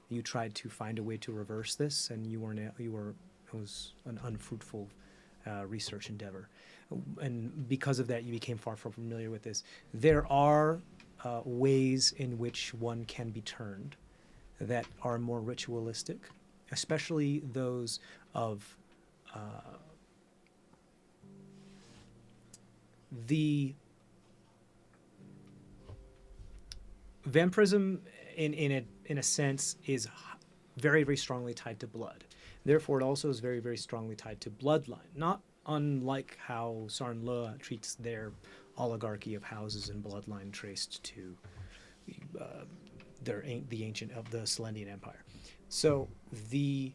A: you tried to find a way to reverse this, and it was an unfruitful research endeavor. And because of that, you became far from familiar with this. There are ways in which one can be turned that are more ritualistic, especially those of the vampirism in a sense is very, very strongly tied to blood. Therefore, it also is very, very strongly tied to bloodline. Not unlike how Sarnla treats their oligarchy of houses and bloodline traced to the ancient of the Selendian Empire. So the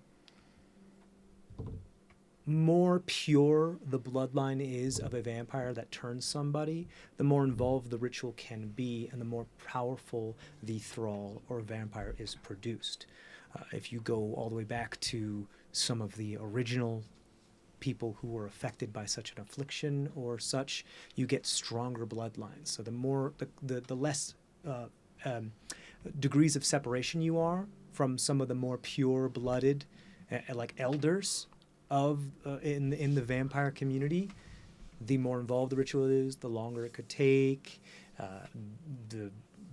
A: more pure the bloodline is of a vampire that turns somebody, the more involved the ritual can be and the more powerful the thrall or vampire is produced. If you go all the way back to some of the original people who were affected by such an affliction or such, you get stronger bloodlines. So the less degrees of separation you are from some of the more pure-blooded, like elders of in the vampire community, the more involved the ritual is, the longer it could take, the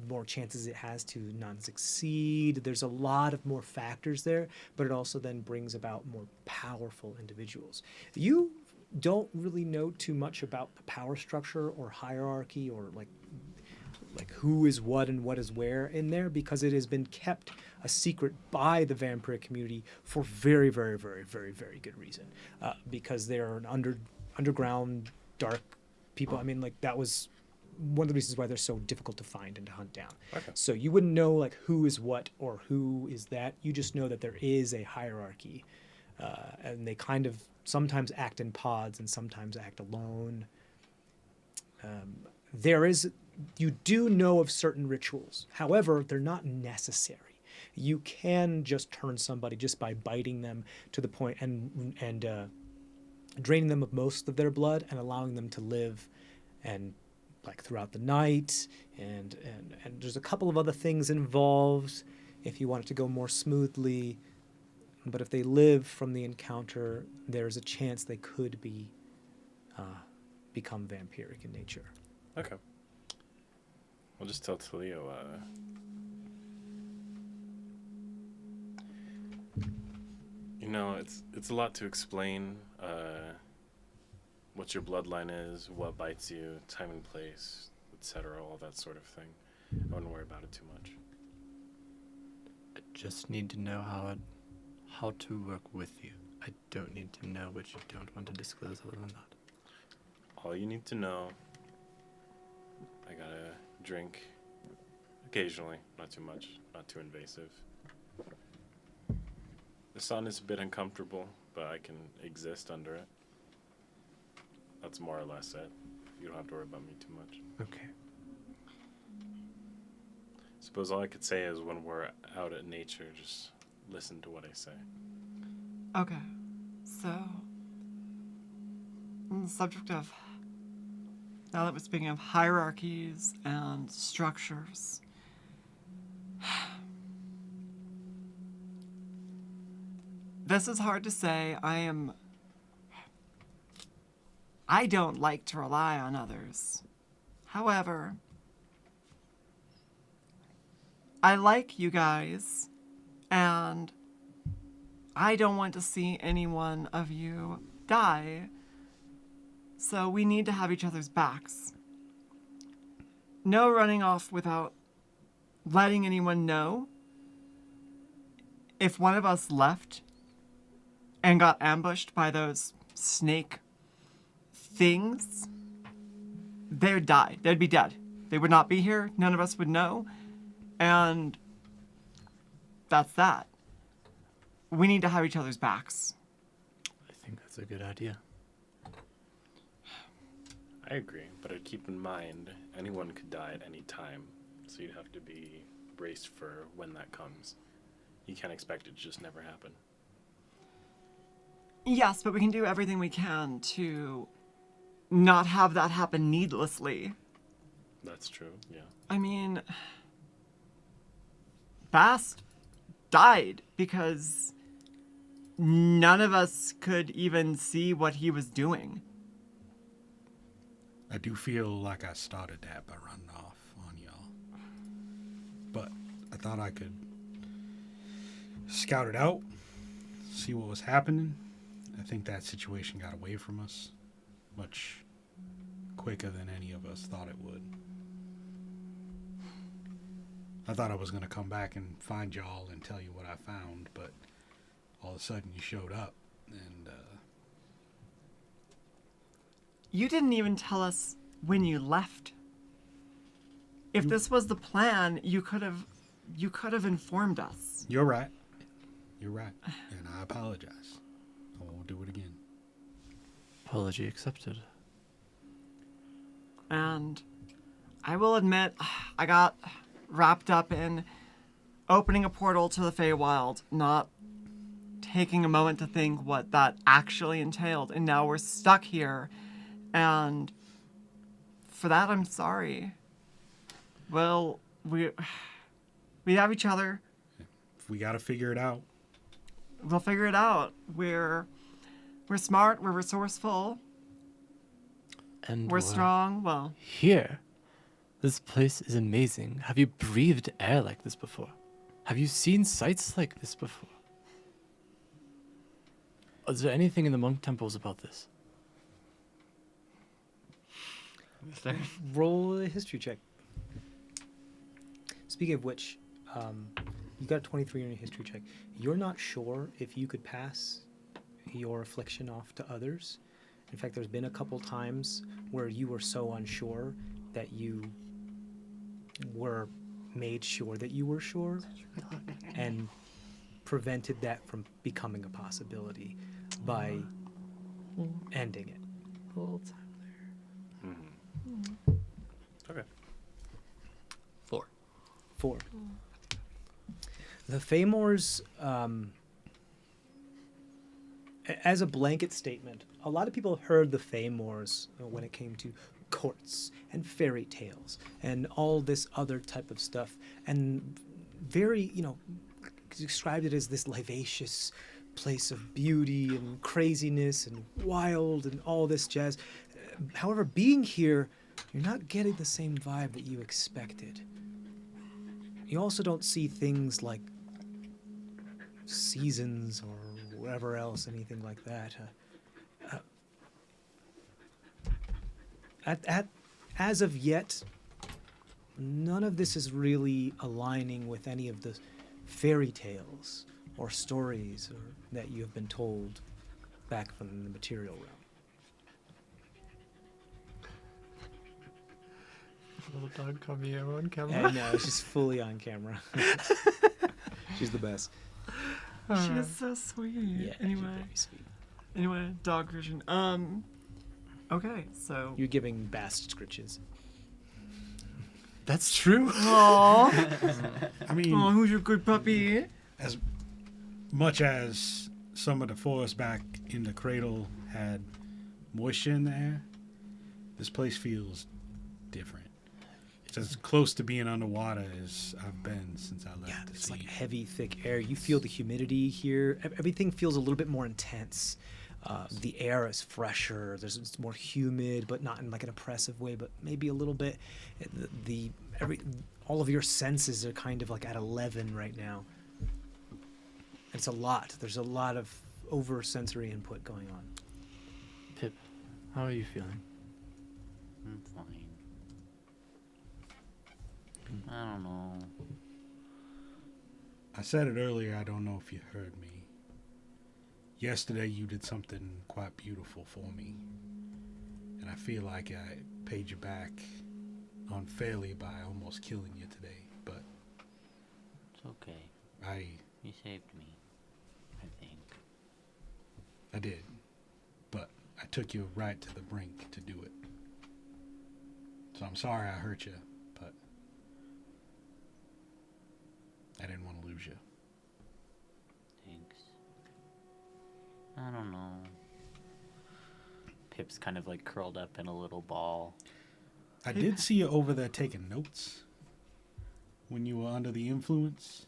A: more chances it has to not succeed. There's a lot of more factors there, but it also then brings about more powerful individuals. You don't really know too much about the power structure or hierarchy or like who is what and what is where in there, because it has been kept a secret by the vampire community for very, very, very, very, very good reason. Because they are an underground, dark people. I mean, like, that was one of the reasons why they're so difficult to find and to hunt down.
F: Okay.
A: So you wouldn't know, like, who is what or who is that. You just know that there is a hierarchy. And they kind of sometimes act in pods and sometimes act alone. You do know of certain rituals. However, they're not necessary. You can just turn somebody just by biting them to the point and draining them of most of their blood and allowing them to live and like throughout the night. And there's a couple of other things involved if you want it to go more smoothly. But if they live from the encounter, there's a chance they could become vampiric in nature.
F: Okay. I'll just tell Talio, it's a lot to explain what your bloodline is, what bites you, time and place, etc., all that sort of thing. I wouldn't worry about it too much.
I: I just need to know how to work with you. I don't need to know what you don't want to disclose other than that.
F: All you need to know, I gotta drink occasionally, not too much, not too invasive. The sun is a bit uncomfortable, but I can exist under it. That's more or less it. You don't have to worry about me too much.
I: Okay.
F: Suppose all I could say is when we're out at nature, just listen to what I say.
C: Okay, so on the subject of, now that we're speaking of hierarchies and structures, this is hard to say. I don't like to rely on others. However, I like you guys, and I don't want to see any one of you die. So we need to have each other's backs. No running off without letting anyone know. if one of us left and got ambushed by those snake things, they'd die. They'd be dead. They would not be here. None of us would know. And that's that. We need to have each other's backs.
I: I think that's a good idea.
F: I agree, but I'd keep in mind anyone could die at any time, so you'd have to be braced for when that comes. You can't expect it to just never happen.
C: Yes, but we can do everything we can to not have that happen needlessly.
F: That's true, yeah.
C: I mean, Bast died because none of us could even see what he was doing.
E: I do feel like I started that by running off on y'all. But I thought I could scout it out, see what was happening. I think that situation got away from us much quicker than any of us thought it would. I thought I was going to come back and find y'all and tell you what I found, but all of a sudden you showed up, and
C: You didn't even tell us when you left. If this was the plan, you could have informed us.
E: you're right. You're right, and I apologize. I won't do it again.
I: Apology accepted.
C: And I will admit, I got wrapped up in opening a portal to the Feywild, not taking a moment to think what that actually entailed. And now we're stuck here. And for that, I'm sorry. Well, we have each other.
E: If we got to figure it out.
C: We'll figure it out. We're smart. We're resourceful.
I: And
C: We're strong. Well,
I: here. This place is amazing. Have you breathed air like this before? Have you seen sights like this before? Is there anything in the monk temples about this?
A: Roll a history check. Speaking of which, you got a 23 on your history check. You're not sure if you could pass your affliction off to others. In fact, there's been a couple times where you were so unsure that you were made sure that you were sure and prevented that from becoming a possibility by ending it.
F: Okay.
A: 4. The Fae Moors, as a blanket statement, a lot of people heard the Fae Moors when it came to courts and fairy tales and all this other type of stuff, and very, described it as this vivacious place of beauty and craziness and wild and all this jazz. However, being here, you're not getting the same vibe that you expected. You also don't see things like seasons or whatever else, anything like that. As of yet, none of this is really aligning with any of the fairy tales or stories that you have been told back from the material realm.
I: Little dog cameo on camera.
A: And no, she's fully on camera. She's the best.
C: she is so sweet.
A: Yeah, she's
C: Anyway,
A: very sweet.
C: dog version. Okay, so.
A: You're giving Bast scritches.
I: That's true.
C: Aww.
E: I mean,
C: Who's your good puppy?
E: as much as some of the forest back in the cradle had moisture in the air, this place feels different. It's as close to being underwater as I've been since I left
A: Yeah,
E: the
A: it's
E: sea.
A: like heavy, thick air. You feel the humidity here. Everything feels a little bit more intense. The air is fresher. It's more humid, but not in like an oppressive way, but maybe a little bit. All of your senses are kind of like at 11 right now. It's a lot. There's a lot of over-sensory input going on.
I: Pip, how are you feeling?
G: I'm fine. I don't know.
E: I said it earlier, I don't know if you heard me. Yesterday you did something quite beautiful for me. And I feel like I paid you back unfairly by almost killing you today. But
G: It's okay.
E: I
G: You saved me, I think.
E: did. But I took you right to the brink to do it. So I'm sorry I hurt you, but I didn't want to lose you.
G: Thanks. I don't know. Pip's kind of like curled up in a little ball.
E: I did see you over there taking notes when you were under the influence.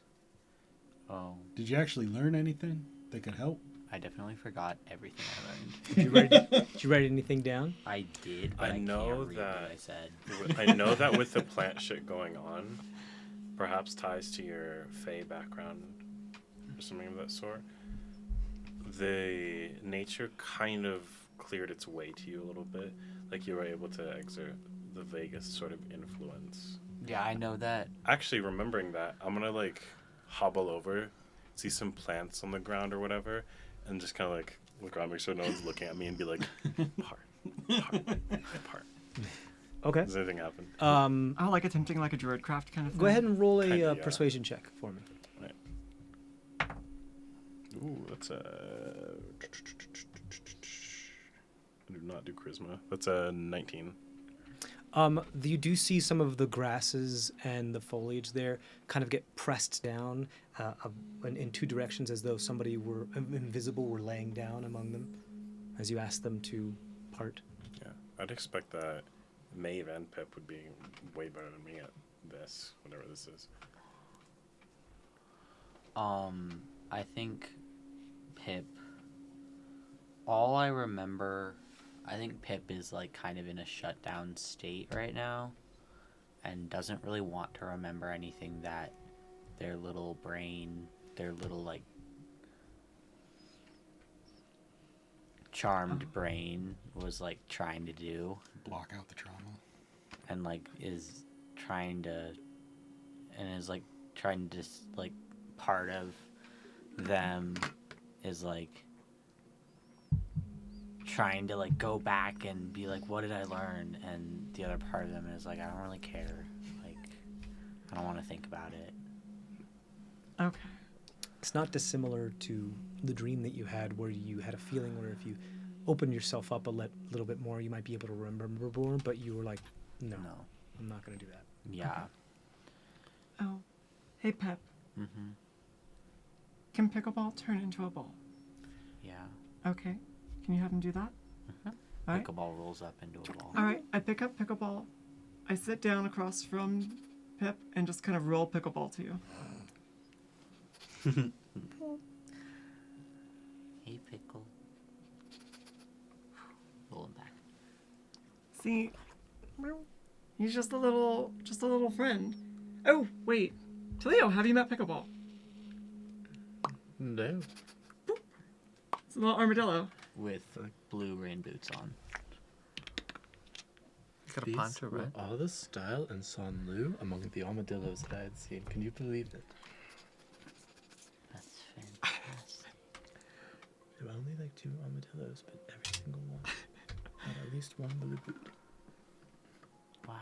G: Oh,
E: Did you actually learn anything that could help?
G: I definitely forgot everything I learned.
A: Did you write anything down?
G: I did, but
F: I
G: I
F: know
G: can't read
F: that-
G: what I said.
F: I know that with the plant shit going on, perhaps ties to your Fae background or something of that sort, the nature kind of cleared its way to you a little bit. Like you were able to exert the vaguest sort of influence.
G: Yeah, I know that.
F: Actually, remembering that, I'm gonna like hobble over, see some plants on the ground or whatever, and just kind of like look around, make sure no one's looking at me, and be like, part.
A: Okay.
F: Does anything happen?
C: Oh, like attempting like a druidcraft kind of thing.
A: Go ahead and roll a
F: Kinda, yeah.
A: persuasion check for me.
F: Ooh, that's a. I do not do charisma. That's a 19.
A: You do see some of the grasses and the foliage there kind of get pressed down in two directions, as though somebody were invisible were laying down among them, as you ask them to part.
F: Yeah, I'd expect that Maeve and Pip would be way better than me at this, whatever this is.
G: I think Pip. All I remember, I think Pip is like kind of in a shutdown state right now, and doesn't really want to remember anything that their little brain, their little like charmed brain was like trying to do,
E: Block out the trauma.
G: and like is trying to, and is like trying to like part of them is like trying to like go back and be like, what did I learn? And the other part of them is like, I don't really care. Like, I don't want to think about it.
C: Okay.
A: It's not dissimilar to the dream that you had, where you had a feeling where if you opened yourself up a little bit more, you might be able to remember more, but you were like, no, I'm not going to do that.
G: Yeah.
C: Oh, hey Pep.
G: Mm-hmm.
C: Can pickleball turn into a ball?
G: Yeah.
C: Okay. Can you have him do that?
G: Mm-hmm.
C: All right.
G: Pickleball rolls up into a ball.
C: All right. I pick up pickleball. I sit down across from Pip and just kind of roll pickleball to you.
G: Hey, Pickle. Roll him back.
C: See, he's just a little friend. Oh wait, Talio, have you met pickleball?
B: No.
C: It's a little armadillo.
G: With blue rain boots on.
D: Got a
B: These
D: poncho,
B: were
D: right?
B: all the style in San Lu among the armadillos that I had seen. Can you believe it?
G: That's fantastic.
B: There were only like 2 armadillos, but every single one had at least one blue boot.
G: Wow.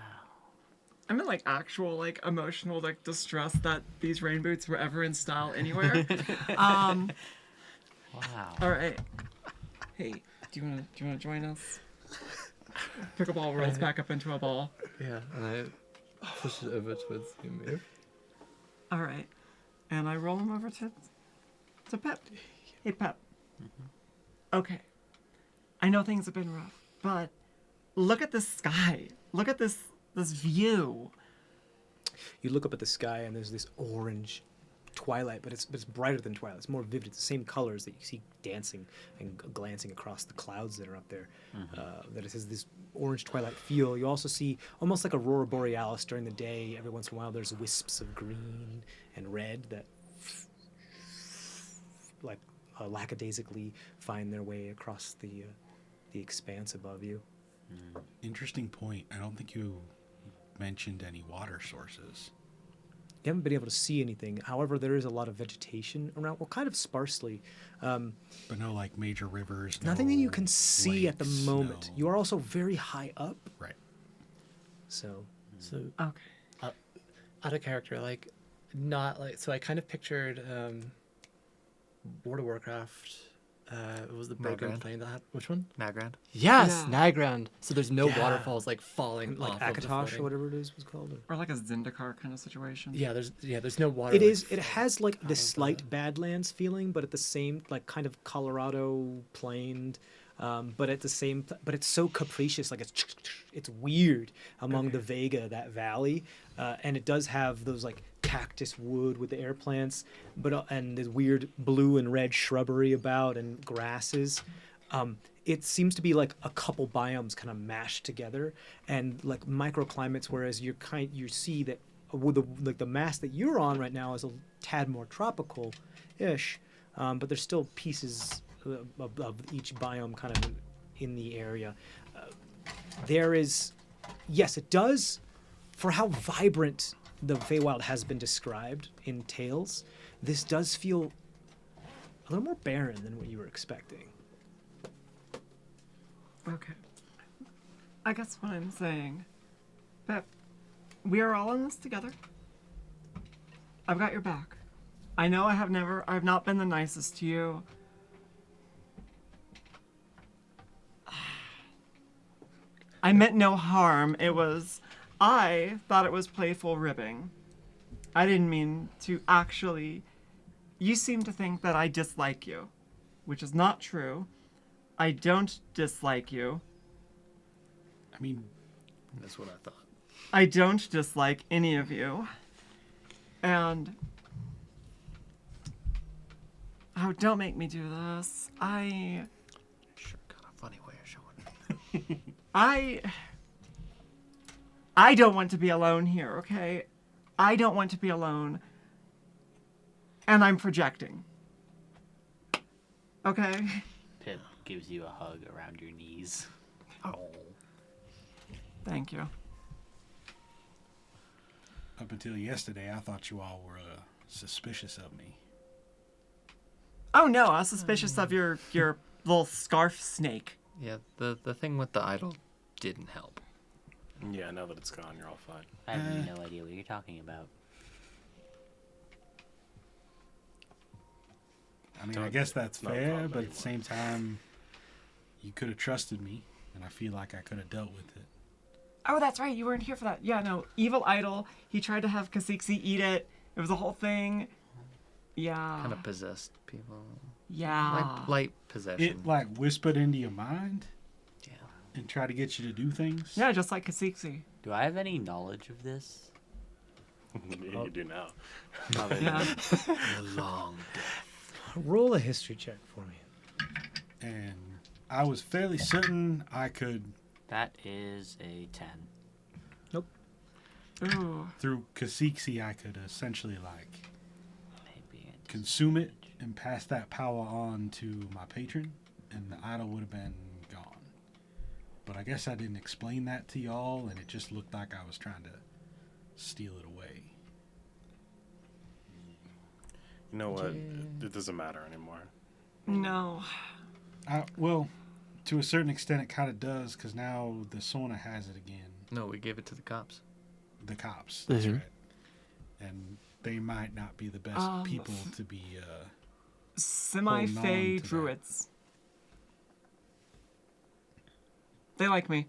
C: I'm in like actual like emotional like distress that these rain boots were ever in style anywhere.
G: Wow.
C: All right. Hey, do you wanna join us? Pickleball rolls back up into a ball.
B: Yeah, and I push it over towards you, Maeve.
C: All right, and I roll him over to Pep. Hey Pep. Okay, I know things have been rough, but look at the sky. Look at this view.
A: You look up at the sky, and there's this orange twilight, but it's brighter than twilight. It's more vivid. It's the same colors that you see dancing and glancing across the clouds that are up there. That it has this orange twilight feel. You also see almost like aurora borealis during the day. Every once in a while, there's wisps of green and red that, like lackadaisically, find their way across the expanse above you.
E: Interesting point. I don't think you mentioned any water sources.
A: You haven't been able to see anything. However, there is a lot of vegetation around, well, kind of sparsely.
E: But no like major rivers.
A: Nothing that
E: no
A: you can see at the
E: lakes,
A: moment.
E: no-
A: You are also very high up,
E: right.
A: so
B: So
C: Okay.
B: out of character, like not like so I kind of pictured World of Warcraft. It was the broken
D: Nagrand.
B: plane that had which one?
D: Nagrand.
B: Yes,
C: Yeah.
B: Nagrand. So there's no
A: Yeah.
B: waterfalls like falling
A: like
B: off of the
A: Akatosh or
B: floating-
A: whatever it is was called.
C: Or like a Zendikar kind of situation.
B: Yeah, there's no water.
A: It
B: like,
A: is. It has like this
B: of
A: slight Badlands feeling, but at the same like kind of Colorado planed. But at the same, but it's so capricious. Like it's weird among the Vega, that valley, and it does have those like cactus wood with the air plants, but and there's weird blue and red shrubbery about and grasses. It seems to be like a couple biomes kind of mashed together and like microclimates. Whereas you see that with the mass that you're on right now is a tad more tropical-ish, but there's still pieces of each biome kind of in the area. There is, yes, it does, for how vibrant the Feywild has been described in tales, this does feel a little more barren than what you were expecting.
C: Okay. I guess what I'm saying, that we are all in this together. I've got your back. I know I've not been the nicest to you. I meant no harm. I thought it was playful ribbing. I didn't mean to actually. You seem to think that I dislike you, which is not true. I don't dislike you.
E: I mean,
D: That's what I thought.
C: I don't dislike any of you. And. Oh, don't make me do this.
D: Sure, kind of funny way of showing it.
C: I don't want to be alone here, okay? I don't want to be alone. And I'm projecting. Okay?
H: Pip gives you a hug around your knees.
D: Oh.
C: Thank you.
E: up until yesterday, I thought you all were suspicious of me.
C: Oh no, I was suspicious of your little scarf snake.
D: Yeah, the thing with the idol didn't help.
F: Yeah, now that it's gone, you're all fine.
H: I have no idea what you're talking about.
E: I mean, I guess that's
F: not a
E: fair,
F: problem
E: but at
F: anymore.
E: the same time, you could have trusted me, and I feel like I could have dealt with it.
C: Oh, that's right. You weren't here for that. Yeah, no. Evil idol. He tried to have Kasiksi eat it. It was a whole thing. Yeah.
D: Kind of possessed people.
C: Yeah.
D: Light possession.
E: It like whispered into your mind
D: Yeah.
E: and tried to get you to do things.
C: Yeah, just like Kasiksi.
H: Do I have any knowledge of this?
F: Yeah, you do now.
C: Yeah.
D: A long death.
A: Roll a history check for me.
E: And I was fairly certain I could,
H: That is a 10.
C: Ooh.
E: through Kasiksi, I could essentially like
H: Maybe a
E: consume it and pass that power on to my patron, and the idol would have been gone. But I guess I didn't explain that to y'all, and it just looked like I was trying to steal it away.
F: You know what? It doesn't matter anymore.
C: No.
E: Well, to a certain extent, it kind of does, because now the sauna has it again.
D: No, we gave it to the cops.
E: The cops. That's
B: Mhm.
E: right. And they might not be the best people to be.
C: Semi-Fae
E: Holding on to that.
C: druids. They like me.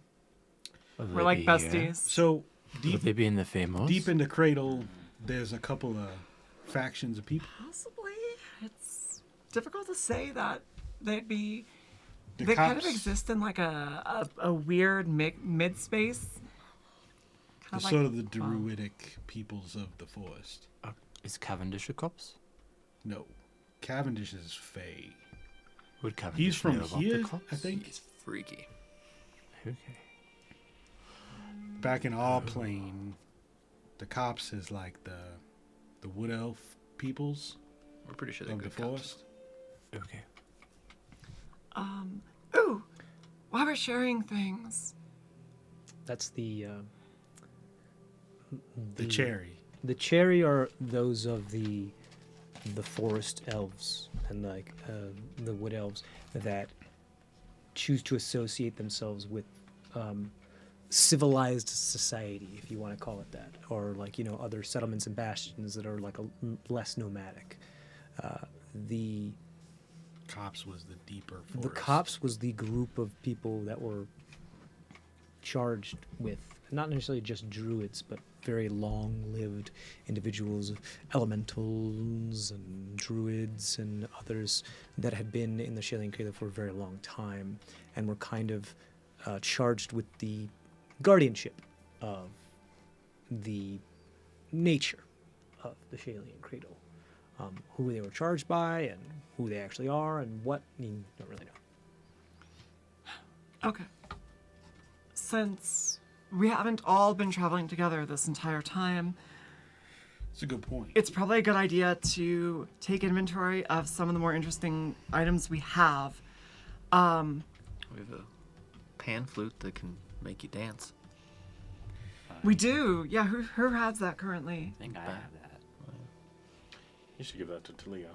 C: We're like besties.
E: So
I: Would
E: deep,
I: they be in the Fae Moors?
E: deep into Cradle, there's a couple of factions of people.
C: Possibly. It's difficult to say that they'd be.
E: The
C: They kind of
E: cops-
C: exist in like a weird mid space.
E: the sort of the druidic peoples of the forest.
I: Is Cavendish a cops?
E: No, Cavendish is Fae.
I: Would Cavendish
E: He's from
I: know about
E: here,
I: the cops?
E: I think.
D: It's freaky.
I: Okay.
E: Back in our plane, the cops is like the wood elf peoples
D: We're pretty sure they're
E: of the
D: good cops.
E: forest.
I: Okay.
C: Ooh, while we're sharing things,
A: That's the
E: The cherry.
A: The cherry are those of the forest elves and like the wood elves that choose to associate themselves with civilized society, if you want to call it that, or like other settlements and bastions that are like less nomadic. The
E: Cops was the deeper forest.
A: The Cops was the group of people that were charged with not necessarily just druids, but very long-lived individuals, elementals and druids and others that had been in the Shalian Cradle for a very long time and were kind of charged with the guardianship of the nature of the Shalian Cradle. Who they were charged by and who they actually are and what, you don't really know.
C: Okay. Since we haven't all been traveling together this entire time,
E: That's a good point.
C: it's probably a good idea to take inventory of some of the more interesting items we have.
D: We have a pan flute that can make you dance.
C: We do. Yeah, who has that currently?
H: I think I have that.
F: You should give that to Talia.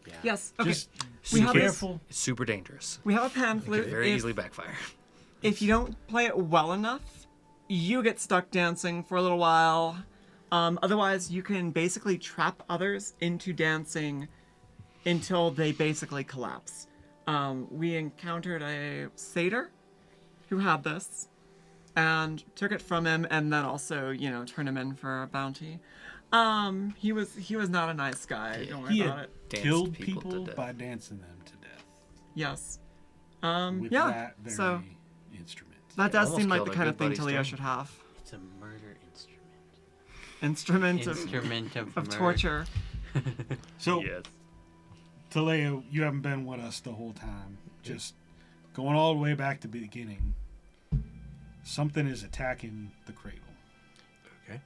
H: Yeah.
C: Yes. Okay.
E: Just
C: We
E: be
C: have this-
E: careful.
D: It's super dangerous.
C: We have a pan
D: It
C: flute.
D: could very
C: If-
D: easily backfire.
C: If you don't play it well enough, you get stuck dancing for a little while. Otherwise, you can basically trap others into dancing until they basically collapse. We encountered a satyr who had this and took it from him and then also, turned him in for a bounty. He was not a nice guy. Don't worry
E: He
C: about
E: had
C: it.
D: Danced
E: killed
D: people to
E: people
D: death.
E: by dancing them to death.
C: Yes.
E: With
C: Yeah.
E: that very
C: So
E: instrument.
C: that does
D: almost
C: seem like
D: killed
C: the
D: a
C: kind
D: good
C: of thing
D: buddy's
C: Talia
D: friend.
C: should have.
H: It's a murder instrument.
C: Instrument
H: Instrument of
C: of
H: murder.
C: torture.
E: So,
D: Yes.
E: Taleo, you haven't been with us the whole time. Just going all the way back to the beginning. Something is attacking the cradle.
I: Okay.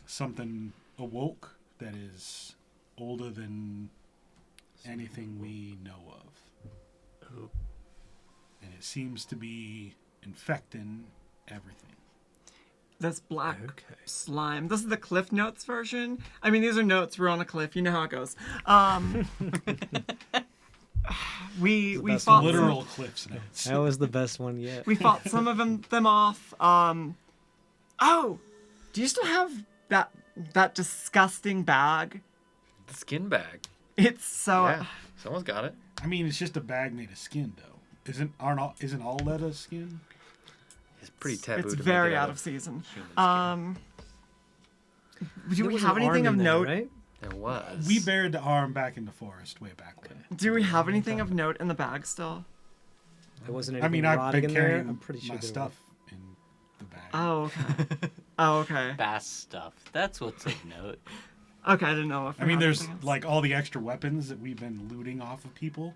E: Something awoke that is older than anything we know of.
I: Oh.
E: And it seems to be infecting everything.
C: This black
I: Okay.
C: slime. This is the Cliff Notes version. I mean, these are notes. We're on a cliff. You know how it goes. We
A: best
C: fought
A: one.
E: Literal cliffs notes.
A: That was the best one yet.
C: we fought some of them off. Oh, do you still have that disgusting bag?
D: The skin bag.
C: It's so.
D: Yeah. Someone's got it.
E: I mean, it's just a bag made of skin, though. Isn't all leather skin?
D: It's pretty taboo
C: It's
D: to make
C: very
D: it
C: out
D: out
C: of season.
D: human skin.
C: Do
A: There
C: we
A: was
C: have
A: an
C: anything
A: arm
C: of
A: in there,
C: note?
A: right?
D: There was.
E: We buried the arm back in the forest way back when.
C: Do we have anything of note in the bag still?
A: There wasn't
E: I
A: anything
E: mean, I've
A: rotting
E: been
A: in there.
E: carrying
A: I'm pretty sure
E: my
A: there
E: stuff in the bag.
C: Oh, okay. Oh, okay.
H: Bass stuff. That's what's of note.
C: Okay, I didn't know if.
E: I
C: we
E: mean,
C: had
E: there's
C: anything else.
E: like all the extra weapons that we've been looting off of people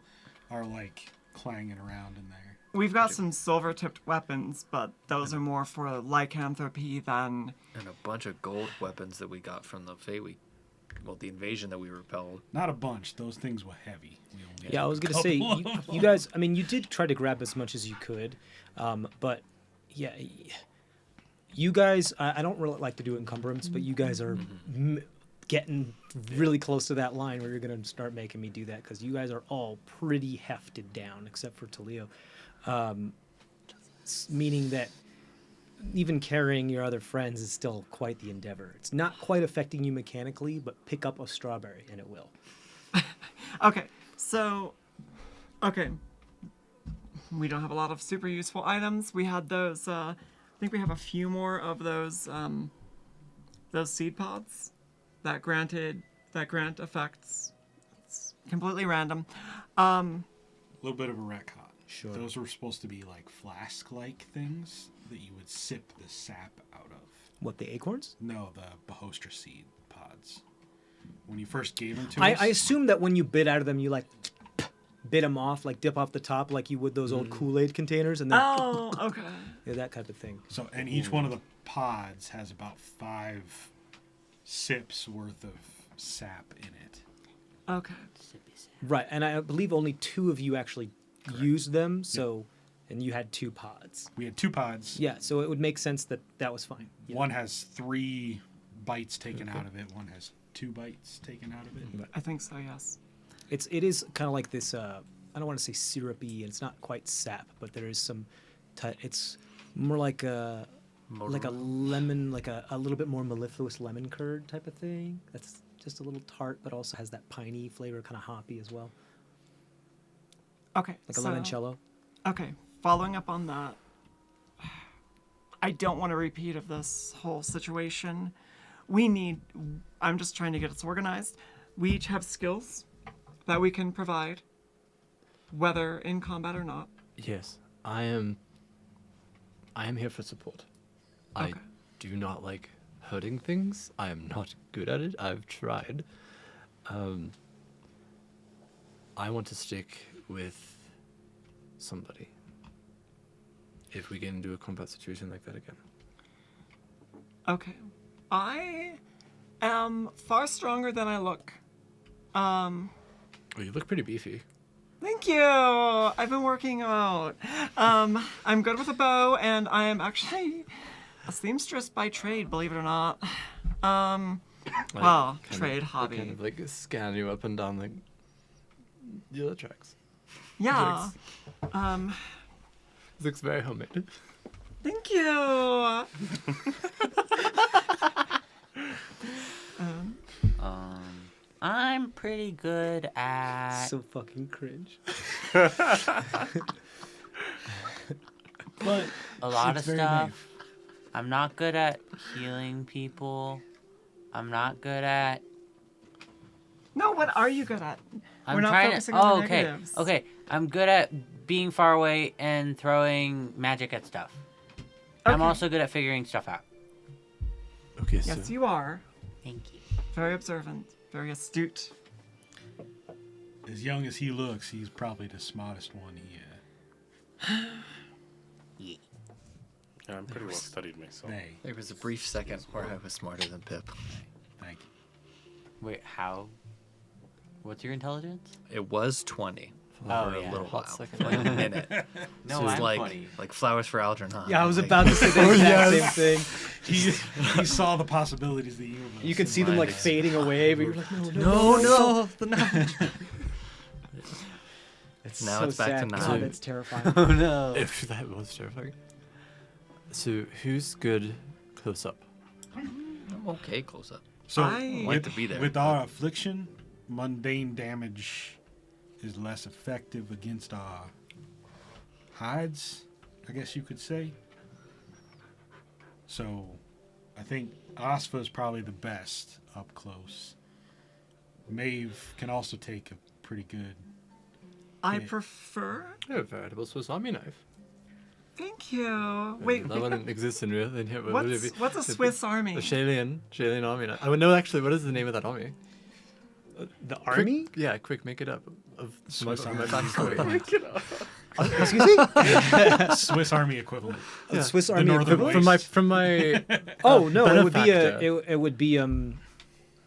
E: are like clanging around in there.
C: We've got some silver-tipped weapons, but those are more for lycanthropy than.
D: And a bunch of gold weapons that we got from the Fae the invasion that we repelled.
E: Not a bunch. Those things were heavy. We only
A: Yeah, I
E: had
A: was
E: a
A: gonna say
E: couple
A: you,
E: of them.
A: you guys. I mean, you did try to grab as much as you could, but yeah, you guys. I don't really like to do encumbrance, but you guys are getting really close to that line where you're gonna start making me do that because you guys are all pretty hefted down, except for Talio, meaning that even carrying your other friends is still quite the endeavor. It's not quite affecting you mechanically, but pick up a strawberry and it will.
C: Okay, so. Okay. We don't have a lot of super useful items. We had those. I think we have a few more of those seed pods that grant effects. It's completely random.
E: A little bit of a retcon.
A: Sure.
E: Those were supposed to be like flask-like things that you would sip the sap out of.
A: What, the acorns?
E: No, the Bahostra seed pods. When you first gave them to
A: I
E: us,
A: assume that when you bit out of them, you like bit them off, like dip off the top, like you would those old Kool-Aid containers, and then
C: Oh, okay.
A: yeah, that type of thing.
E: so and each one of the pods has about 5 sips worth of sap in it.
C: Okay.
A: Right, and I believe only 2 of you actually used them, so and you had 2 pods.
E: We had 2 pods.
A: Yeah, so it would make sense that that was fine. Yeah.
E: One has 3 bites taken out of it. One has 2 bites taken out of it.
C: I think so, yes.
A: It is kind of like this. I don't want to say syrupy, and it's not quite sap, but there is some. It's more like a lemon, like a little bit more mellifluous lemon curd type of thing. That's just a little tart, but also has that piney flavor, kind of hoppy as well,
C: Okay.
A: like a limoncello.
C: Okay, following up on that, I don't want a repeat of this whole situation. I'm just trying to get us organized. We each have skills that we can provide, whether in combat or not.
I: Yes, I am here for support. I
C: Okay.
I: do not like hurting things. I am not good at it. I've tried. I want to stick with somebody if we get into a combat situation like that again.
C: Okay. I am far stronger than I look.
I: Oh, you look pretty beefy.
C: Thank you. I've been working out. I'm good with a bow, and I am actually a seamstress by trade, believe it or not. Well, trade hobby.
I: Kind of like scan you up and down like the other tracks.
C: Yeah.
I: This looks very homemade.
C: Thank you.
G: I'm pretty good at.
A: So fucking cringe.
E: But
G: A lot of
E: it's very
G: stuff.
E: naive.
G: I'm not good at healing people. I'm not good at.
C: No, what are you good at?
G: I'm
C: We're not
G: trying
C: focusing
G: to.
C: on
G: Oh,
C: the
G: okay.
C: negatives.
G: Okay. I'm good at being far away and throwing magic at stuff. I'm
C: Okay.
G: also good at figuring stuff out.
I: Okay, so
C: Yes, you are.
G: Thank you.
C: Very observant, very astute.
E: As young as he looks, he's probably the smartest one here.
G: Yeah.
F: Yeah, I'm pretty well studied myself.
E: They.
D: There was a brief second where I was smarter than Pip.
E: Thank you.
G: Wait, how? What's your intelligence?
D: It was 20
G: Oh,
D: for
G: yeah.
D: a little
I: Hot
D: while,
I: second.
D: for like a minute.
G: No,
D: So it's
G: I'm
D: like
G: 20.
D: like flowers for Algernon.
A: Yeah, I was
D: Like,
A: about to say the exact same thing.
E: He saw the possibilities the universe.
A: You can see them like
D: Minus.
A: fading away, but you're like, no, the knowledge. It's
D: Now
A: so
D: it's back to
A: sad.
D: 9.
A: God, that's terrifying.
G: Oh no.
I: if that was terrifying. So who's good close up?
D: I'm okay close up.
E: So
C: I-
D: like to be there,
E: with
D: but-
E: our affliction, mundane damage is less effective against our hides, I guess you could say. So I think Osfa is probably the best up close. Maeve can also take a pretty good.
C: I
E: Yeah.
C: prefer.
I: A veritable Swiss Army knife.
C: Thank you. Wait,
I: that one exists in real. In here, what would it be?
C: what's a Swiss Army?
I: A Shalian Army knife. I would know actually. What is the name of that army?
A: The army?
I: Quick, yeah, quick, make it up. Of
E: Swiss
I: my
E: Army.
I: backstory.
A: Excuse me?
E: Swiss Army equivalent.
A: The
I: Yeah.
A: Swiss
E: The
A: Army
E: Northern
A: equivalent?
I: from my
A: Oh no, it would be
I: benefactor.
A: it would be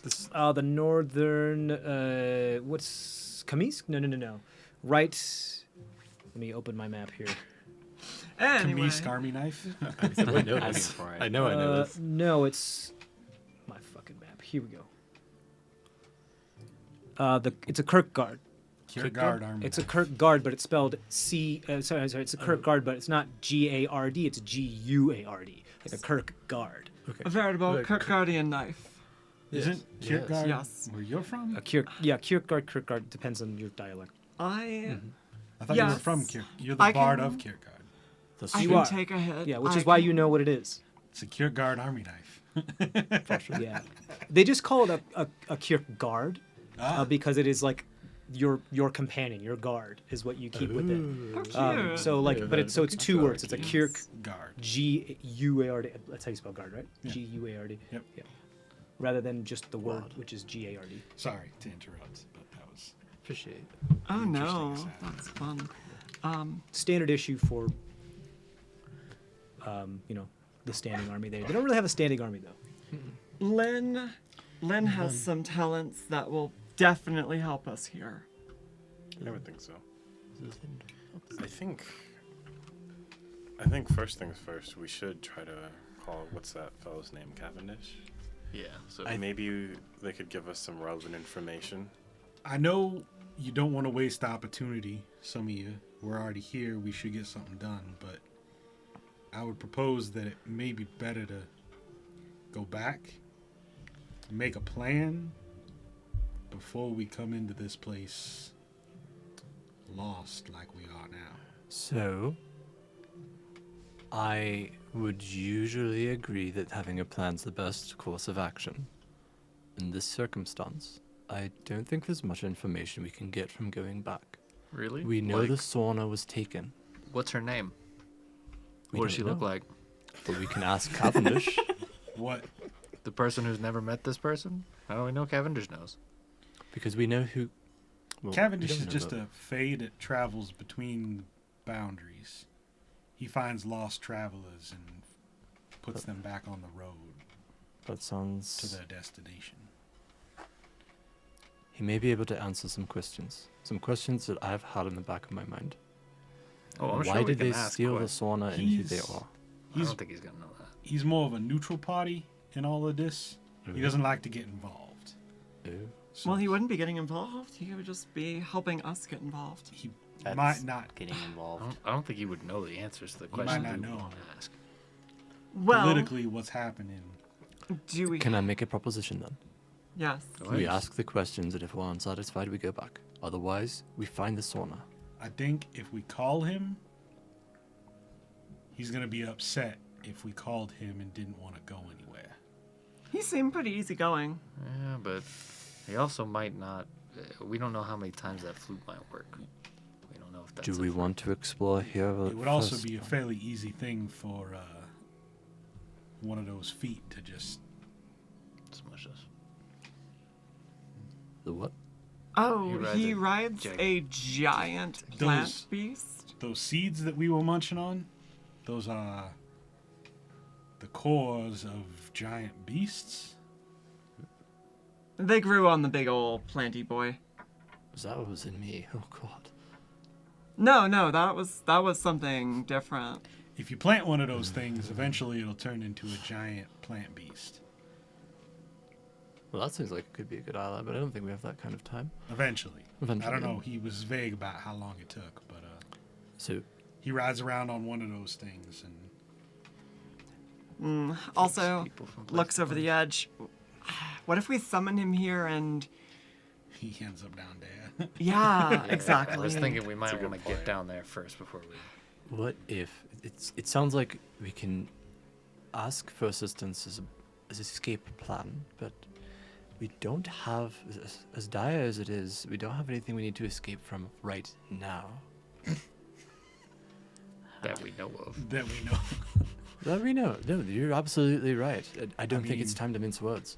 I: This-
A: the northern what's Kamis? No. Right. Let me open my map here.
C: Anyway,
E: Kamisk Army knife.
I: I know
G: I'm
I: this.
G: for it.
I: I know this.
A: No, it's my fucking map. Here we go. It's a Kirkguard.
E: Kierkegaard Army.
A: It's a Kirkguard, but it's spelled C. Sorry. It's a Kirkguard, but it's not G-A-R-D. It's G-U-A-R-D. Like a Kirkguard.
C: a veritable
I: Like-
C: Kirkguardian knife.
E: Isn't
I: Yes.
E: Kierkegaard
C: Yes.
E: where you're from?
A: Kierkegaard depends on your dialect.
C: I
E: I thought you were
C: Yes.
E: from Kierkegaard. You're the
C: I
E: bard
C: can-
E: of Kierkegaard.
I: That's
C: I
A: You
C: can
A: are.
C: take a hit.
A: Yeah, which
C: I
A: is why
C: can-
A: you know what it is.
E: It's a Kierkegaard Army knife.
A: Yeah, they just call it a Kierkegaard
E: Ah,
A: because it is like your companion, your guard is what you keep with it.
C: Oh, cute.
A: So like,
I: Yeah,
A: but it's so it's two words. It's a Kierk
E: guard.
A: G-U-A-R-D. That's how you spell guard, right?
E: Yeah.
A: G-U-A-R-D.
E: Yep.
A: Yeah. Rather than just the word,
I: Wow.
A: which is G-A-R-D.
E: Sorry to interrupt, but that was
I: appreciate.
C: Oh no,
E: Interesting sound.
C: that's fun.
A: Standard issue for, the standing army. They don't really have a standing army though.
C: Lynn has some talents that will definitely help us here.
F: I would think so. I think first things first, we should try to call, what's that fellow's name, Cavendish? Yeah, so
E: I-
F: maybe they could give us some relevant information.
E: I know you don't want to waste the opportunity, some of you. We're already here, we should get something done, but I would propose that it may be better to go back, make a plan before we come into this place lost like we are now.
I: So, I would usually agree that having a plan's the best course of action. In this circumstance, I don't think there's much information we can get from going back.
D: Really?
I: We know
D: Like,
I: the sauna was taken.
D: What's her name?
I: We
D: What does she
I: don't
D: look
I: know,
D: like?
I: But we can ask Cavendish.
E: What?
D: The person who's never met this person? How do we know Cavendish knows?
I: Because we know who. Well,
E: Cavendish
I: we
E: is
I: don't know
E: just
I: that.
E: a Fae that travels between boundaries. He finds lost travelers and puts them back on the road
I: That sounds.
E: to their destination.
I: He may be able to answer some questions. Some questions that I've had in the back of my mind.
D: Oh, I'm
I: Why
D: sure we
I: did
D: can
I: they
D: ask
I: steal the
D: questions.
I: sauna and who they
E: He's-
I: are?
D: I don't think he's gonna know that.
E: He's more of a neutral party in all of this. He doesn't like to get involved.
I: Oh.
E: So
C: Well, he wouldn't be getting involved. He would just be helping us get involved.
E: he
H: That's
E: might not.
H: getting involved.
D: I don't think he would know the answers to the
E: might
D: questions
E: not
D: we
E: know.
D: want to ask.
C: Well,
E: Politically, what's happening?
C: do we?
I: Can I make a proposition then?
C: Yes.
D: Go
I: We
D: ahead.
I: ask the questions, and if we're unsatisfied, we go back. Otherwise, we find the sauna.
E: I think if we call him, he's gonna be upset if we called him and didn't want to go anywhere.
C: He seemed pretty easygoing.
D: Yeah, but he also might not. We don't know how many times that flute might work. We don't know if that's.
I: Do we want to explore here?
E: It would also
I: first?
E: be a fairly easy thing for one of those feet to just.
D: Smush us.
I: The what?
C: Oh,
D: He
C: he
D: rides
C: rides
D: a
C: a giant plant
E: Those-
C: beast.
E: Those seeds that we were munching on, those are the cores of giant beasts.
C: They grew on the big old planty boy.
I: Was that what was in me? Oh god.
C: No, that was something different.
E: If you plant one of those things, eventually it'll turn into a giant plant beast.
I: Well, that seems like it could be a good ally, but I don't think we have that kind of time.
E: Eventually.
I: Eventually.
E: I don't know. He was vague about how long it took, but
I: So,
E: he rides around on one of those things and
C: Also,
D: people from place
C: looks
D: to
C: over the
D: place.
C: edge. What if we summon him here and?
E: he ends up down there.
C: Yeah,
D: I
C: exactly.
D: was thinking we might
F: a good
D: want to get
F: point.
D: down there first before we.
I: what if it sounds like we can ask for assistance as an escape plan, but we don't have, as dire as it is, we don't have anything we need to escape from right now.
D: That we know of.
E: that we know.
I: That we know. No, you're absolutely right. I don't think it's
E: mean-
I: time to mince words.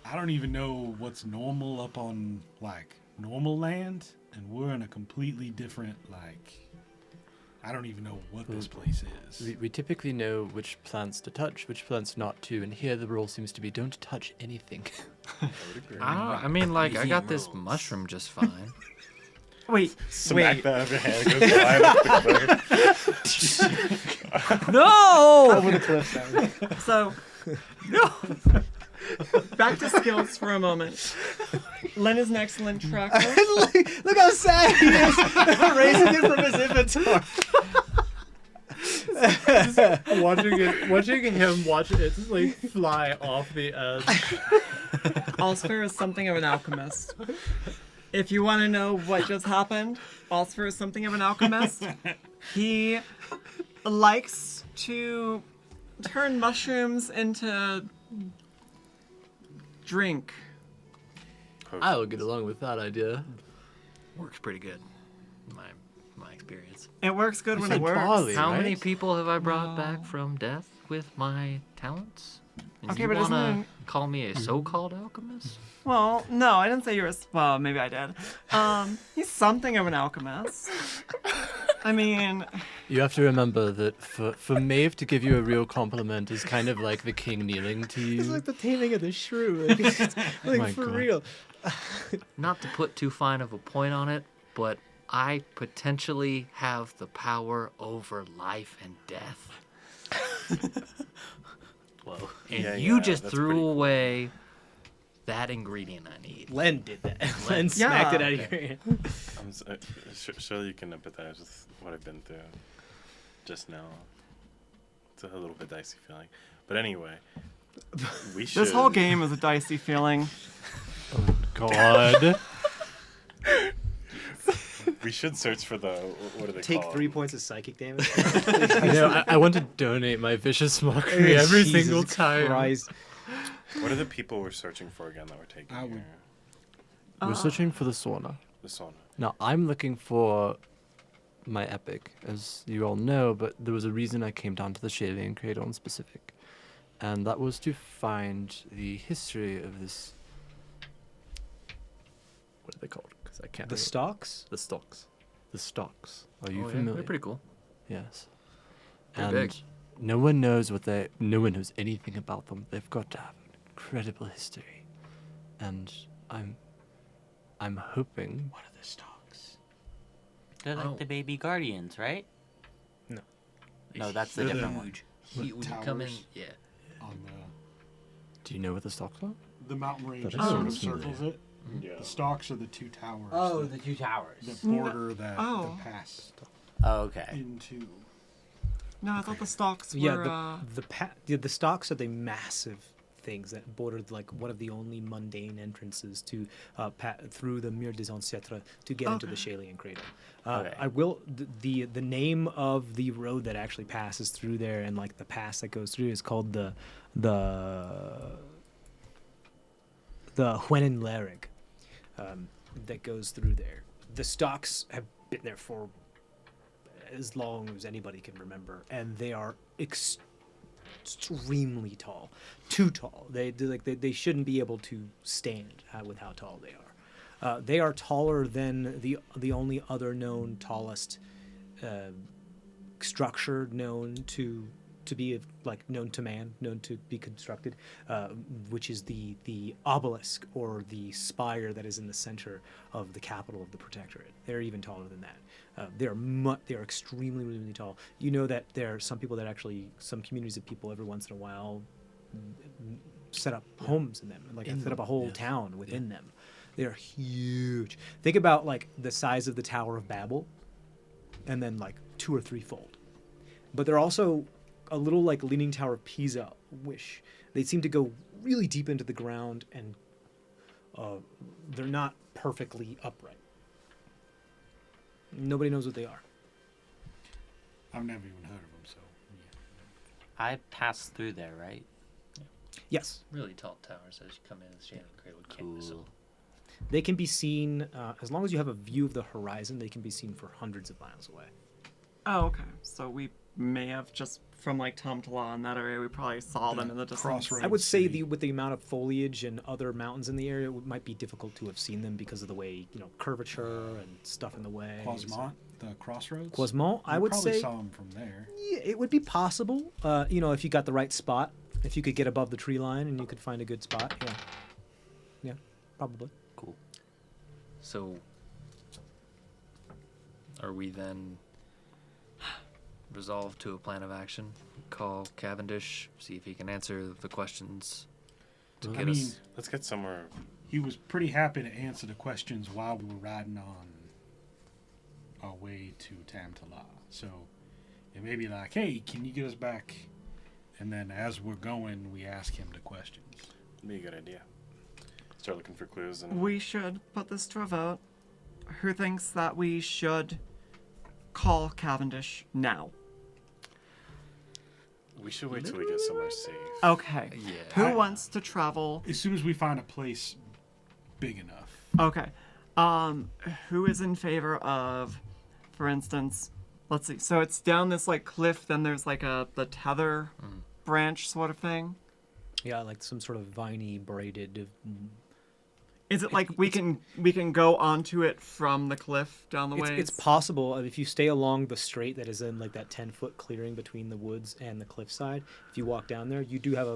E: I don't even know what's normal up on like normal land, and we're in a completely different like. I don't even know what this place is.
I: We typically know which plants to touch, which plants not to, and here the rule seems to be don't touch anything.
D: I mean, like, I
H: Easy
D: got this
H: rules.
D: mushroom just fine.
C: Wait,
F: Smack
C: wait.
F: that out of your hand. Goes flying up the cliff.
C: No.
A: Over the cliff.
C: So, no. Back to skills for a moment. Len is an excellent tracker.
A: Look how sad he is, raising it from his inventory.
B: watching him watch it like fly off the edge.
C: Allsfair is something of an alchemist. If you want to know what just happened, Allsfair is something of an alchemist. He likes to turn mushrooms into drink.
I: I'll get along with that idea.
D: Works pretty good. My experience.
C: It works good when
I: said
C: it works.
I: barley.
D: How many
I: right?
D: people have I brought
C: No.
D: back from death with my talents? And
C: Okay,
D: you
C: but isn't
D: wanna
C: it-
D: call me a so-called alchemist?
C: Well, no, I didn't say you were. Well, maybe I did. He's something of an alchemist. I mean,
I: You have to remember that for Maeve to give you a real compliment is kind of like the king kneeling to you.
A: It's like the taming of the shrew. Like, it's, like
I: My
A: for
I: God.
A: real.
D: Not to put too fine of a point on it, but I potentially have the power over life and death.
H: Whoa.
D: And
F: Yeah,
D: you
F: yeah,
D: just
F: that's
D: threw
F: pretty cool.
D: away that ingredient I need.
A: Len did that. Len smacked it out of your hand.
F: Surely you can empathize with what I've been through just now. It's a little bit dicey feeling. But anyway, we should.
C: This whole game is a dicey feeling.
I: God.
F: We should search for the. What do they
A: Take
F: call
A: 3
F: it?
A: points of psychic damage.
I: You know, I want to donate my vicious mockery every
A: Jesus
I: single time.
A: Christ.
F: What are the people we're searching for again that we're taking
E: I would-
F: here?
I: We're searching for the sauna.
F: The sauna.
I: Now, I'm looking for my epic, as you all know, but there was a reason I came down to the Shalian Cradle in specific. And that was to find the history of this. What are they called? Because I can't
A: The
I: remember.
A: stalks?
I: The stocks. The stocks. Are you
D: Oh, yeah,
I: familiar?
D: they're pretty cool.
I: Yes.
D: They're
I: And
D: big.
I: no one knows no one knows anything about them. They've got to have an incredible history. And I'm hoping.
G: What are the stocks? They're like
D: Oh.
G: the baby guardians, right?
A: No.
G: No, that's the
E: They're
G: different one.
D: When you come in,
E: Towers.
D: yeah.
E: On
I: Do you know what the stocks are?
E: the mountain range
I: That
E: that
I: is
E: sort of
I: familiar.
E: circles it.
F: Yeah.
E: The stalks are the two towers.
G: Oh,
E: that,
G: the two towers.
E: that border that
C: Oh.
E: the pass
G: Oh, okay.
E: into.
C: No, I thought the stalks were.
A: Yeah, the stalks are the massive things that bordered like one of the only mundane entrances to through the Mur des Ancêtres to get into the Shalian Cradle.
G: Okay.
A: I will the name of the road that actually passes through there and like the pass that goes through is called the Huenenlerig that goes through there. The stalks have been there for as long as anybody can remember, and they are extremely tall, too tall. They shouldn't be able to stand with how tall they are. They are taller than the only other known tallest structure known to be known to man, known to be constructed, which is the obelisk or the spire that is in the center of the capital of the Protectorate. They're even taller than that. They are extremely, really, really tall. You know that there are some people that actually, some communities of people every once in a while set up homes in them, set up a whole town within them. They are huge. Think about like the size of the Tower of Babel, and then like 2 or 3 fold. But they're also a little like Leaning Tower of Pisa wish. They seem to go really deep into the ground, and they're not perfectly upright. Nobody knows what they are.
E: I've never even heard of them, so. Yeah.
G: I passed through there, right?
A: Yes,
D: Really tall towers as you come in. The Shalian Cradle can't miss them.
G: Cool.
A: they can be seen as long as you have a view of the horizon. They can be seen for hundreds of miles away.
C: Oh, okay. So we may have just from like Tomtala in that area, we probably saw them in the distance.
E: Crossroads.
A: I would say
E: City.
A: with the amount of foliage and other mountains in the area, it might be difficult to have seen them because of the way curvature and stuff in the way.
E: Quasmont, the crossroads.
A: Quasmont, I
E: You
A: would
E: probably
A: say.
E: saw them from there.
A: Yeah, it would be possible. If you got the right spot, if you could get above the tree line and you could find a good spot. Yeah, probably.
G: Cool.
D: So, are we then resolved to a plan of action? Call Cavendish, see if he can answer the questions to
E: I
D: get
E: mean,
D: us.
F: Let's get somewhere.
E: he was pretty happy to answer the questions while we were riding on our way to Tamtala. So it may be like, hey, can you get us back? And then as we're going, we ask him the questions.
F: Be a good idea. Start looking for clues and.
C: We should put this to a vote. Who thinks that we should call Cavendish now?
F: We should wait till we get somewhere safe.
C: Okay.
D: Yeah.
C: Who wants to travel?
E: As soon as we find a place big enough.
C: Okay. Who is in favor of, for instance, let's see. So it's down this like cliff. Then there's like the tether branch sort of thing.
A: Yeah, like some sort of viney braided.
C: Is it like we can go onto it from the cliff down the way?
A: It's possible if you stay along the strait that is in like that 10-foot clearing between the woods and the cliffside. If you walk down there, you do have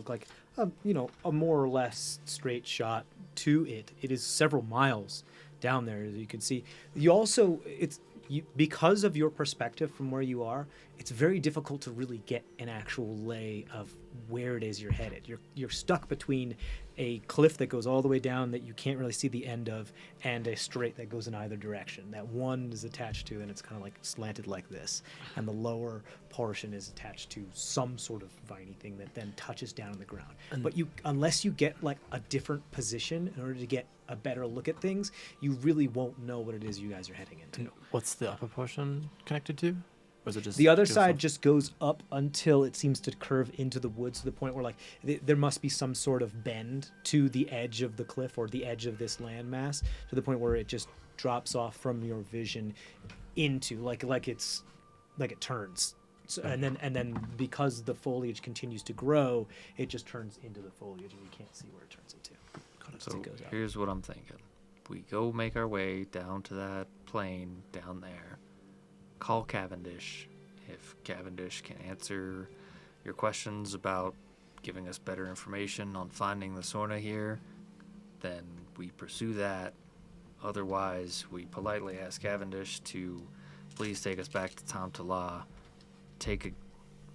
A: a more or less straight shot to it. It is several miles down there, as you can see. You also because of your perspective from where you are, it's very difficult to really get an actual lay of where it is you're headed. You're stuck between a cliff that goes all the way down that you can't really see the end of, and a straight that goes in either direction. That one is attached to, and it's kind of like slanted like this, and the lower portion is attached to some sort of viney thing that then touches down on the ground. But unless you get like a different position in order to get a better look at things, you really won't know what it is you guys are heading into.
I: And what's the upper portion connected to? Or is it just
A: The other
I: goes
A: side
I: up?
A: just goes up until it seems to curve into the woods to the point where, like, there must be some sort of bend to the edge of the cliff or the edge of this landmass to the point where it just drops off from your vision into like it turns. So, and then because the foliage continues to grow, it just turns into the foliage, and you can't see where it turns into.
D: So
A: It goes up.
D: here's what I'm thinking. We go make our way down to that plain down there. Call Cavendish. If Cavendish can answer your questions about giving us better information on finding the Sorna here, then we pursue that. Otherwise, we politely ask Cavendish to please take us back to Tamtala, take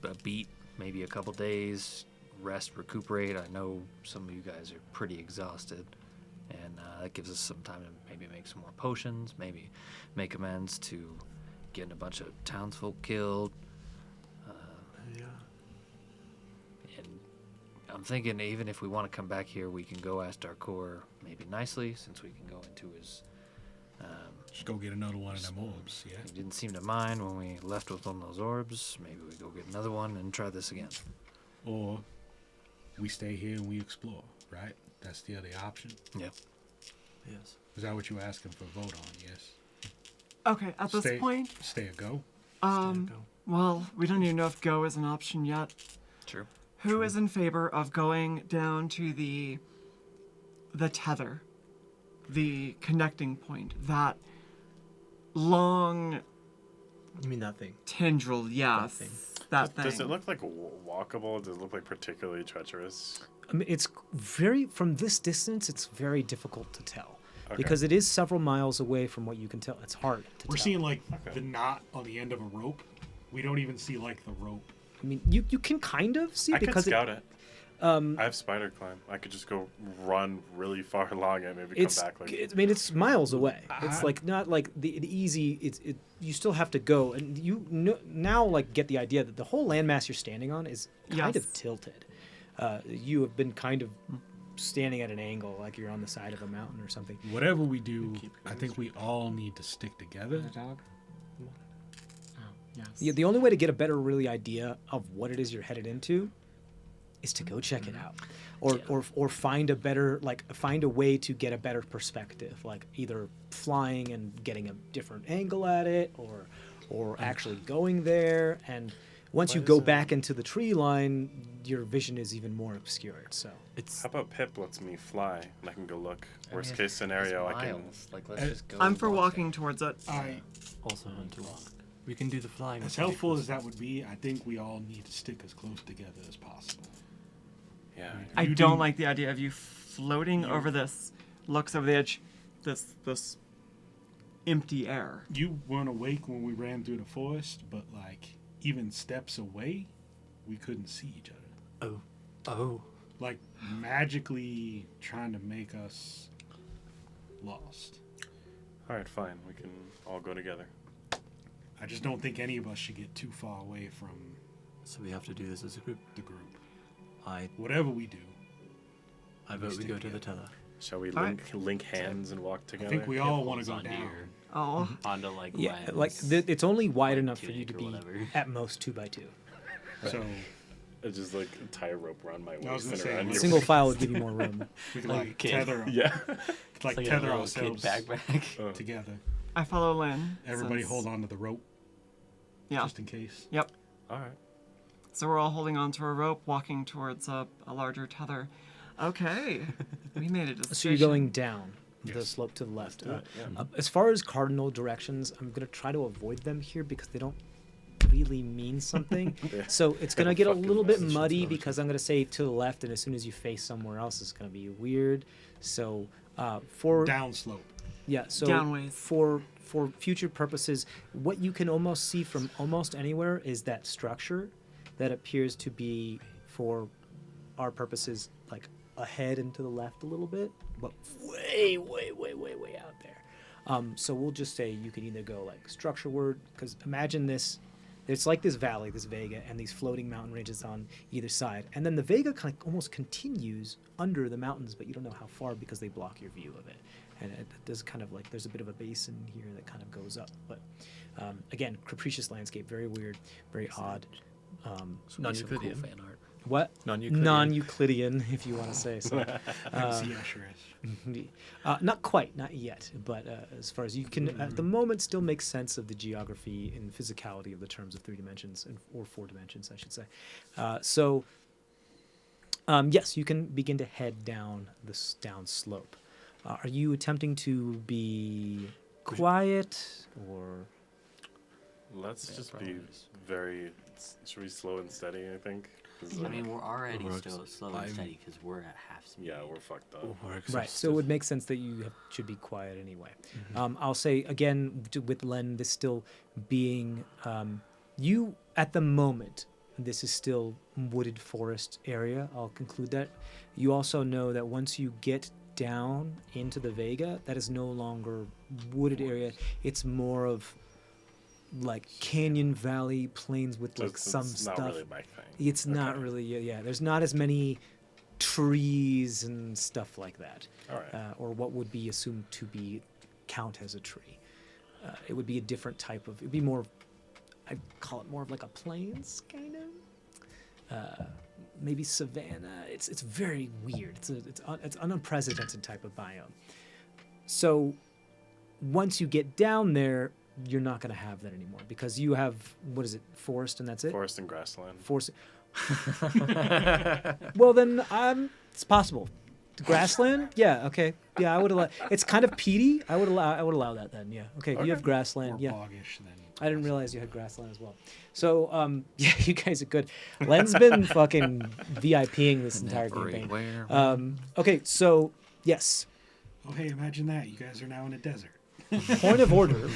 D: a beat, maybe a couple days, rest, recuperate. I know some of you guys are pretty exhausted, and that gives us some time to maybe make some more potions, maybe make amends to getting a bunch of townsfolk killed. And I'm thinking even if we want to come back here, we can go ask Darkor maybe nicely, since we can go into his...
E: Just go get another one of them orbs, yeah?
D: He didn't seem to mind when we left with one of those orbs. Maybe we go get another one and try this again.
E: Or we stay here and we explore, right? That's the other option.
D: Yep.
I: Yes.
E: Is that what you're asking for a vote on, yes?
C: Okay, at this
E: Stay-
C: point,
E: Stay or go?
C: well, we don't even know if go is an option yet.
D: True.
C: Who is in favor of going down to the tether, the connecting point, that long
B: You mean that thing?
C: tendril? Yes,
B: thing.
C: that thing.
F: Does it look like walkable? Does it look like particularly treacherous?
A: I mean, it's from this distance, it's very difficult to tell.
F: Okay.
A: Because it is several miles away from what you can tell. It's hard to
E: We're
A: tell.
E: seeing like
F: Okay.
E: the knot on the end of a rope. We don't even see like the rope.
A: I mean, you can kind of see
F: I could
A: because
F: scout it.
A: I
F: I have spider climb. I could just go run really far along it, maybe
A: it's
F: come back like.
A: I mean, it's miles away. It's like not like the easy. You still have to go, and you now like get the idea that the whole landmass you're standing on is kind of
C: Yes.
A: tilted. You have been kind of standing at an angle, like you're on the side of a mountain or something.
E: Whatever we do, I think we all need to stick together.
C: dog. Oh, yes.
A: The only way to get a better really idea of what it is you're headed into is to go check it out, or find a way to get a better perspective, like either flying and getting a different angle at it, or actually going there. And once you go back into the tree line, your vision is even more obscured. So
I: It's
F: How about Pip lets me fly and I can go look?
D: I
F: Worst
D: mean,
F: case scenario,
D: it's
F: I can.
D: miles. Like, let's
E: Uh,
D: just go.
C: I'm for
D: walk
C: walking towards it.
E: I,
I: also fun to walk. We can do the flying.
E: as helpful as that would be, I think we all need to stick as close together as possible.
F: Yeah.
C: I
E: You
C: don't
E: do-
C: like the idea of you floating over this, looks over the edge, this empty air.
E: You weren't awake when we ran through the forest, but like even steps away, we couldn't see each other.
I: Oh.
E: Like magically trying to make us lost.
F: All right, fine. We can all go together.
E: I just don't think any of us should get too far away from
I: So we have to do this as a group.
E: the group.
I: I
E: Whatever we do,
I: vote we
E: stick
I: go to the
E: together.
I: tether.
F: Shall we
C: All right.
F: link hands and walk
E: I
F: together?
E: think we all want
H: Holds
E: to go
H: onto
E: down.
H: your-
C: Oh,
H: onto like
A: yeah,
H: Len's,
A: like it's only wide
H: like,
A: enough for you to
H: tunic or
A: be
H: whatever.
A: at most 2x2.
E: So
F: I just like tie a rope around my
E: I was
F: waist
E: gonna
F: and
E: say,
F: around
E: like,
F: your
A: Single
F: waist.
A: file would give you more room.
E: we can
H: Like
E: like
H: a kid.
E: tether,
F: Yeah.
E: like
H: It's
E: tether
H: a little kid
E: ourselves
H: backpack.
E: together.
C: I follow Lynn.
E: Everybody
C: since-
E: hold on to the rope,
C: Yeah.
E: just in case.
C: Yep.
F: All right.
C: So we're all holding onto a rope, walking towards a larger tether. Okay, we made a decision.
A: So you're going down the
E: Yes.
A: slope to the left.
F: Do it, yeah.
A: As far as cardinal directions, I'm going to try to avoid them here because they don't really mean something.
F: Yeah.
A: So it's
F: They
A: going to
F: have
A: get a
F: fucking
A: little bit
F: positions
A: muddy
F: though,
A: because I'm going to say to the left, and as soon as you face somewhere else, it's going to be weird. So for
E: Down slope.
A: yeah, so
C: Downways.
A: for for future purposes, what you can almost see from almost anywhere is that structure that appears to be, for our purposes, like ahead and to the left a little bit, but way out there. So we'll just say you can either go like structure-ward, because imagine this. It's like this valley, this vega, and these floating mountain ranges on either side. And then the vega kind of almost continues under the mountains, but you don't know how far because they block your view of it. And it does kind of like, there's a bit of a basin here that kind of goes up. But again, capricious landscape, very weird, very odd.
B: Non-Euclidean.
D: Cool fan art.
A: What?
B: Non-Euclidean.
A: Non-Euclidean, if you want to say so.
E: See Asherus.
A: Not quite, not yet, but as far as you can, at the moment, still make sense of the geography and physicality of the terms of 3 dimensions, or 4 dimensions, I should say. Yes, you can begin to head down this down slope. Are you attempting to be quiet, or?
F: Let's
D: Yeah,
F: just
D: probably
F: be
D: is.
F: very. Should we slow and steady? I think. 'Cause,
H: I mean, we're already
I: Works.
H: still slow and steady because we're at half speed.
F: yeah, we're fucked up.
A: Right, so it would make sense that you should be quiet anyway. I'll say again with Len, this still being you at the moment. This is still wooded forest area. I'll conclude that. You also know that once you get down into the Vega, that is no longer wooded area. It's more of like canyon valley plains with
F: So
A: like some
F: it's
A: stuff.
F: not really my thing.
A: It's not
F: Okay.
A: really, yeah. There's not as many trees and stuff like that,
F: All right.
A: or what would be assumed to be count as a tree. It would be a different type of. It'd be more. I'd call it more of like a plains kind of. Maybe savanna. It's very weird. It's an unprecedented type of biome. So once you get down there, you're not going to have that anymore because you have, what is it, forest and that's it?
F: Forest and grassland.
A: Forest. Well, then it's possible. Grassland? Yeah. Okay. Yeah, I would allow. It's kind of peaty. I would allow that then. Yeah. Okay. You have grassland.
E: More
A: Yeah.
E: boggish than.
A: I didn't realize you had grassland as well. So yeah, you guys are good. Len's been fucking VIPing this entire campaign.
D: Everywhere.
A: Okay. So yes.
E: Oh, hey, imagine that. You guys are now in a desert.
A: Point of order.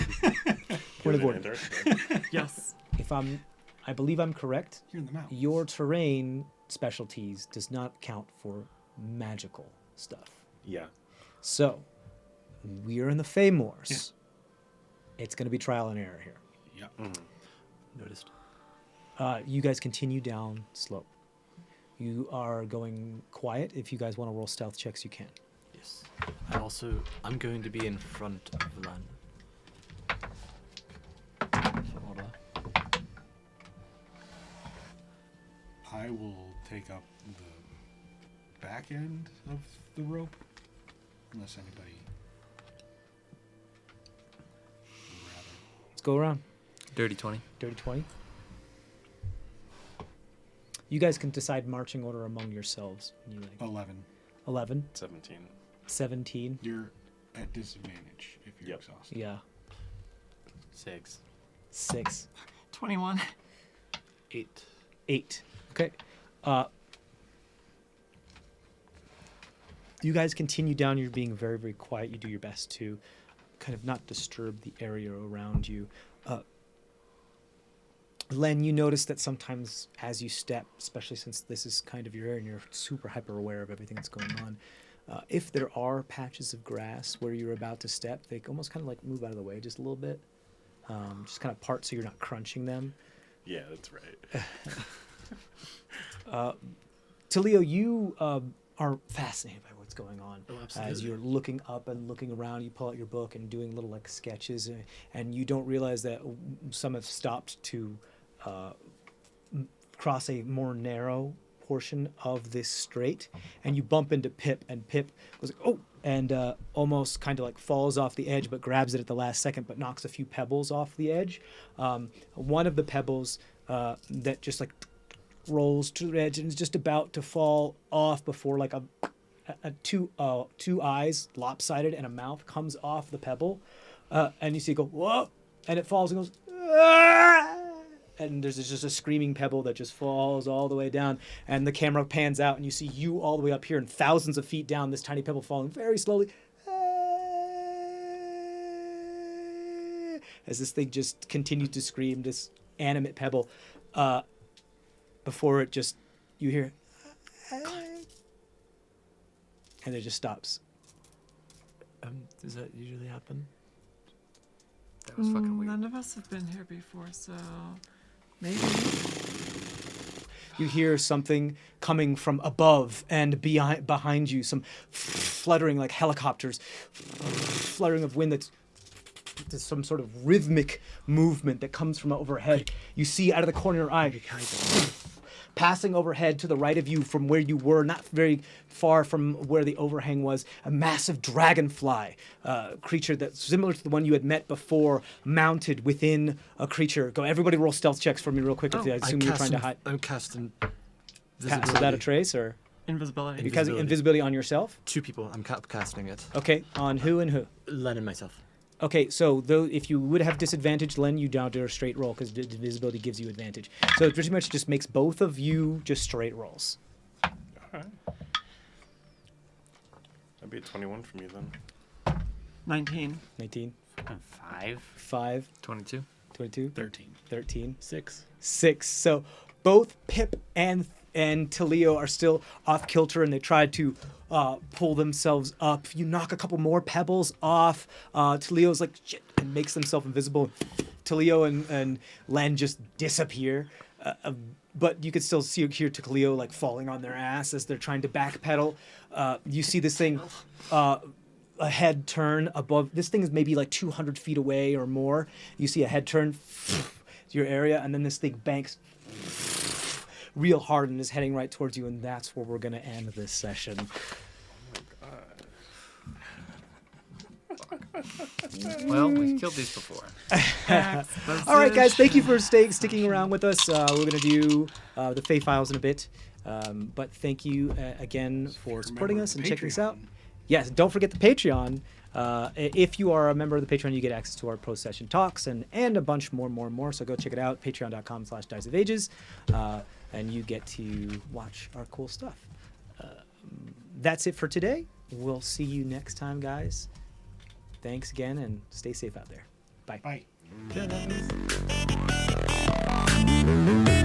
A: Point of
F: You're
A: order.
F: the
C: Yes.
A: If I believe I'm correct.
E: You're in the mountains.
A: Your terrain specialties does not count for magical stuff.
F: Yeah.
A: So, we're in the Fae Moors.
E: Yeah.
A: It's going to be trial and error here.
E: Yeah.
I: Noticed.
A: You guys continue down slope. You are going quiet. If you guys want to roll stealth checks, you can.
I: Yes. I'm going to be in front of Lan. So hold on.
E: I will take up the back end of the rope, unless anybody would rather.
A: Let's go around.
D: Dirty 20.
A: Dirty 20. You guys can decide marching order among yourselves. You like
E: 11.
A: 11,
F: 17.
A: 17.
E: You're at disadvantage if you're
F: Yep.
E: exhausted.
A: Yeah.
H: 6.
A: 6.
C: 21.
I: 8.
A: 8. Okay. You guys continue down. You're being very, very quiet. You do your best to kind of not disturb the area around you. Len, you notice that sometimes as you step, especially since this is kind of your area and you're super hyper aware of everything that's going on, if there are patches of grass where you're about to step, they almost kind of like move out of the way just a little bit. Just kind of part so you're not crunching them.
F: Yeah, that's right.
A: Talio, you are fascinated by what's going on.
B: Oh,
A: As
B: absolutely.
A: you're looking up and looking around, you pull out your book and doing little like sketches, and you don't realize that some have stopped to cross a more narrow portion of this strait, and you bump into Pip, and Pip goes like, oh, and almost kind of like falls off the edge, but grabs it at the last second, but knocks a few pebbles off the edge. One of the pebbles that just like rolls to the edge and is just about to fall off before like two eyes lopsided and a mouth comes off the pebble, and you see it go whoa, and it falls and goes "Ah!" and there's just a screaming pebble that just falls all the way down, and the camera pans out and you see you all the way up here and thousands of feet down, this tiny pebble falling very slowly. as this thing just continues to scream, this animate pebble, before it just, you hear, and it just stops.
I: Does that usually happen?
D: That was fucking weird.
C: None of us have been here before, so maybe.
A: You hear something coming from above and behind you, some fluttering like helicopters, fluttering of wind that's there's some sort of rhythmic movement that comes from overhead. You see out of the corner of your eye, passing overhead to the right of you from where you were, not very far from where the overhang was, a massive dragonfly, creature that's similar to the one you had met before, mounted within a creature. Go, everybody roll stealth checks for me real quick. I assume you're trying to hide.
I: I'm casting
A: Is
I: visibility.
A: that a trace or?
C: Invisibility.
A: Because invisibility on yourself?
I: 2 people. I'm casting it.
A: Okay, on who and who?
I: Len and myself.
A: Okay, so though if you would have disadvantage, Len, you now do a straight roll because invisibility gives you advantage. So it pretty much just makes both of you just straight rolls.
F: All right. That'd be a 21 from you then.
C: 19.
A: 19,
G: 5.
A: 5,
D: 22.
A: 22,
E: 13.
A: 13,
I: 6.
A: 6. So both Pip and Talio are still off kilter, and they try to pull themselves up. You knock a couple more pebbles off. Talio's like, shit, and makes himself invisible. Talio and Len just disappear. But you could still hear Talio like falling on their ass as they're trying to backpedal. You see this thing, a head turn above. This thing is maybe like 200 feet away or more. You see a head turn to your area, and then this thing banks real hard and is heading right towards you, and that's where we're going to end this session.
D: Well, we've killed these before.
A: All right, guys, thank you for sticking around with us. We're going to do the Fae Files in a bit, but thank you again for supporting us and checking us out. Yes, don't forget the Patreon. If you are a member of the Patreon, you get access to our post-session talks and a bunch more. So go check it out, patreon.com/diceofages, and you get to watch our cool stuff. That's it for today. We'll see you next time, guys. Thanks again, and stay safe out there. Bye.
E: Bye.
I: Bye.